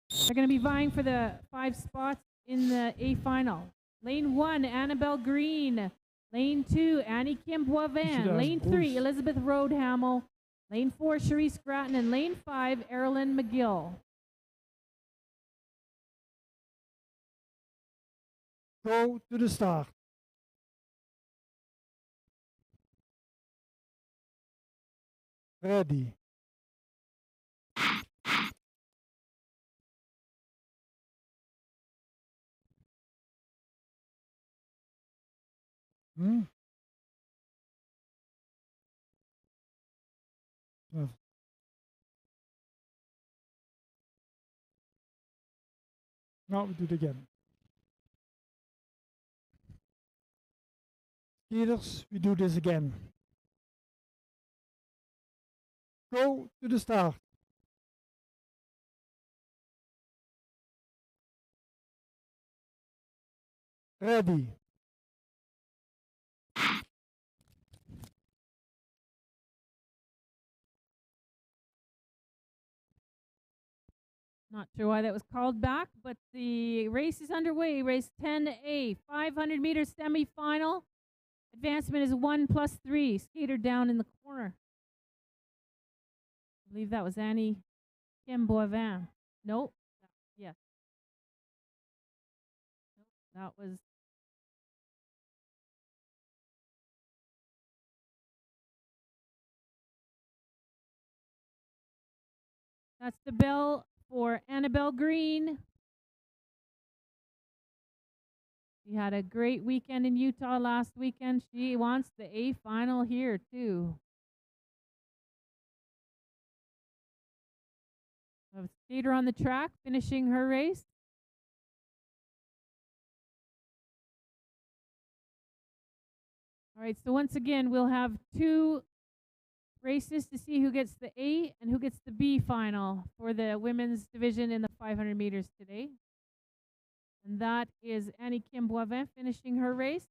They're going to be vying for the 5 spots in the A final. Lane 1, Annabelle Green. Lane 2, Annie Kim Boivin. Lane 3, Elizabeth Rodehamel. Lane 4, Cherise Gratton. And Lane 5, Erilyn McGill. Go to the start. Ready. Hmm? Yes. Now we do it again. Leaders, we do this again. Go to the start. Ready. Not sure why that was called back, but the race is underway. Race 10A, 500 meters semifinal. Advancement is 1+3. Skater down in the corner. I believe that was Annie Kim Boivin. Nope. Yes. Nope. That was that's the bell for Annabelle Green. She had a great weekend in Utah last weekend. She wants the A final here too. A skater on the track finishing her race. All right, so once again, we'll have 2 races to see who gets the A and who gets the B final for the women's division in the 500 meters today. And that is Annie Kim Boivin finishing her race.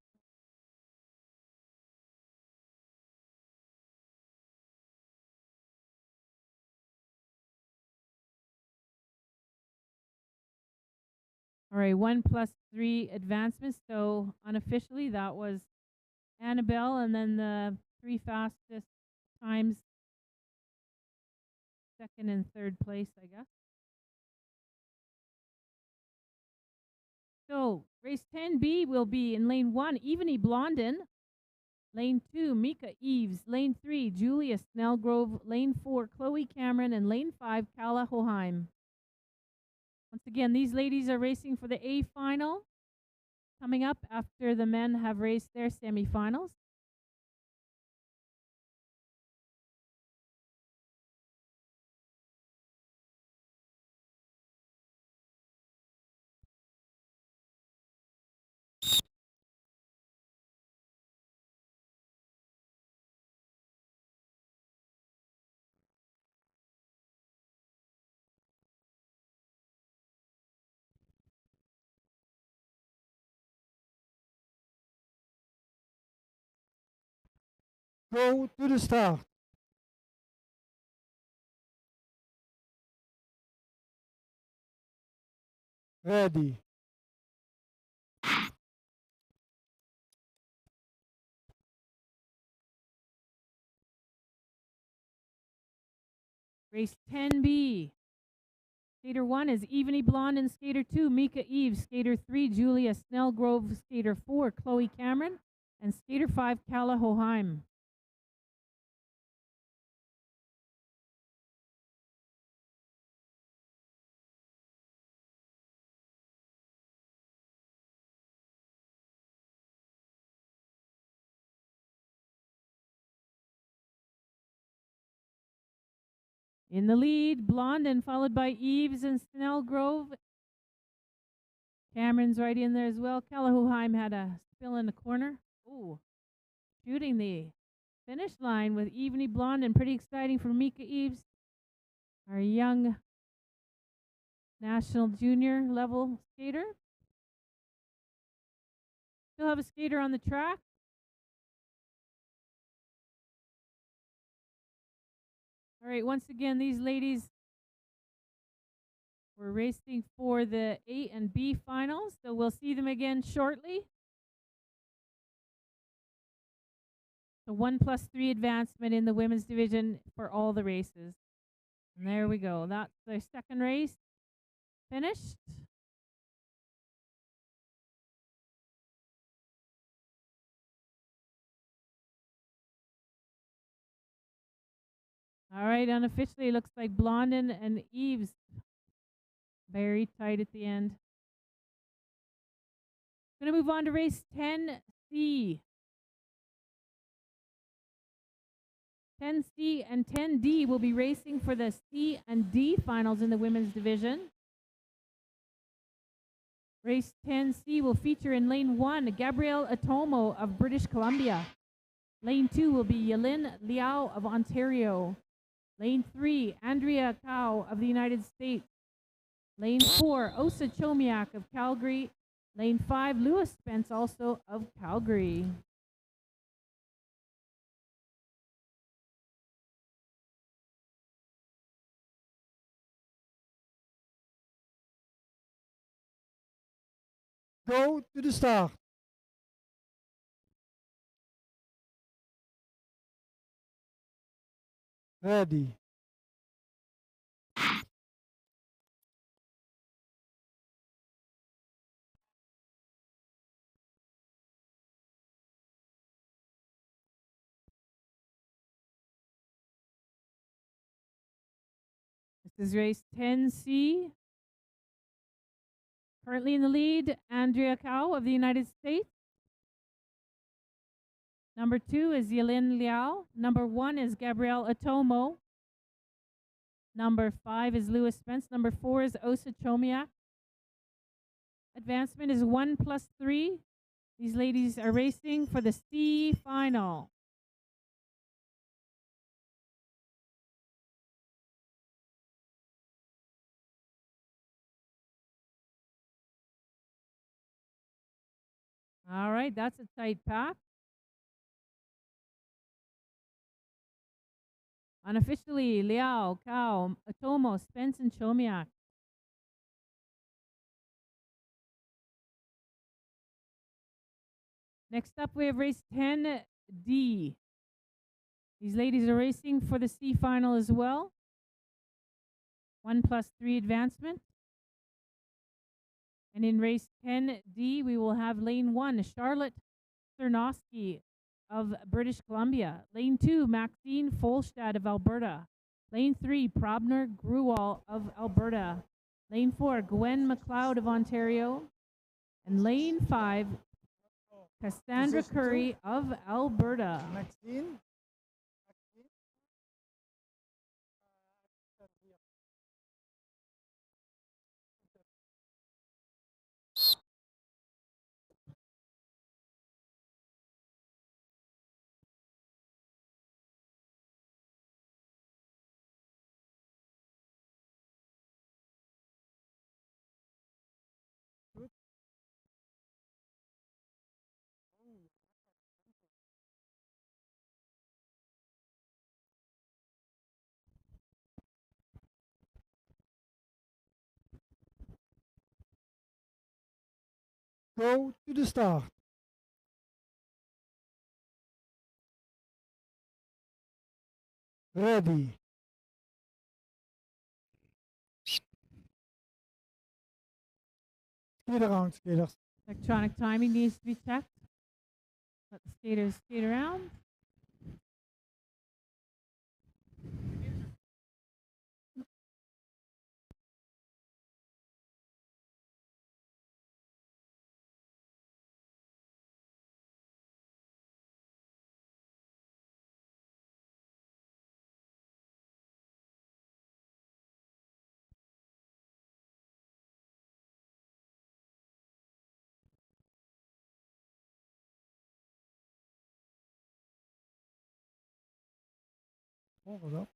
All right, 1+3 advancements. So unofficially, that was Annabelle, and then the 3 fastest times, second and third place, I guess. So race 10B will be in lane 1, Evany Blondin. Lane 2, Mika Eves. Lane 3, Julia Snellgrove. Lane 4, Chloe Cameron. And lane 5, Kala Hoheim. Once again, these ladies are racing for the A final coming up after the men have raced their semifinals. Go to the start. Ready. Race 10B. Skater 1 is Evany Blondin. Skater 2, Mika Eves. Skater 3, Julia Snellgrove. Skater 4, Chloe Cameron. And Skater 5, Kala Hoheim. In the lead, Blondin, followed by Eves and Snellgrove. Cameron's right in there as well. Kala Hoheim had a spill in the corner. Ooh. shooting the finish line with Evany Blonde, and pretty exciting for Mika Eves, our young national junior level skater. Still have a skater on the track. All right, once again, these ladies were racing for the A and B finals, so we'll see them again shortly. The 1+3 advancement in the women's division for all the races. And there we go. That's the second race finished. All right, unofficially, it looks like Blondin and Eves very tight at the end. Going to move on to race 10C. 10C and 10D will be racing for the C and D finals in the women's division. Race 10C will feature in lane 1, Gabrielle Atomo of British Columbia. Lane 2 will be Yelin Liao of Ontario. Lane 3, Andrea Cao of the United States. Lane 4, Osa Chomiak of Calgary. Lane 5, Lewis Spence also of Calgary. Go to the start. Ready. This is race 10C. Currently in the lead, Andrea Cao of the United States. Number 2 is Yelin Liao. Number 1 is Gabrielle Atomo. Number 5 is Lewis Spence. Number 4 is Osa Chomiak. Advancement is 1+3. These ladies are racing for the C final. All right, that's a tight pack. Unofficially, Liao, Cao, Atomo, Spence, and Chomiak. Next up, we have race 10D. These ladies are racing for the C final as well. 1+3 advancement. And in race 10D, we will have lane 1, Charlotte Cernowski of British Columbia. Lane 2, Maxine Folstad of Alberta. Lane 3, Probner Gruwal of Alberta. Lane 4, Gwen McLeod of Ontario. And lane 5, Cassandra Position Curry of Alberta. Maxine. Go to the start. Ready. Skate around, skaters. Electronic timing needs to be checked. Let the skaters skate around. Volgen wel.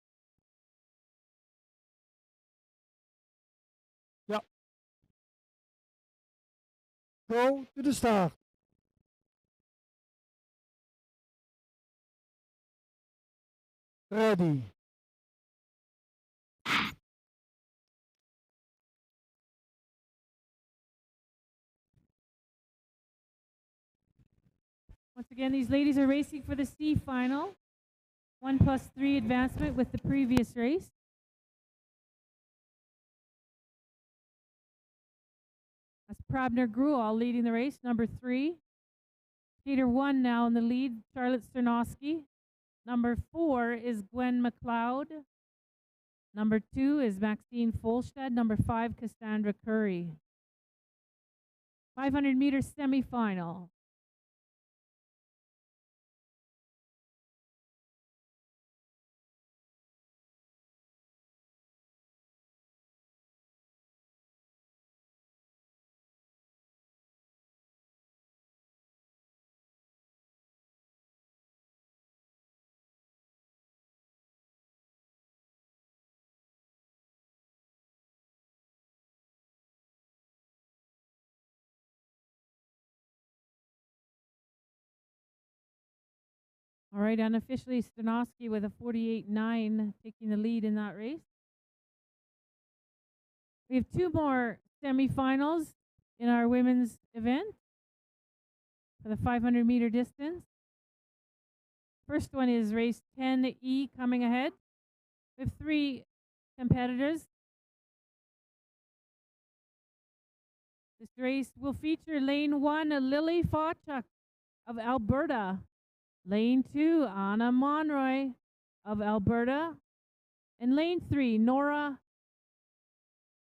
Ja. Go to the start. Ready. Once again, these ladies are racing for the C final. 1+3 advancement with the previous race. That's Prabner Gruel leading the race, number 3. Skater 1 now in the lead, Charlotte Sternosky. Number 4 is Gwen McLeod. Number 2 is Maxine Folstad. Number 5, Cassandra Curry. 500-meter semifinal. All right, unofficially, Sternosky with a 48.9 taking the lead in that race. We have 2 more semifinals in our women's event for the 500-meter distance. First one is race 10E coming ahead. We have 3 competitors. This race will feature lane 1, Lily Fawchuk of Alberta. Lane 2, Anna Monroy of Alberta. And lane 3, Nora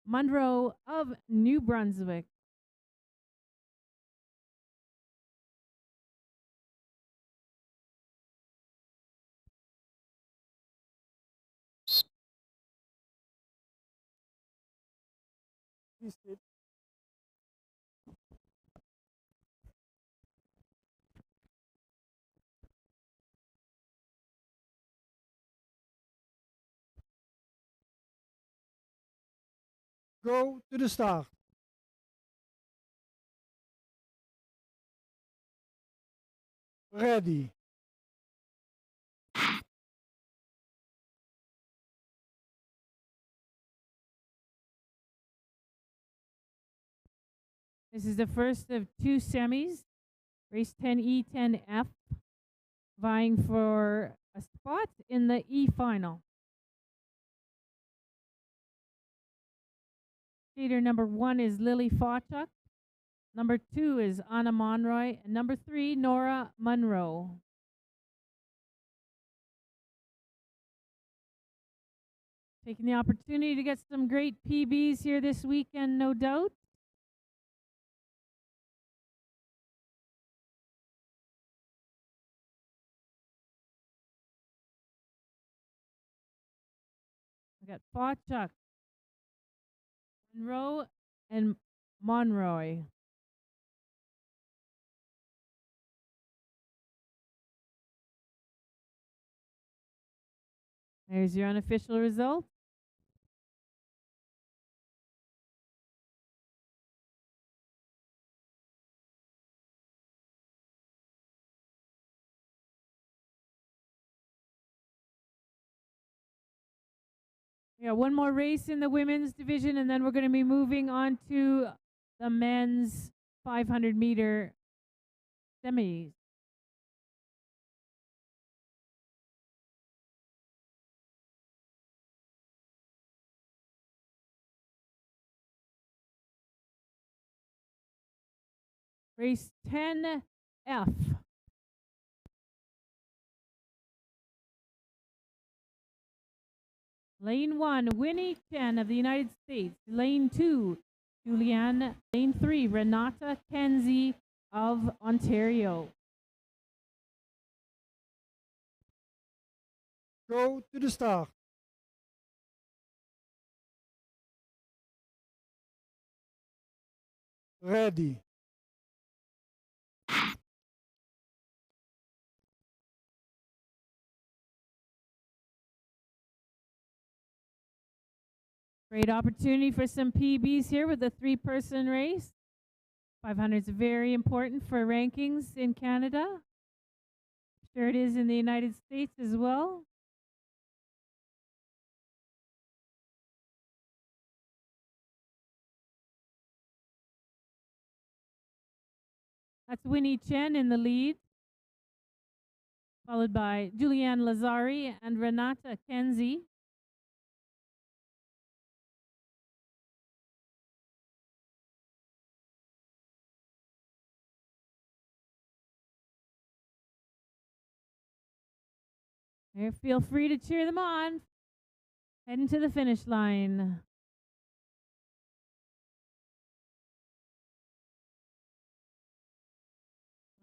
Munro of New Brunswick. Please sit. Go to the start. Ready. This is the first of 2 semis. Race 10E, 10F, vying for a spot in the E final. Skater number 1 is Lily Fawchuk. Number 2 is Anna Monroy. And number 3, Nora Munro. Taking the opportunity to get some great PBs here this weekend, no doubt. We got Fawchuk, Monroe, and Monroy. There's your unofficial result. We got one more race in the women's division, and then we're going to be moving on to the men's 500-meter semis. Race 10F. Lane 1, Winnie Chen of the United States. Lane 2, Julianne. Lane 3, Renata Kenzie of Ontario. Go to the start. Ready. Great opportunity for some PBs here with the 3-person race. 500 is very important for rankings in Canada. Sure it is in the United States as well. That's Winnie Chen in the lead, followed by Julianne Lazari and Renata Kenzie. Here, feel free to cheer them on. Heading to the finish line.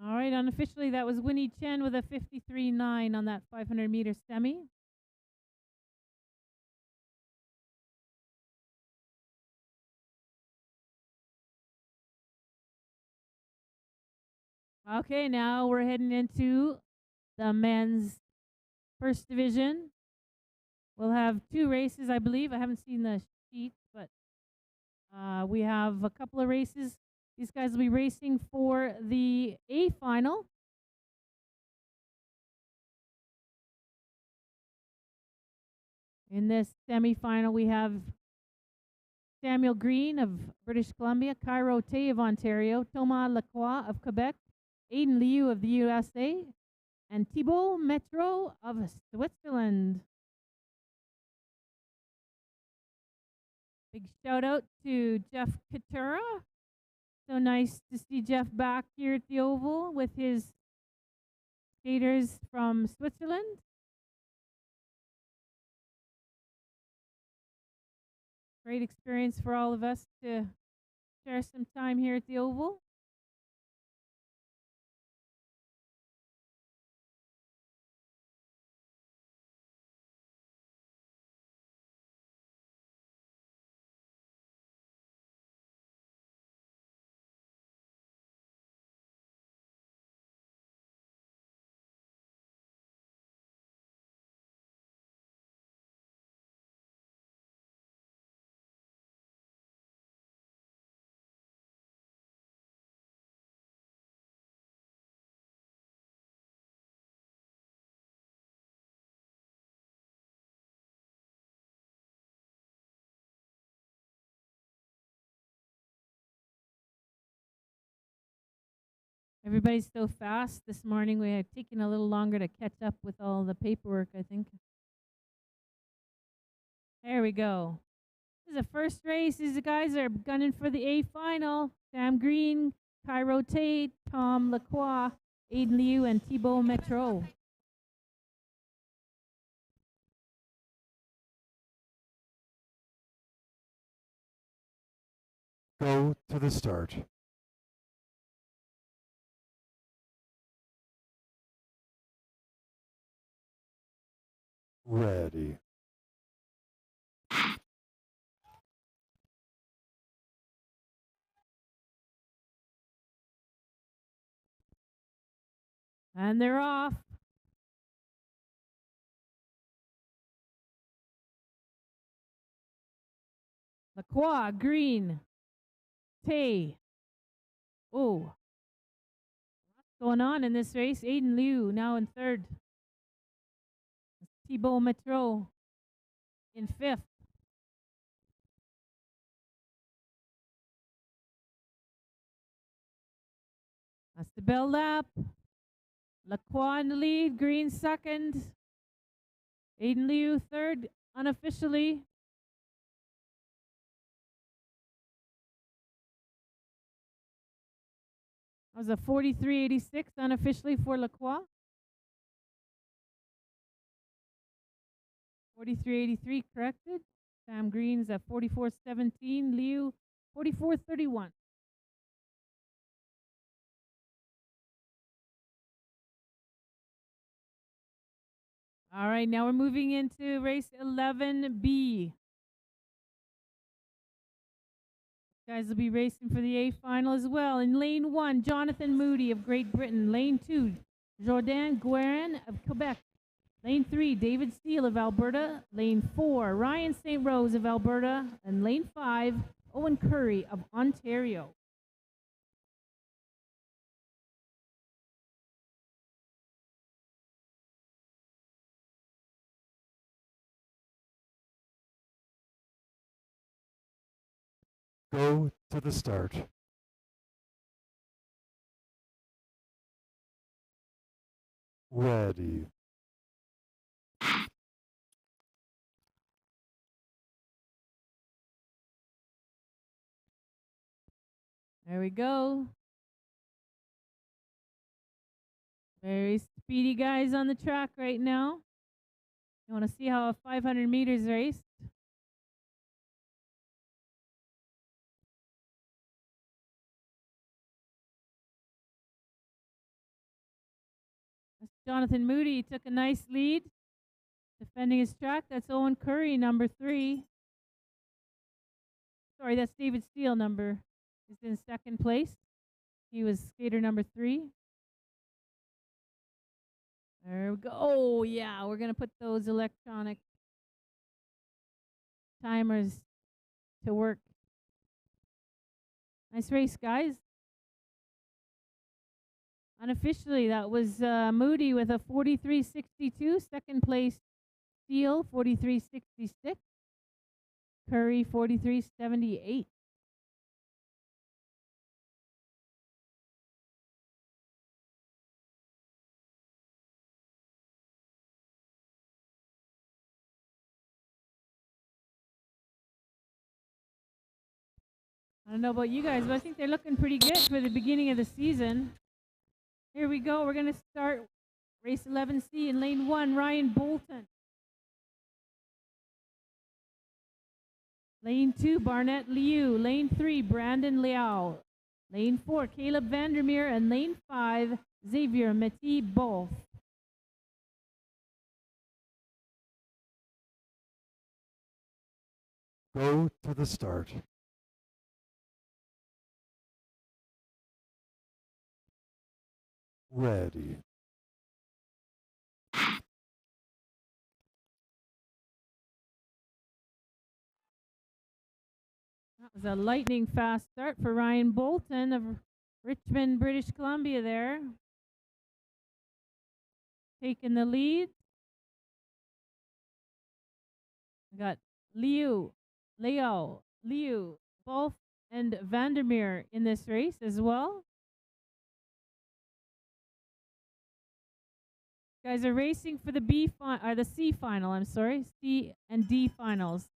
All right, unofficially, that was Winnie Chen with a 53.9 on that 500-meter semi. Okay, now we're heading into the men's first division. We'll have 2 races, I believe. I haven't seen the sheet, but we have a couple of races. These guys will be racing for the A final. In this semifinal, we have Samuel Green of British Columbia, Cairo Tay of Ontario, Thomas Lacroix of Quebec, Aiden Liu of the USA, and Thibault Metro of Switzerland. Big shout out to Jeff Katura. So nice to see Jeff back here at the Oval with his skaters from Switzerland. Great experience for all of us to share some time here at the Oval. Everybody's so fast this morning. We have taken a little longer to catch up with all the paperwork, I think. There we go. This is the first race. These guys are gunning for the A final. Sam Green, Cairo Tate, Tom Lacroix, Aiden Liu, and Thibault Metro. Go to the start. Ready. And they're off. Lacroix, Green, Tay. Oh, what's going on in this race? Aiden Liu now in 3rd. Thibault Metro in 5th. That's the bell lap. Lacroix in the lead, Green 2nd. Aiden Liu 3rd, unofficially. That was a 43.86 unofficially for Lacroix. 43.83 corrected. Sam Green's at 44.17. Liu 44.31. All right, now we're moving into race 11B. Guys will be racing for the A final as well. In lane 1, Jonathan Moody of Great Britain. Lane 2, Jordan Guerin of Quebec. Lane 3, David Steele of Alberta. Lane 4, Ryan St. Rose of Alberta. And lane 5, Owen Curry of Ontario. Go to the start. Ready. There we go. Very speedy guys on the track right now. You want to see how a 500 meters race? That's Jonathan Moody took a nice lead, defending his track. That's Owen Curry, number 3. Sorry, that's David Steele, is in second place. He was skater number 3. There we go. Oh, yeah, we're going to put those electronic timers to work. Nice race, guys. Unofficially, that was Moody with a 43.62. Second place, Steele, 43.66. Curry, 43.78. I don't know about you guys, but I think they're looking pretty good for the beginning of the season. Here we go. We're going to start race 11C in lane 1, Ryan Bolton. Lane 2, Barnett Liu. Lane 3, Brandon Liao. Lane 4, Caleb Vandermeer. And lane 5, Xavier Meti Both. Go to the start. Ready. That was a lightning fast start for Ryan Bolton of Richmond, British Columbia there. Taking the lead. We got Liu, Both, and Vandermeer in this race as well. Guys are racing for the the C final. I'm sorry, C and D finals.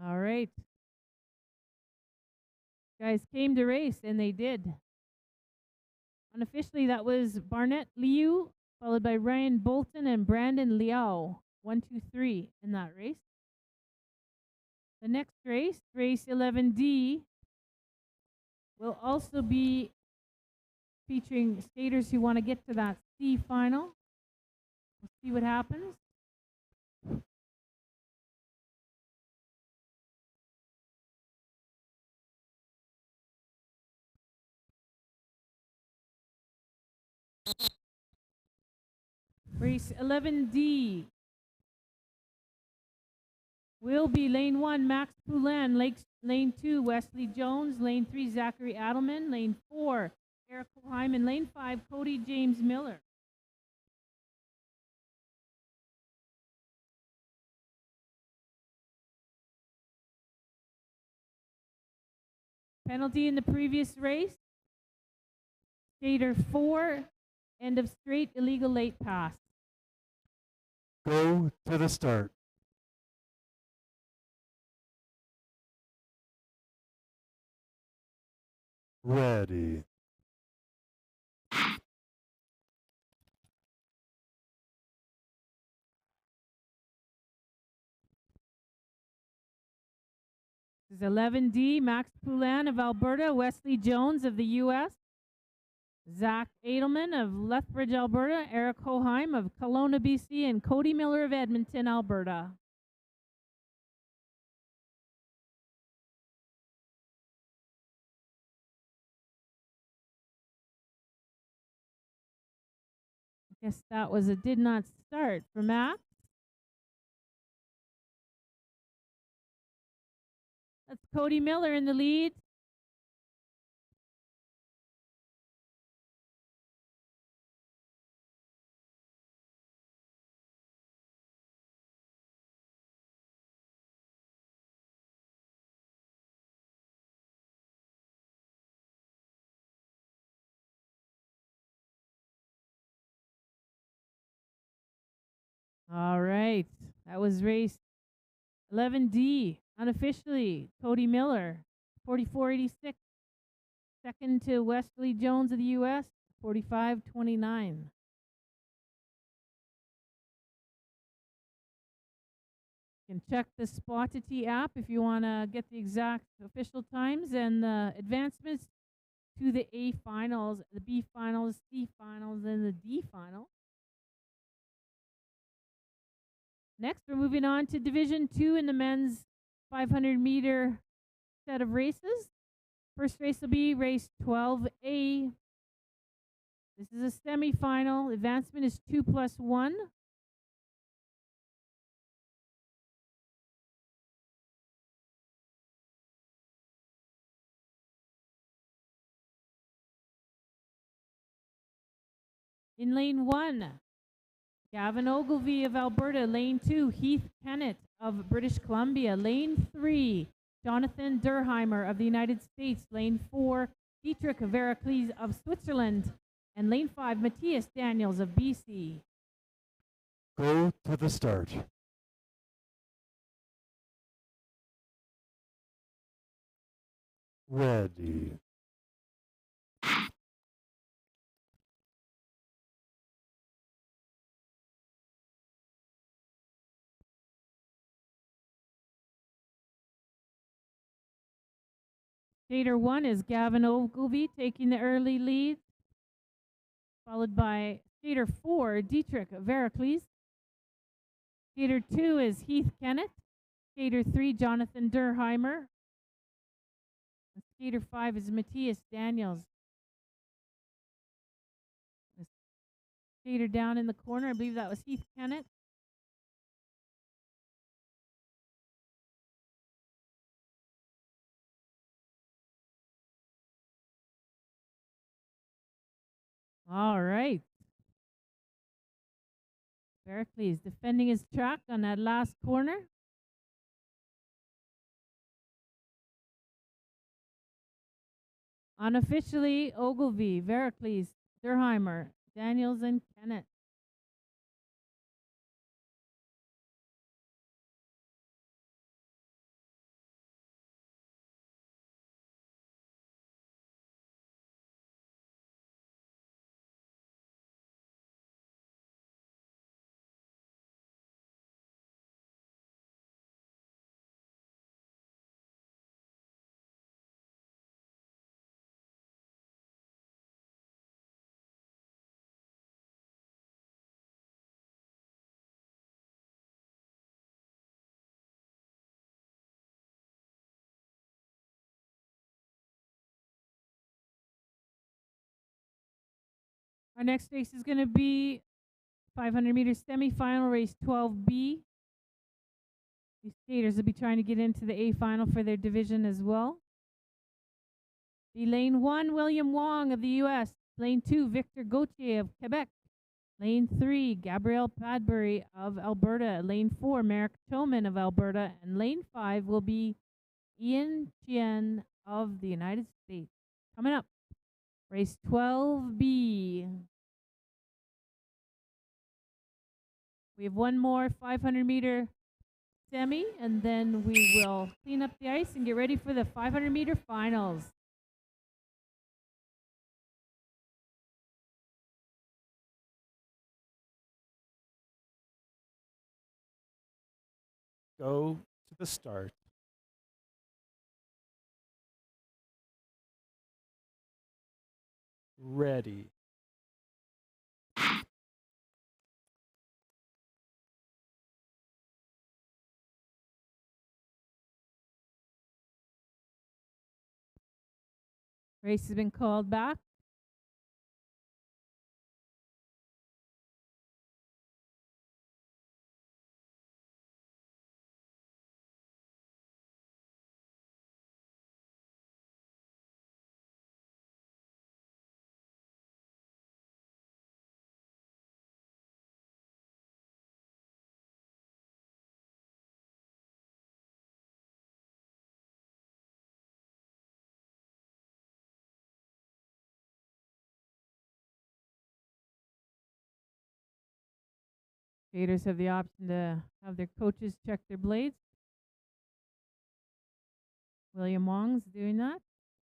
All right. Guys came to race, and they did. Unofficially, that was Barnett Liu, followed by Ryan Bolton and Brandon Liao. 1, 2, 3 in that race. The next race, race 11D, will also be featuring skaters who want to get to that C final. We'll see what happens. Race 11D will be lane 1, Max Poulin, lane 2, Wesley Jones, lane 3, Zachary Adelman, lane 4, Eric Hyman, lane 5, Cody James Miller. Penalty in the previous race, skater 4, end of straight, illegal late pass. Go to the start. Ready. This is 11D, Max Poulin of Alberta, Wesley Jones of the U.S., Zach Edelman of Lethbridge, Alberta, Eric Hoheim of Kelowna, BC, and Cody Miller of Edmonton, Alberta. I guess that was a did not start for Max. That's Cody Miller in the lead. All right. That was race 11D, unofficially. Cody Miller, 44.86. Second to Wesley Jones of the U.S., 45.29. You can check the Spotity app if you want to get the exact official times and the advancements to the A finals, the B finals, C finals, and the D final. Next, we're moving on to Division 2 in the men's 500-meter set of races. First race will be race 12A. This is a semifinal. Advancement is 2+1. In lane 1, Gavin Ogilvie of Alberta. Lane 2, Heath Kennett of British Columbia. Lane 3, Jonathan Durheimer of the United States. Lane 4, Dietrich Veracles of Switzerland. And lane 5, Matthias Daniels of BC. Go to the start. Ready. Skater 1 is Gavin Ogilvie taking the early lead, followed by Skater 4, Dietrich Veracles. Skater 2 is Heath Kennett. Skater 3, Jonathan Durheimer. And Skater 5 is Matthias Daniels. The skater down in the corner, I believe that was Heath Kennett. All right. Veracles defending his track on that last corner. Unofficially, Ogilvie, Veracles, Durheimer, Daniels, and Kennett. Our next race is going to be 500-meter semifinal, race 12B. These skaters will be trying to get into the A final for their division as well. The lane 1, William Wong of the U.S. Lane 2, Victor Gauthier of Quebec. Lane 3, Gabrielle Padbury of Alberta. Lane 4, Merrick Toman of Alberta. And lane 5 will be Ian Chien of the United States. Coming up, race 12B. We have one more 500-meter semi, and then we will clean up the ice and get ready for the 500-meter finals. Go to the start. Ready. Race has been called back. Skaters have the option to have their coaches check their blades. William Wong's doing that.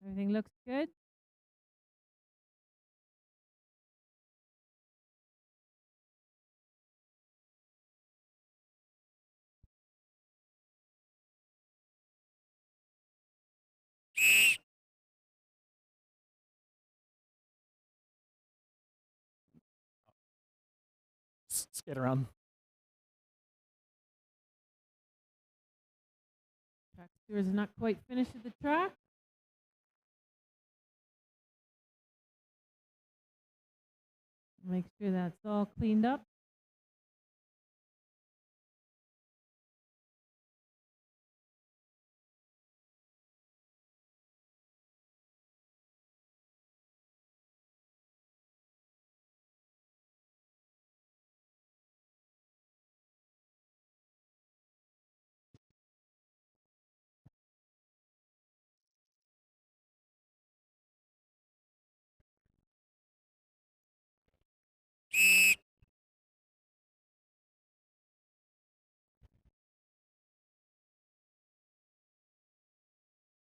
Everything looks good. Skate around. Track stewards are not quite finished with the track. Make sure that's all cleaned up.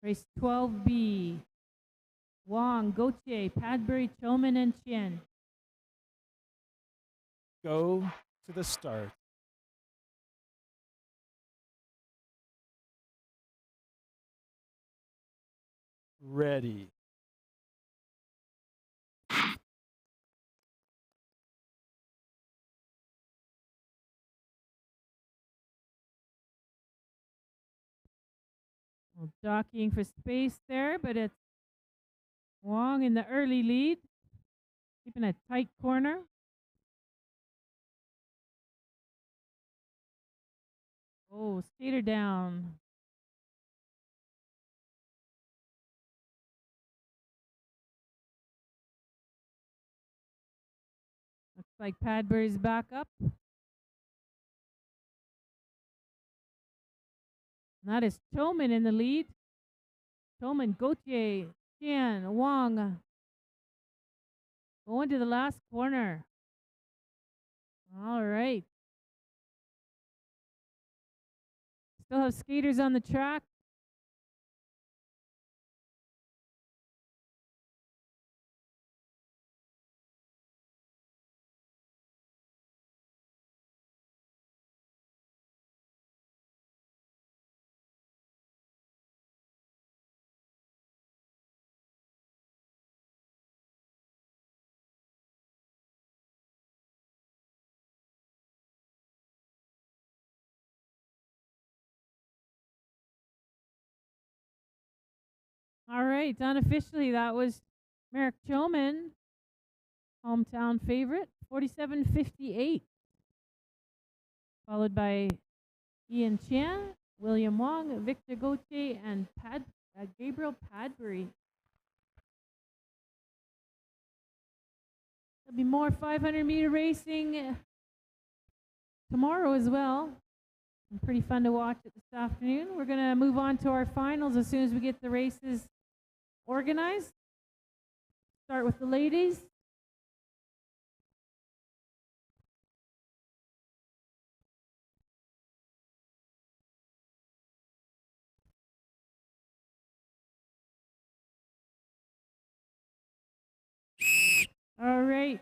Race 12B. Wong, Gauthier, Padbury, Choman, and Chien. Go to the start. Ready. Well, jockeying for space there, but it's Wong in the early lead, keeping a tight corner. Oh, skater down. Looks like Padbury's back up. And that is Choman in the lead. Choman, Gauthier, Chien, Wong. Going to the last corner. All right. Still have skaters on the track. All right, unofficially, that was Merrick Choman, hometown favorite, 47.58. Followed by Ian Chan, William Wong, Victor Gauthier, and Gabriel Padbury. There'll be more 500-meter racing tomorrow as well. And pretty fun to watch it this afternoon. We're going to move on to our finals as soon as we get the races organized. Start with the ladies. All right,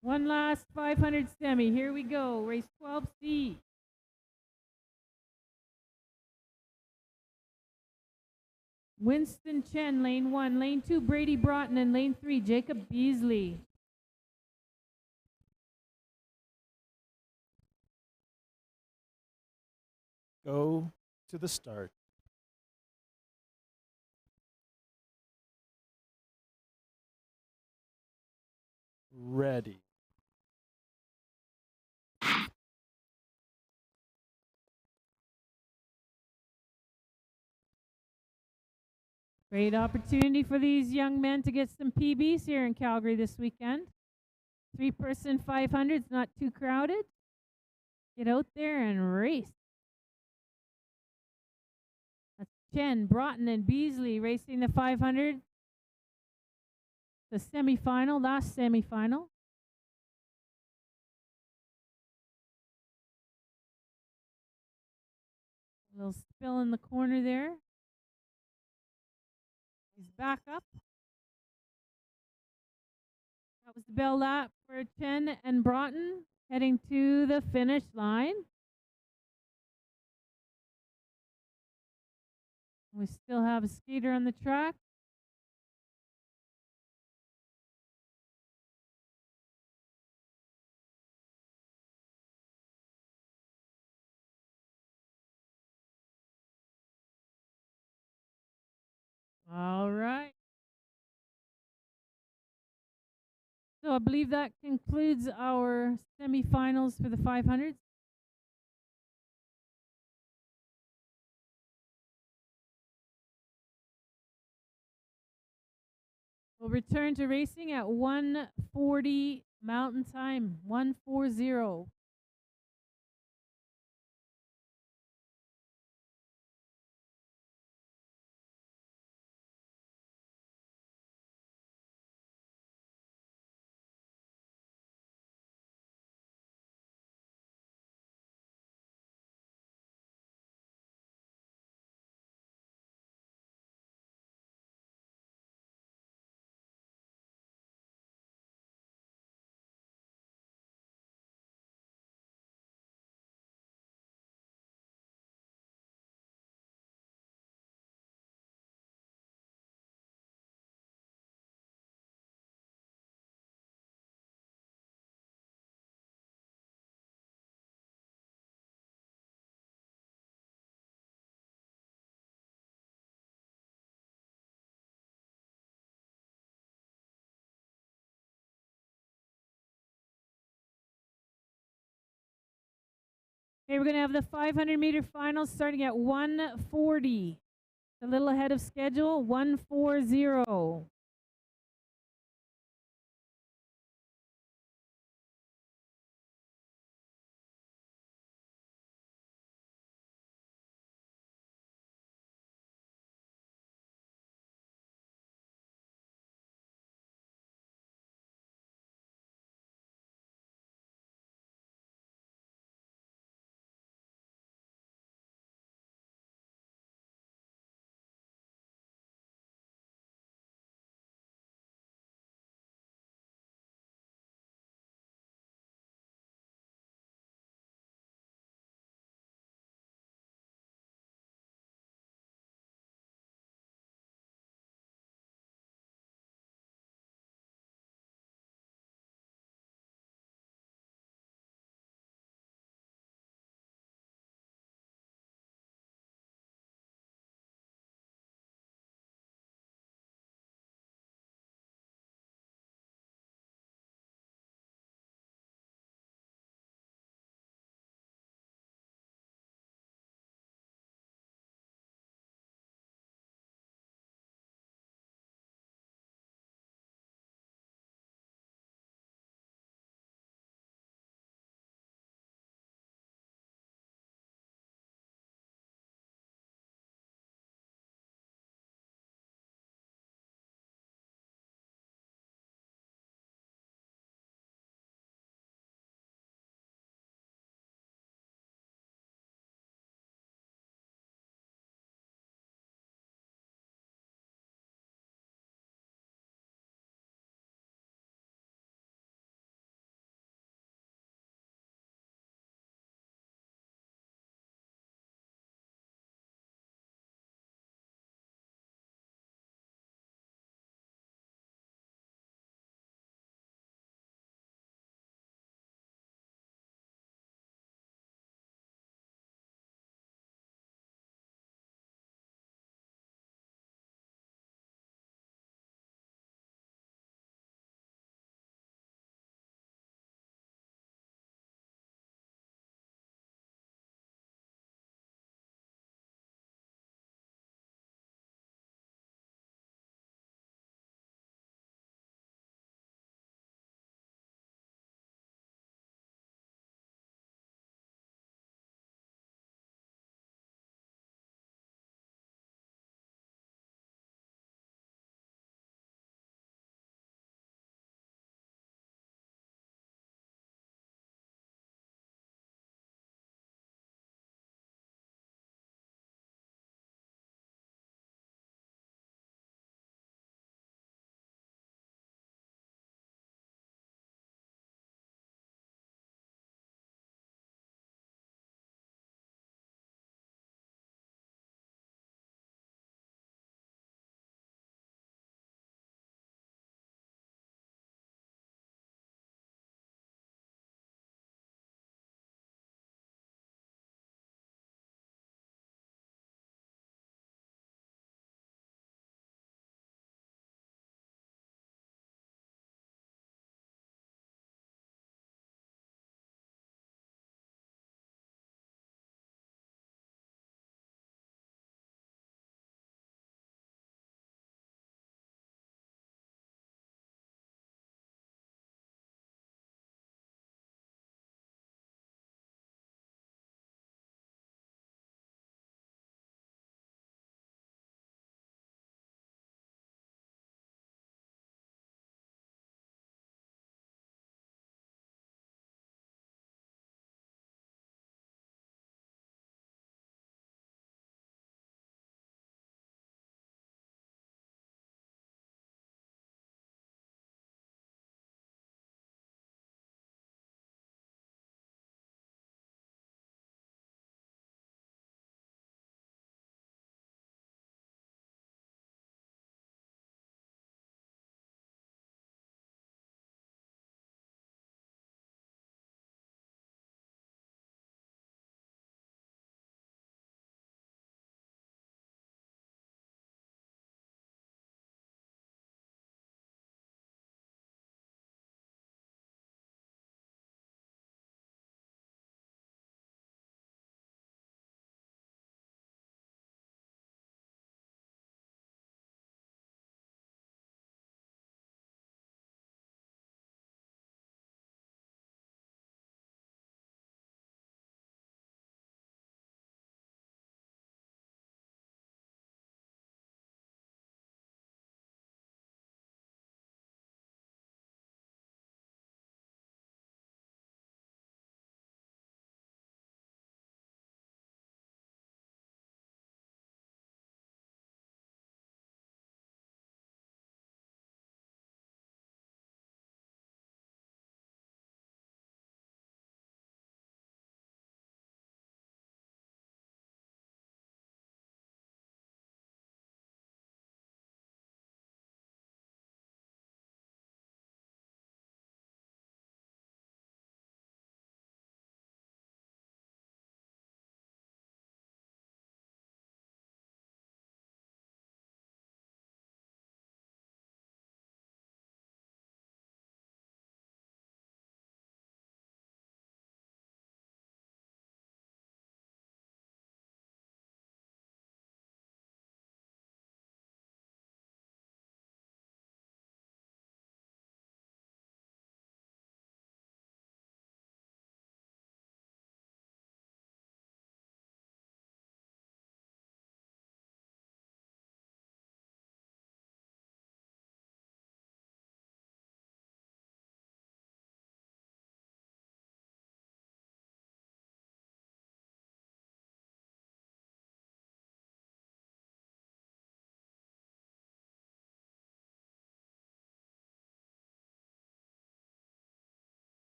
one last 500 semi. Here we go, race 12C. Winston Chen, lane 1. Lane 2, Brady Broughton. And lane 3, Jacob Beasley. Go to the start. Ready. Great opportunity for these young men to get some PBs here in Calgary this weekend. 3-person 500s, not too crowded. Get out there and race. That's Chen, Broughton, and Beasley racing the 500. The semifinal, last semifinal. A little spill in the corner there. He's back up. That was the bell lap for Chen and Broughton heading to the finish line. We still have a skater on the track. All right. So I believe that concludes our semifinals for the 500s. We'll return to racing at 1:40 Mountain Time, 1:40. Okay, we're going to have the 500-meter finals starting at 1:40. A little ahead of schedule, 1:40.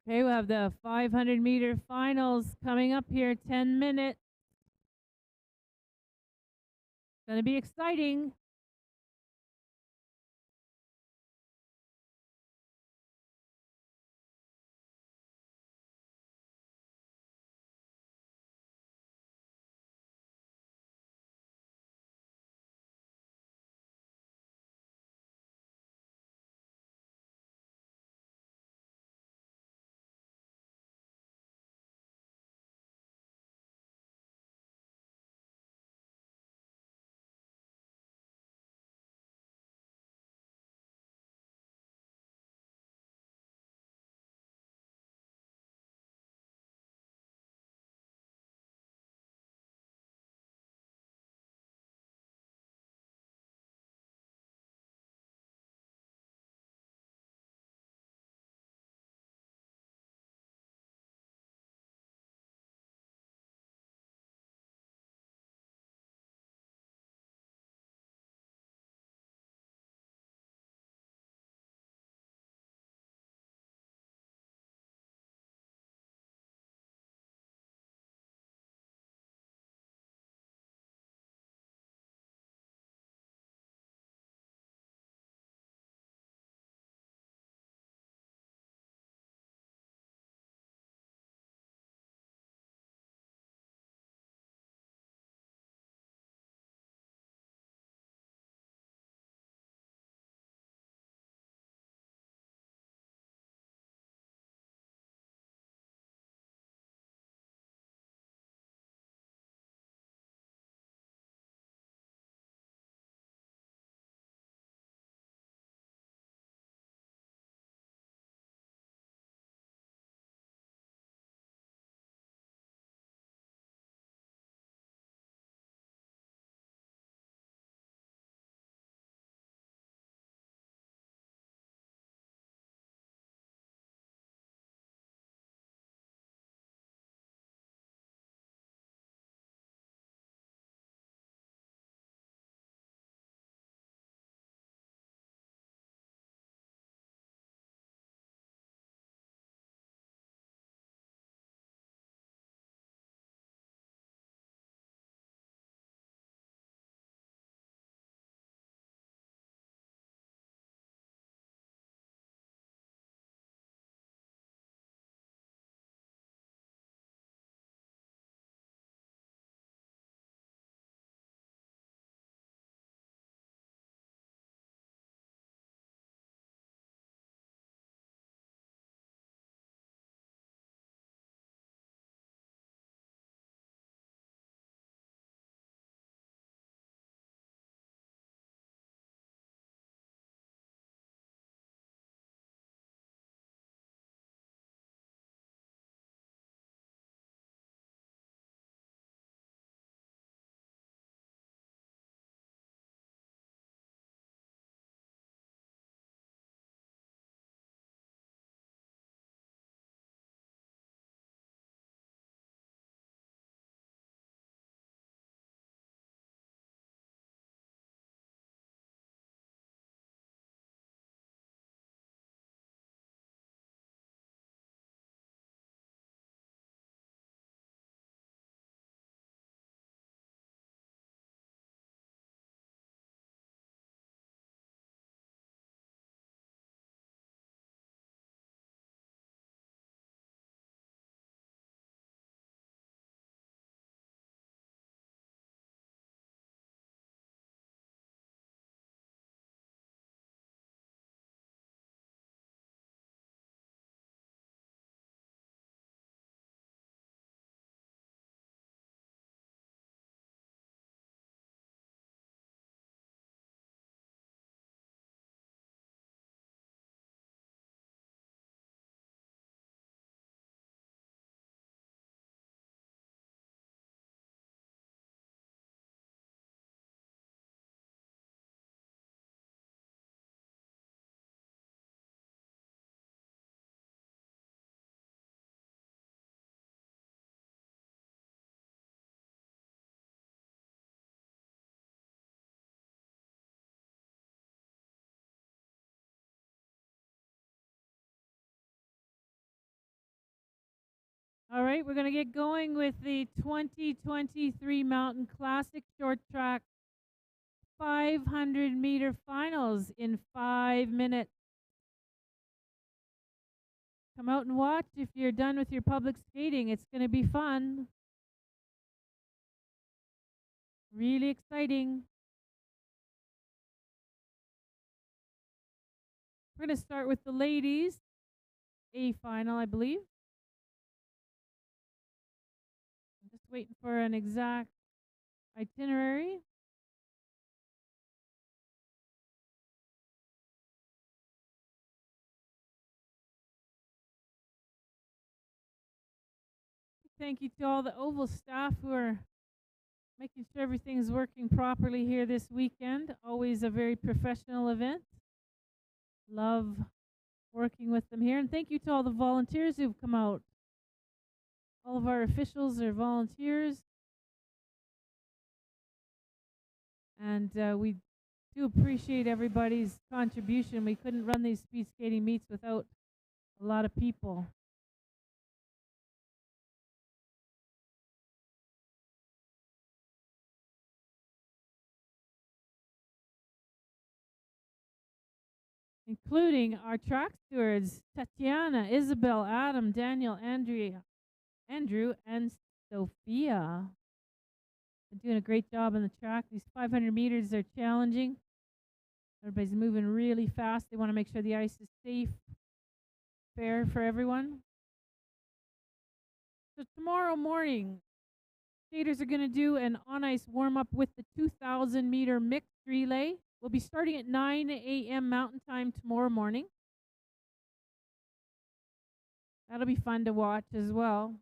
Okay, we'll have the 500-meter finals coming up here, 10 minutes. Going to be exciting. right, we're going to get going with the 2023 Mountain Classic Short Track 500-meter finals in 5 minutes. Come out and watch if you're done with your public skating. It's going to be fun. Really exciting. We're going to start with the ladies. A final, I believe. I'm just waiting for an exact itinerary. Thank you to all the Oval staff who are making sure everything's working properly here this weekend. Always a very professional event. Love working with them here. And thank you to all the volunteers who've come out. All of our officials are volunteers. And we do appreciate everybody's contribution. We couldn't run these speed skating meets without a lot of people. Including our track stewards, Tatiana, Isabel, Adam, Daniel, Andrew, and Sophia. They're doing a great job on the track. These 500 meters are challenging. Everybody's moving really fast. They want to make sure the ice is safe, fair for everyone. So tomorrow morning, skaters are going to do an on-ice warm-up with the 2,000-meter mixed relay. We'll be starting at 9 a.m. Mountain Time tomorrow morning. That'll be fun to watch as well.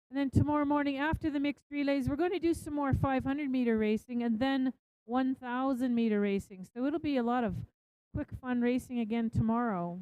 And then tomorrow morning after the mixed relays, we're going to do some more 500-meter racing and then 1,000-meter racing. So it'll be a lot of quick, fun racing again tomorrow.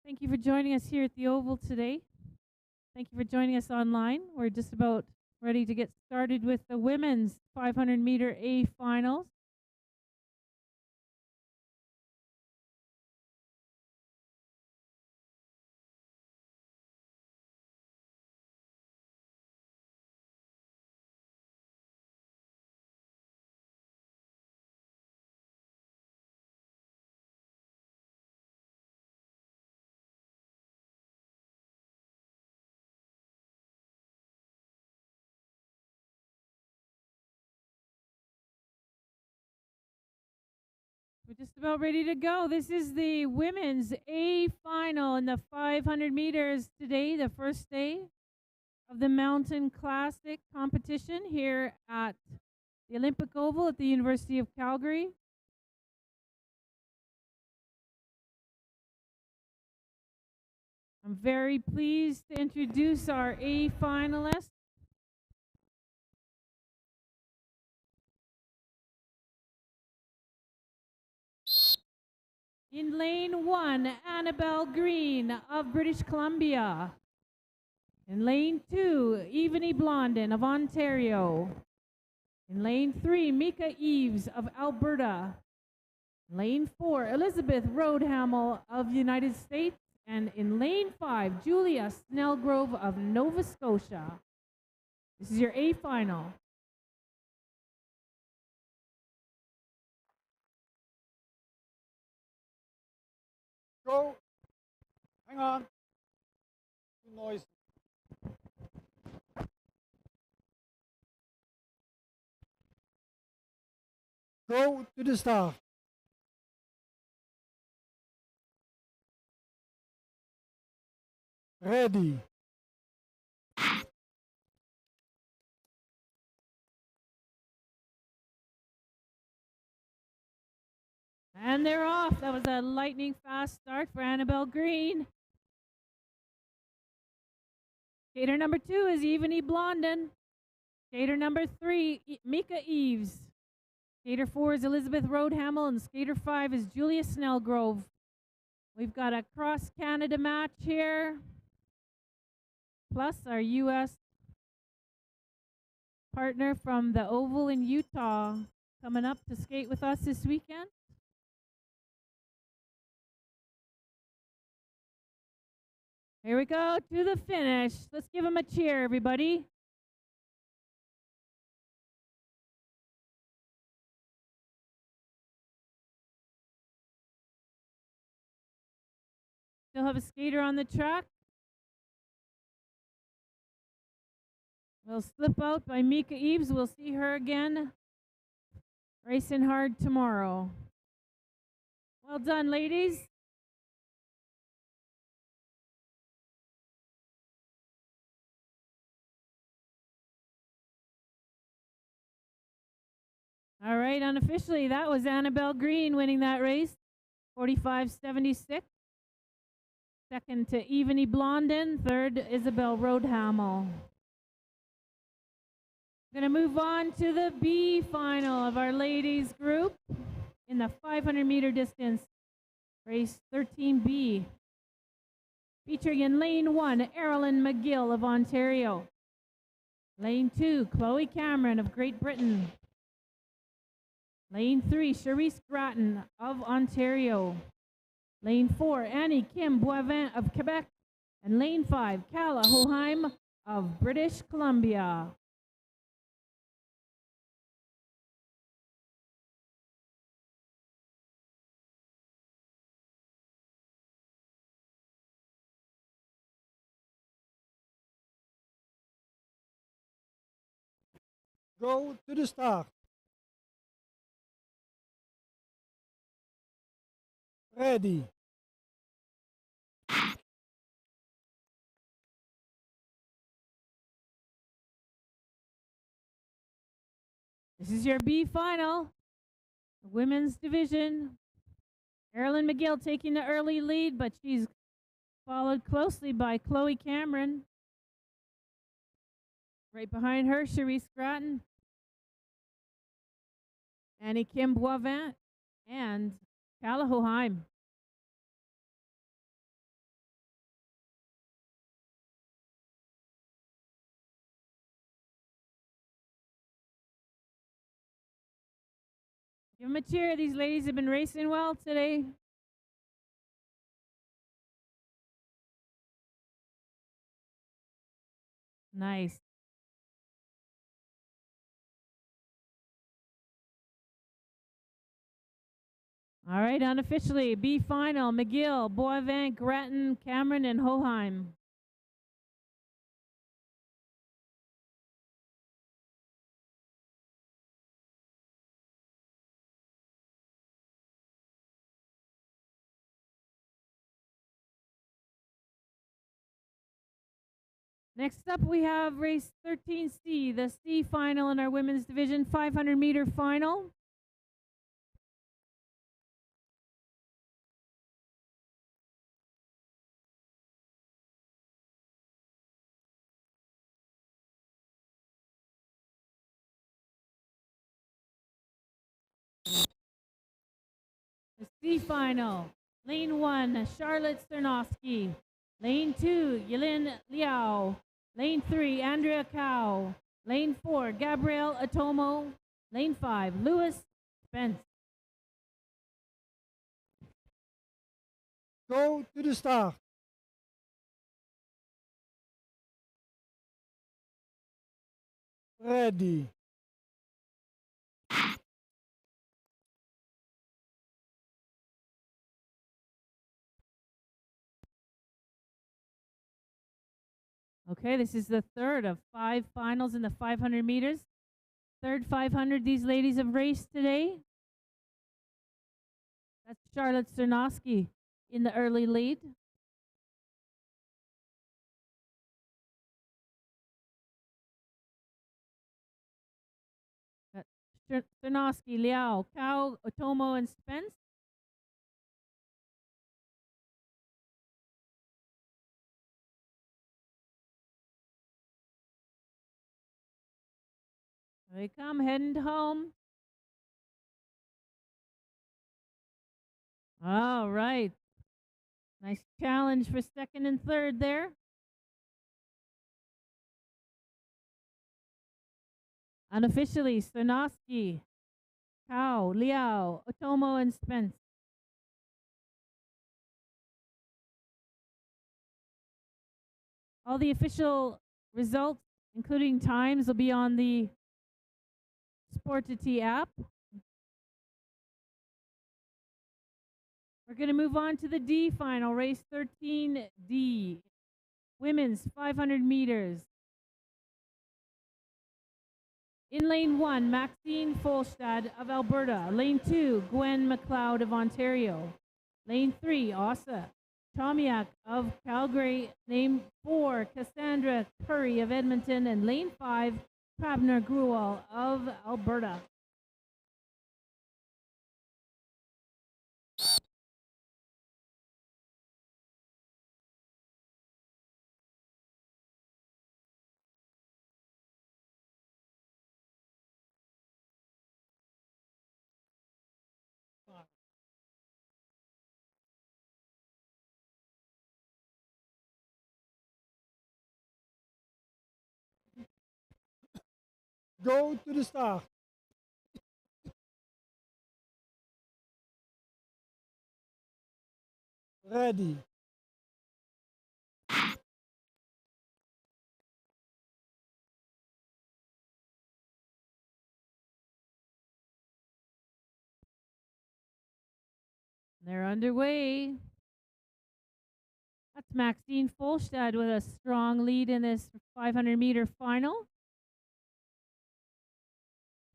Thank you for joining us here at the Oval today. Thank you for joining us online. We're just about ready to get started with the women's 500-meter A finals. We're just about ready to go. This is the women's A final in the 500 meters today, the first day of the Mountain Classic competition here at the Olympic Oval at the University of Calgary. I'm very pleased to introduce our A finalists. In lane 1, Annabelle Green of British Columbia. In lane 2, Evany Blondin of Ontario. In lane 3, Mika Eves of Alberta. Lane 4, Elizabeth Roadhamel of the United States. And in lane 5, Julia Snellgrove of Nova Scotia. This is your A final. Go. Hang on. Too noisy. Go to the start. Ready. And they're off. That was a lightning fast start for Annabelle Green. Skater number 2 is Evany Blondin. Skater number 3, Mika Eves. Skater 4 is Elizabeth Roadhamel, and skater 5 is Julia Snellgrove. We've got a cross-Canada match here, plus our U.S. partner from the Oval in Utah coming up to skate with us this weekend. Here we go to the finish. Let's give them a cheer, everybody. Still have a skater on the track. We'll slip out by Mika Eves. We'll see her again racing hard tomorrow. Well done, ladies. All right, unofficially, that was Annabelle Green winning that race, 45.76. Second to Evany Blondin. Third, Isabel Roadhamel. Going to move on to the B final of our ladies group in the 500-meter distance, race 13B. Featuring in lane 1, Erilyn McGill of Ontario. Lane 2, Chloe Cameron of Great Britain. Lane 3, Charisse Gratton of Ontario. Lane 4, Annie Kim Boivin of Quebec. And lane 5, Kala Hoheim of British Columbia. Go to the start. Ready. This is your B final, women's division. Erilyn McGill taking the early lead, but she's followed closely by Chloe Cameron. Right behind her, Charisse Gratton, Annie Kim Boivin, and Kala Hoheim. Give them a cheer. These ladies have been racing well today. Nice. All right, unofficially, B final, McGill, Boivin, Gratton, Cameron, and Hoheim. Next up, we have race 13C, the C final in our women's division, 500-meter final. The C final. Lane 1, Charlotte Sternovsky. Lane 2, Yelin Liao. Lane 3, Andrea Cow. Lane 4, Gabrielle Atomo. Lane 5, Lewis Spence. Go to the start. Ready. Okay, this is the third of 5 finals in the 500 meters. Third 500 these ladies have raced today. That's Charlotte Sternovsky in the early lead. Sternovsky, Liao, Cow, Otomo, and Spence. Here they come, heading home. All right. Nice challenge for second and third there. Unofficially, Sternovsky, Cow, Liao, Otomo, and Spence. All the official results, including times, will be on the Sportity app. We're going to move on to the D final, race 13D, women's 500 meters. In lane 1, Maxine Folstad of Alberta. Lane 2, Gwen McLeod of Ontario. Lane 3, Asa Chomiak of Calgary. Lane 4, Cassandra Curry of Edmonton. And lane 5, Prabner Gruwal of Alberta. Go to the start. Ready. They're underway. That's Maxine Folstad with a strong lead in this 500-meter final.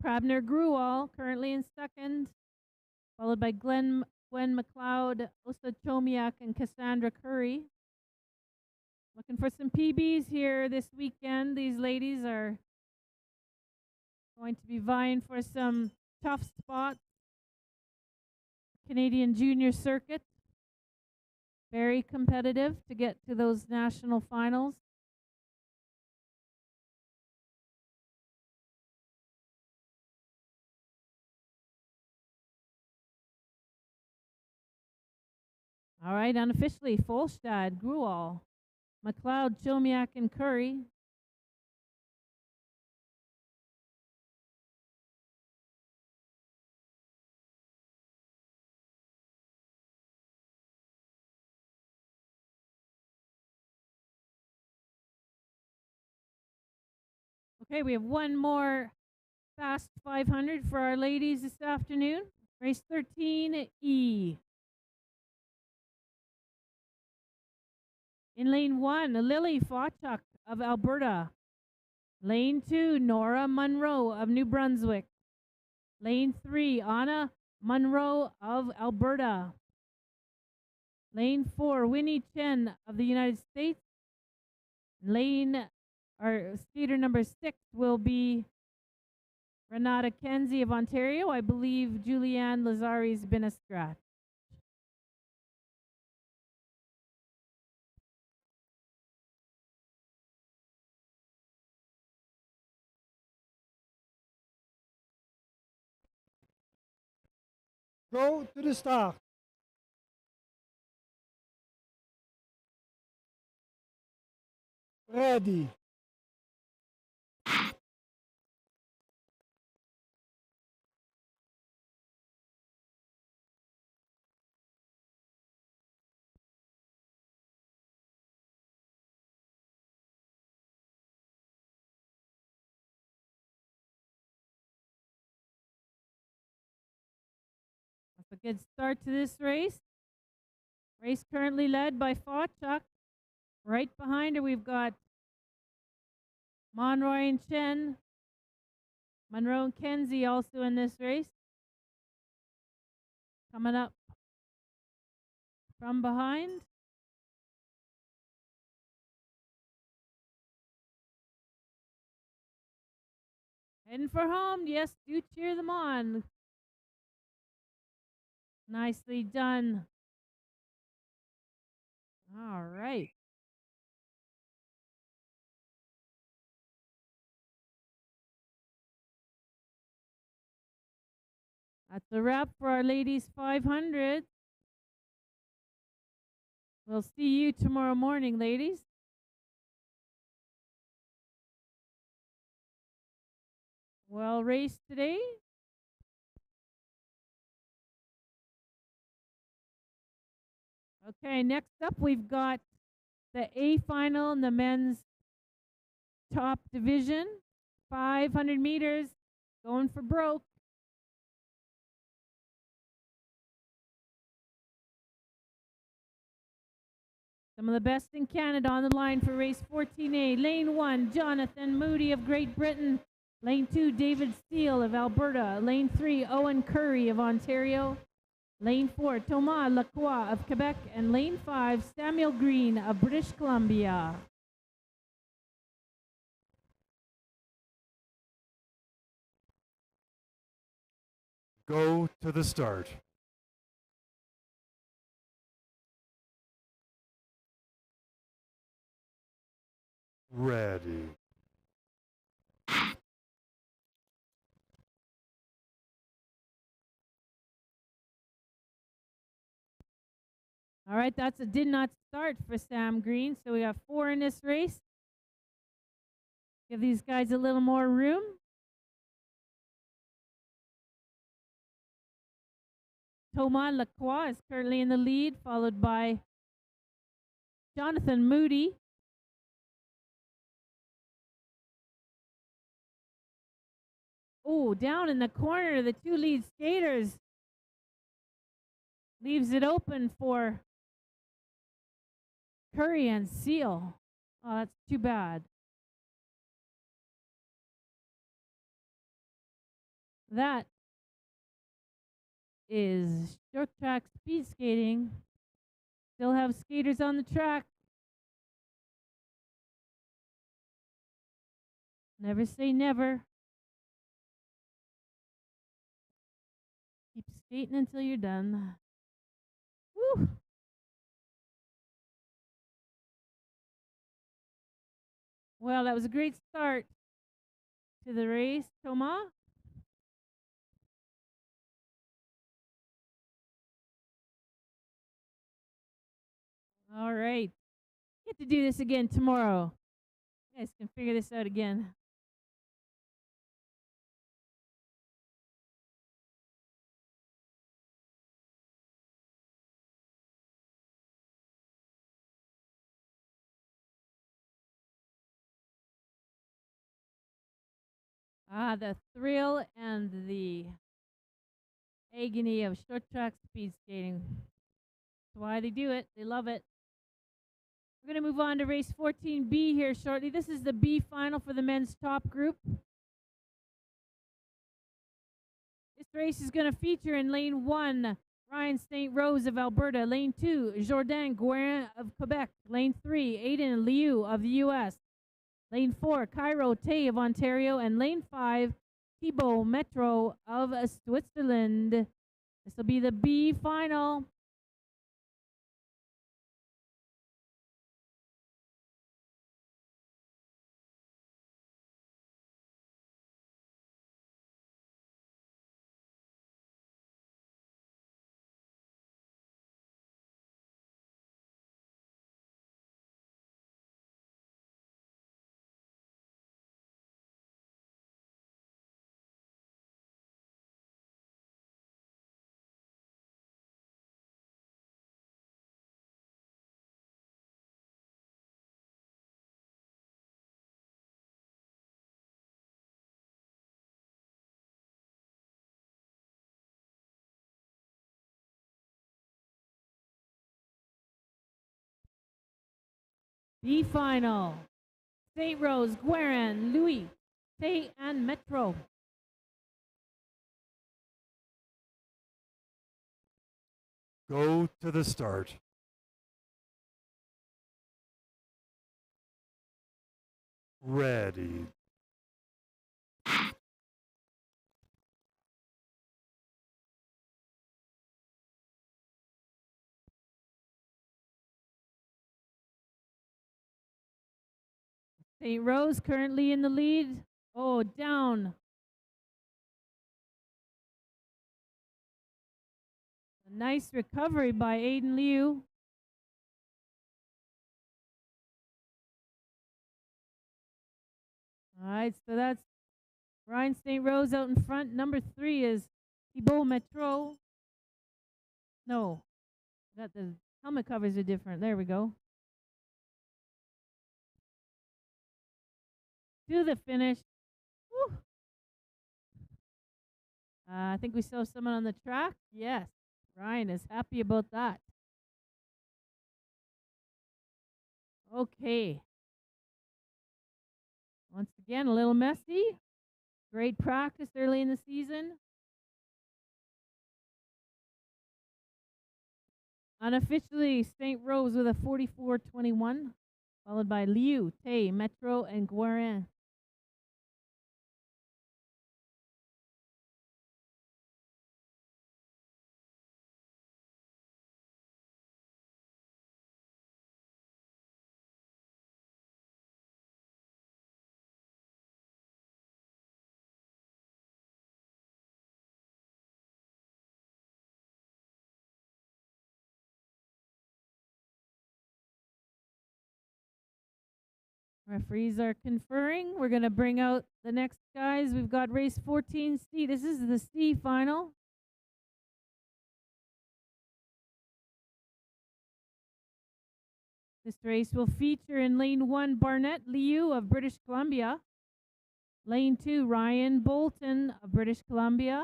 Prabner Gruwal currently in second, followed by Gwen McLeod, Osa Chomiak, and Cassandra Curry. Looking for some PBs here this weekend. These ladies are going to be vying for some tough spots. Canadian Junior Circuit. Very competitive to get to those national finals. All right, unofficially, Folstad, Gruwal, McLeod, Chomiak, and Curry. Okay, we have one more fast 500 for our ladies this afternoon. Race 13E. In lane 1, Lily Fawchuk of Alberta. Lane 2, Nora Munro of New Brunswick. Lane 3, Anna Munro of Alberta. Lane 4, Winnie Chen of the United States. Skater number 6 will be Renata Kenzie of Ontario. I believe Julianne Lazari's been a scratch. Go to the start. Ready. That's a good start to this race. Race currently led by Fawchuk. Right behind her, we've got Monroy and Chen. Monroe and Kenzie also in this race. Coming up from behind. Heading for home. Yes, do cheer them on. Nicely done. All right. That's a wrap for our ladies 500. We'll see you tomorrow morning, ladies. Well raced today. Okay, next up we've got the A final in the men's top division. 500 meters, going for broke. Some of the best in Canada on the line for race 14A. Lane 1, Jonathan Moody of Great Britain. Lane 2, David Steele of Alberta. Lane 3, Owen Curry of Ontario. Lane 4, Thomas Lacroix of Quebec. And Lane 5, Samuel Green of British Columbia. Go to the start. Ready. All right, that's a did not start for Sam Green. So we have 4 in this race. Give these guys a little more room. Thomas Lacroix is currently in the lead, followed by Jonathan Moody. Oh, down in the corner, the 2 lead skaters. Leaves it open for Curry and Seal. Oh, that's too bad. That is short track speed skating. Still have skaters on the track. Never say never. Keep skating until you're done. Woo! Well, that was a great start to the race, Thomas. All right. Get to do this again tomorrow. You guys can figure this out again. Ah, the thrill and the agony of short track speed skating. That's why they do it. They love it. We're going to move on to race 14B here shortly. This is the B final for the men's top group. This race is going to feature in lane 1, Ryan St. Rose of Alberta. Lane 2, Jordan Guerin of Quebec. Lane 3, Aiden Liu of the U.S. Lane 4, Cairo Tay of Ontario. And lane 5, Thibaut Metro of Switzerland. This will be the B final. B final. St. Rose, Guerin, Louis, Tay, and Metro. Go to the start. Ready. St. Rose currently in the lead. Oh, down. A nice recovery by Aiden Liu. All right, so that's Ryan St. Rose out in front. Number 3 is Thibault Metro. No, got the helmet covers are different. There we go. To the finish. Woo. I think we saw someone on the track. Yes, Ryan is happy about that. Okay. Once again, a little messy. Great practice early in the season. Unofficially, St. Rose with a 44-21, followed by Liu, Tay, Metro, and Guerin. Referees are conferring. We're going to bring out the next guys. We've got race 14C. This is the C final. This race will feature in lane 1 Barnett Liu of British Columbia. Lane 2 Ryan Bolton of British Columbia.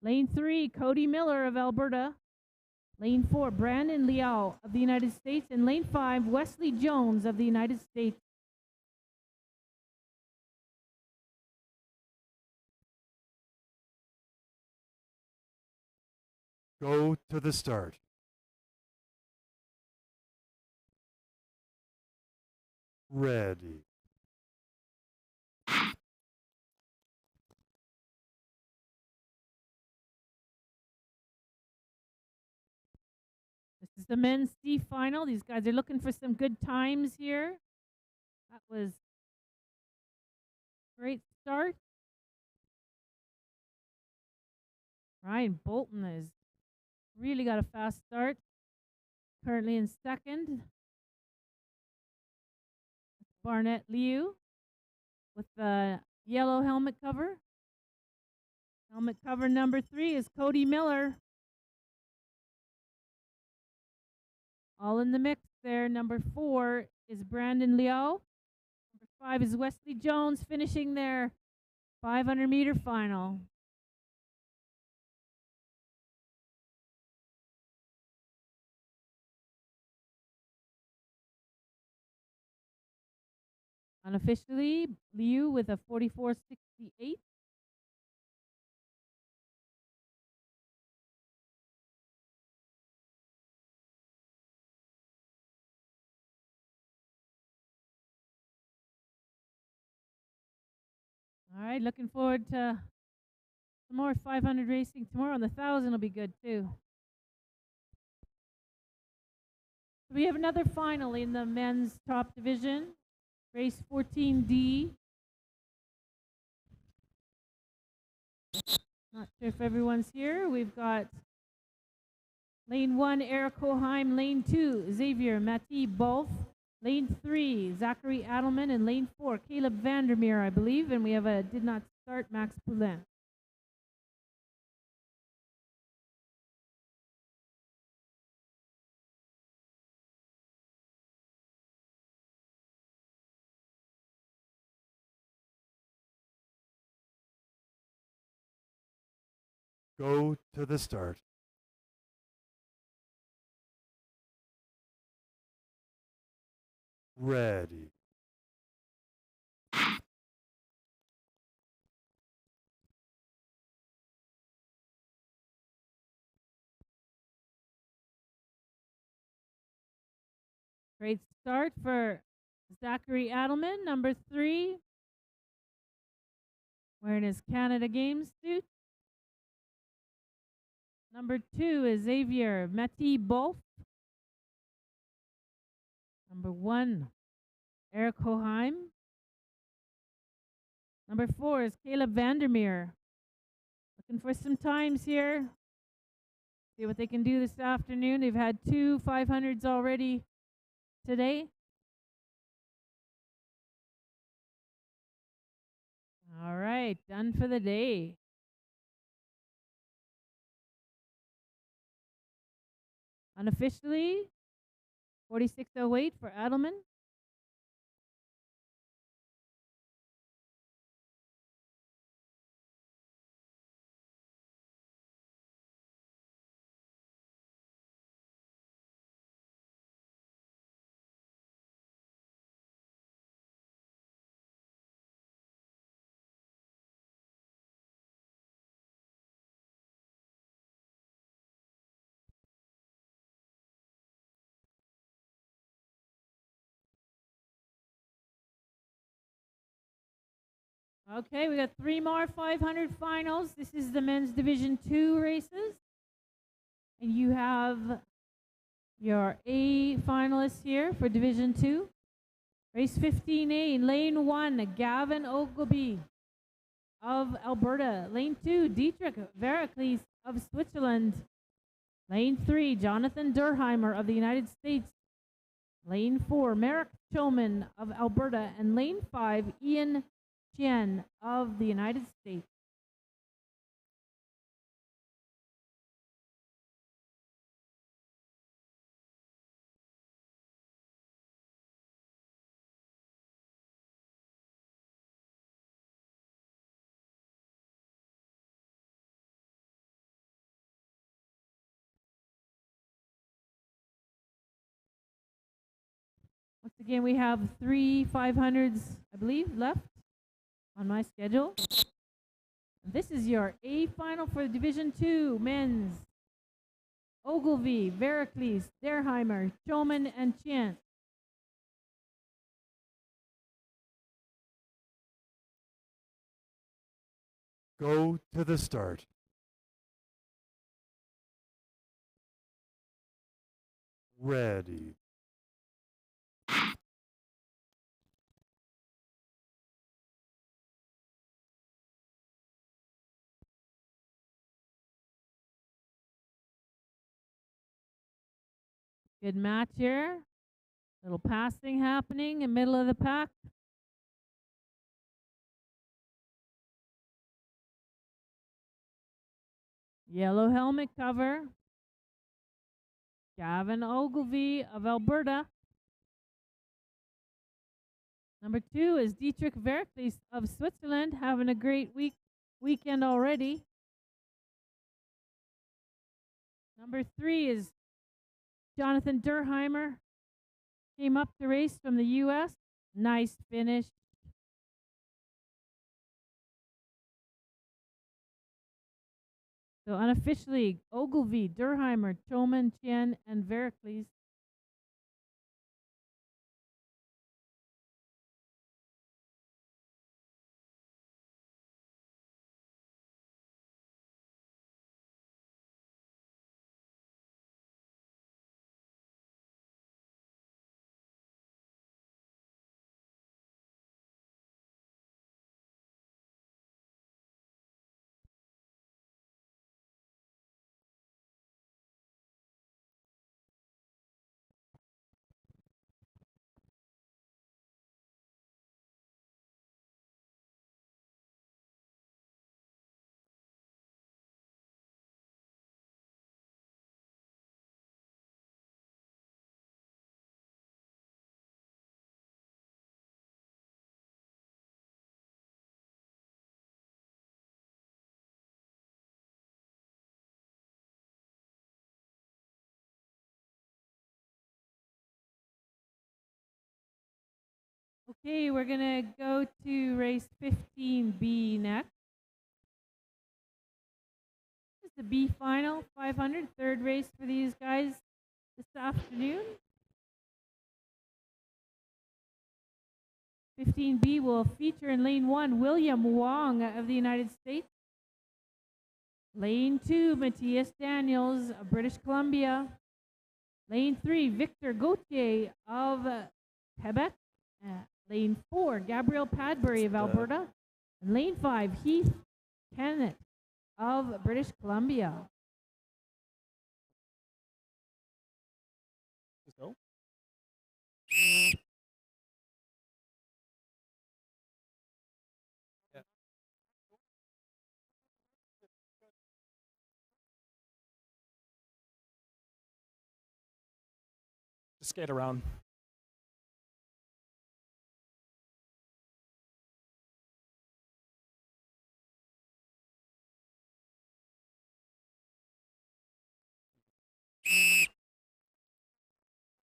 Lane 3 Cody Miller of Alberta. Lane 4 Brandon Liao of the United States. And lane 5 Wesley Jones of the United States. Go to the start. Ready. This is the men's C final. These guys are looking for some good times here. That was a great start. Ryan Bolton has really got a fast start. Currently in second. Barnett Liu with the yellow helmet cover. Helmet cover number 3 is Cody Miller. All in the mix there. Number 4 is Brandon Liao. Number 5 is Wesley Jones finishing their 500-meter final. Unofficially, Liu with a 44.68. All right, looking forward to some more 500 racing tomorrow, and the 1,000 will be good too. We have another final in the men's top division, race 14D. Not sure if everyone's here. We've got lane 1, Eric Hoheim, lane 2, Xavier Mati Bolf, lane 3, Zachary Adelman, and lane 4, Caleb Vandermeer, I believe, and we have a did not start, Max Poulin. Go to the start. Ready. Great start for Zachary Adelman, number 3, wearing his Canada Games suit. Number 2 is Xavier Matty-Bolf. Number 1, Eric Hoheim. Number 4 is Caleb Vandermeer. Looking for some times here. See what they can do this afternoon. They've had 2 500s already today. All right, done for the day. Unofficially, 46.08 for Adelman. Okay, we got 3 more 500 finals. This is the men's Division 2 races. And you have your A finalists here for Division 2. Race 15A, Lane 1, Gavin Ogilvy of Alberta. Lane 2, Dietrich Veracles of Switzerland. Lane 3, Jonathan Durheimer of the United States. Lane 4, Merrick Choman of Alberta. And Lane 5, Ian Chien of the United States. Once again, we have 3 500s, I believe, left on my schedule. This is your A final for Division 2 men's. Ogilvy, Veracles, Derheimer, Choman, and Chien. Go to the start. Ready. Good match here. Little passing happening in middle of the pack. Yellow helmet cover. Gavin Ogilvy of Alberta. Number 2 is Dietrich Veracles of Switzerland, having a great weekend already. Number 3 is Jonathan Durheimer. Came up to race from the U.S. Nice finish. So unofficially, Ogilvy, Durheimer, Choman, Chien, and Veracles. Okay, we're going to go to race 15B next. It's the B final, 500, third race for these guys this afternoon. 15B will feature in lane 1 William Wong of the United States. Lane 2, Matthias Daniels of British Columbia. Lane 3, Victor Gauthier of Quebec. Lane 4, Gabriel Padbury of Alberta. And lane 5, Heath Kennett of British Columbia. Just go. Yeah. Just skate around.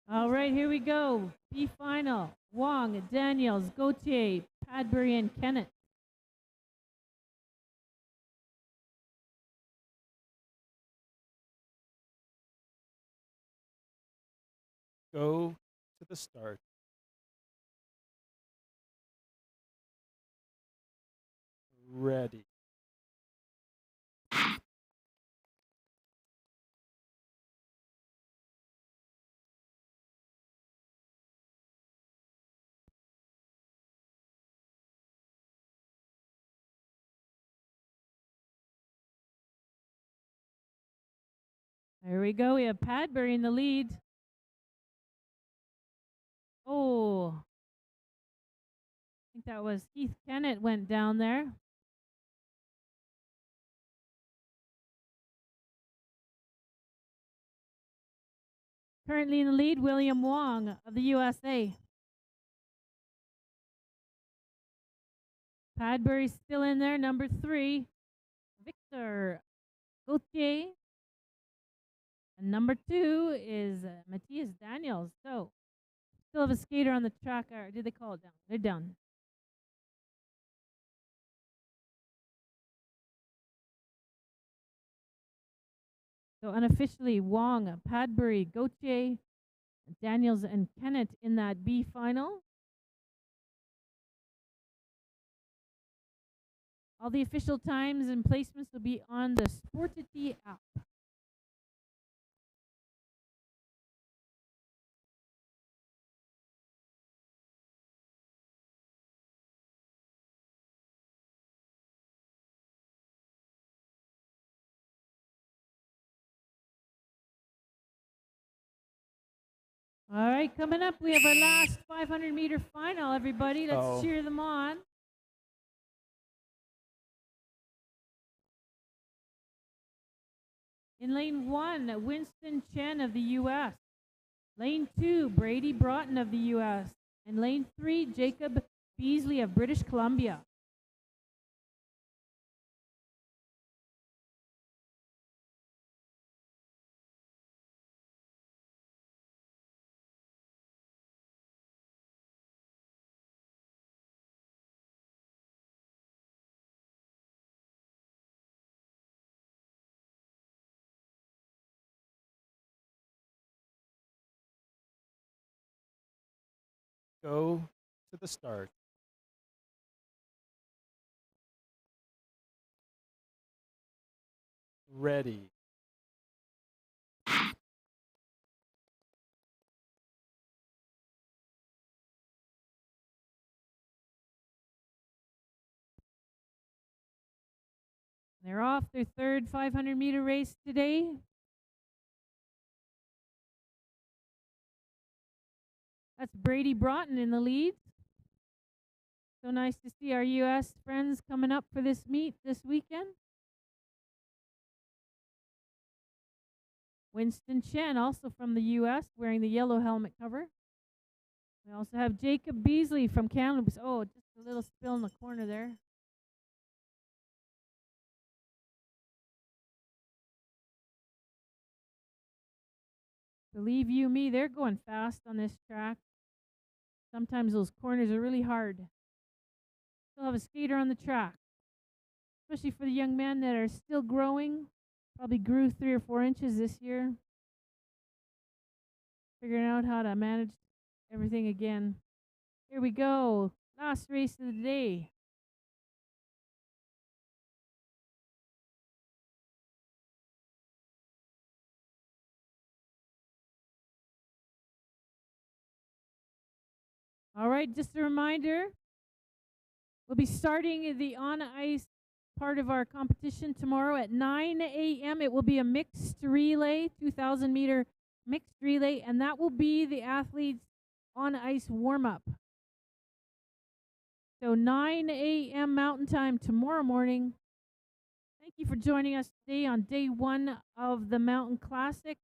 All right, here we go. B final. Wong, Daniels, Gauthier, Padbury, and Kennett. Go to the start. Ready. There we go. We have Padbury in the lead. Oh, I think that was Heath Kennett went down there. Currently in the lead, William Wong of the USA. Padbury's still in there, number 3. Victor Gauthier. And number 2 is Matthias Daniels. So, still have a skater on the track. Or did they call it down? They're down. So, unofficially, Wong, Padbury, Gauthier, Daniels, and Kennett in that B final. All the official times and placements will be on the Sportity app. All right, coming up, we have our last 500-meter final, everybody. Let's cheer them on. In lane 1, Winston Chen of the U.S. Lane 2, Brady Broughton of the U.S. And lane 3, Jacob Beasley of British Columbia. Go to the start. Ready. They're off their third 500-meter race today. That's Brady Broughton in the lead. So nice to see our U.S. friends coming up for this meet this weekend. Winston Chen, also from the U.S., wearing the yellow helmet cover. We also have Jacob Beasley from Canada. Oh, just a little spill in the corner there. Believe you me, they're going fast on this track. Sometimes those corners are really hard. Still have a skater on the track, especially for the young men that are still growing. Probably grew 3 or 4 inches this year. Figuring out how to manage everything again. Here we go. Last race of the day. All right, just a reminder, we'll be starting the on-ice part of our competition tomorrow at 9 a.m. It will be a mixed relay, 2,000-meter mixed relay, and that will be the athletes' on-ice warm-up. So 9 a.m. Mountain Time tomorrow morning. Thank you for joining us today on day 1 of the Mountain Classic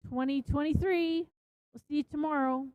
2023. We'll see you tomorrow.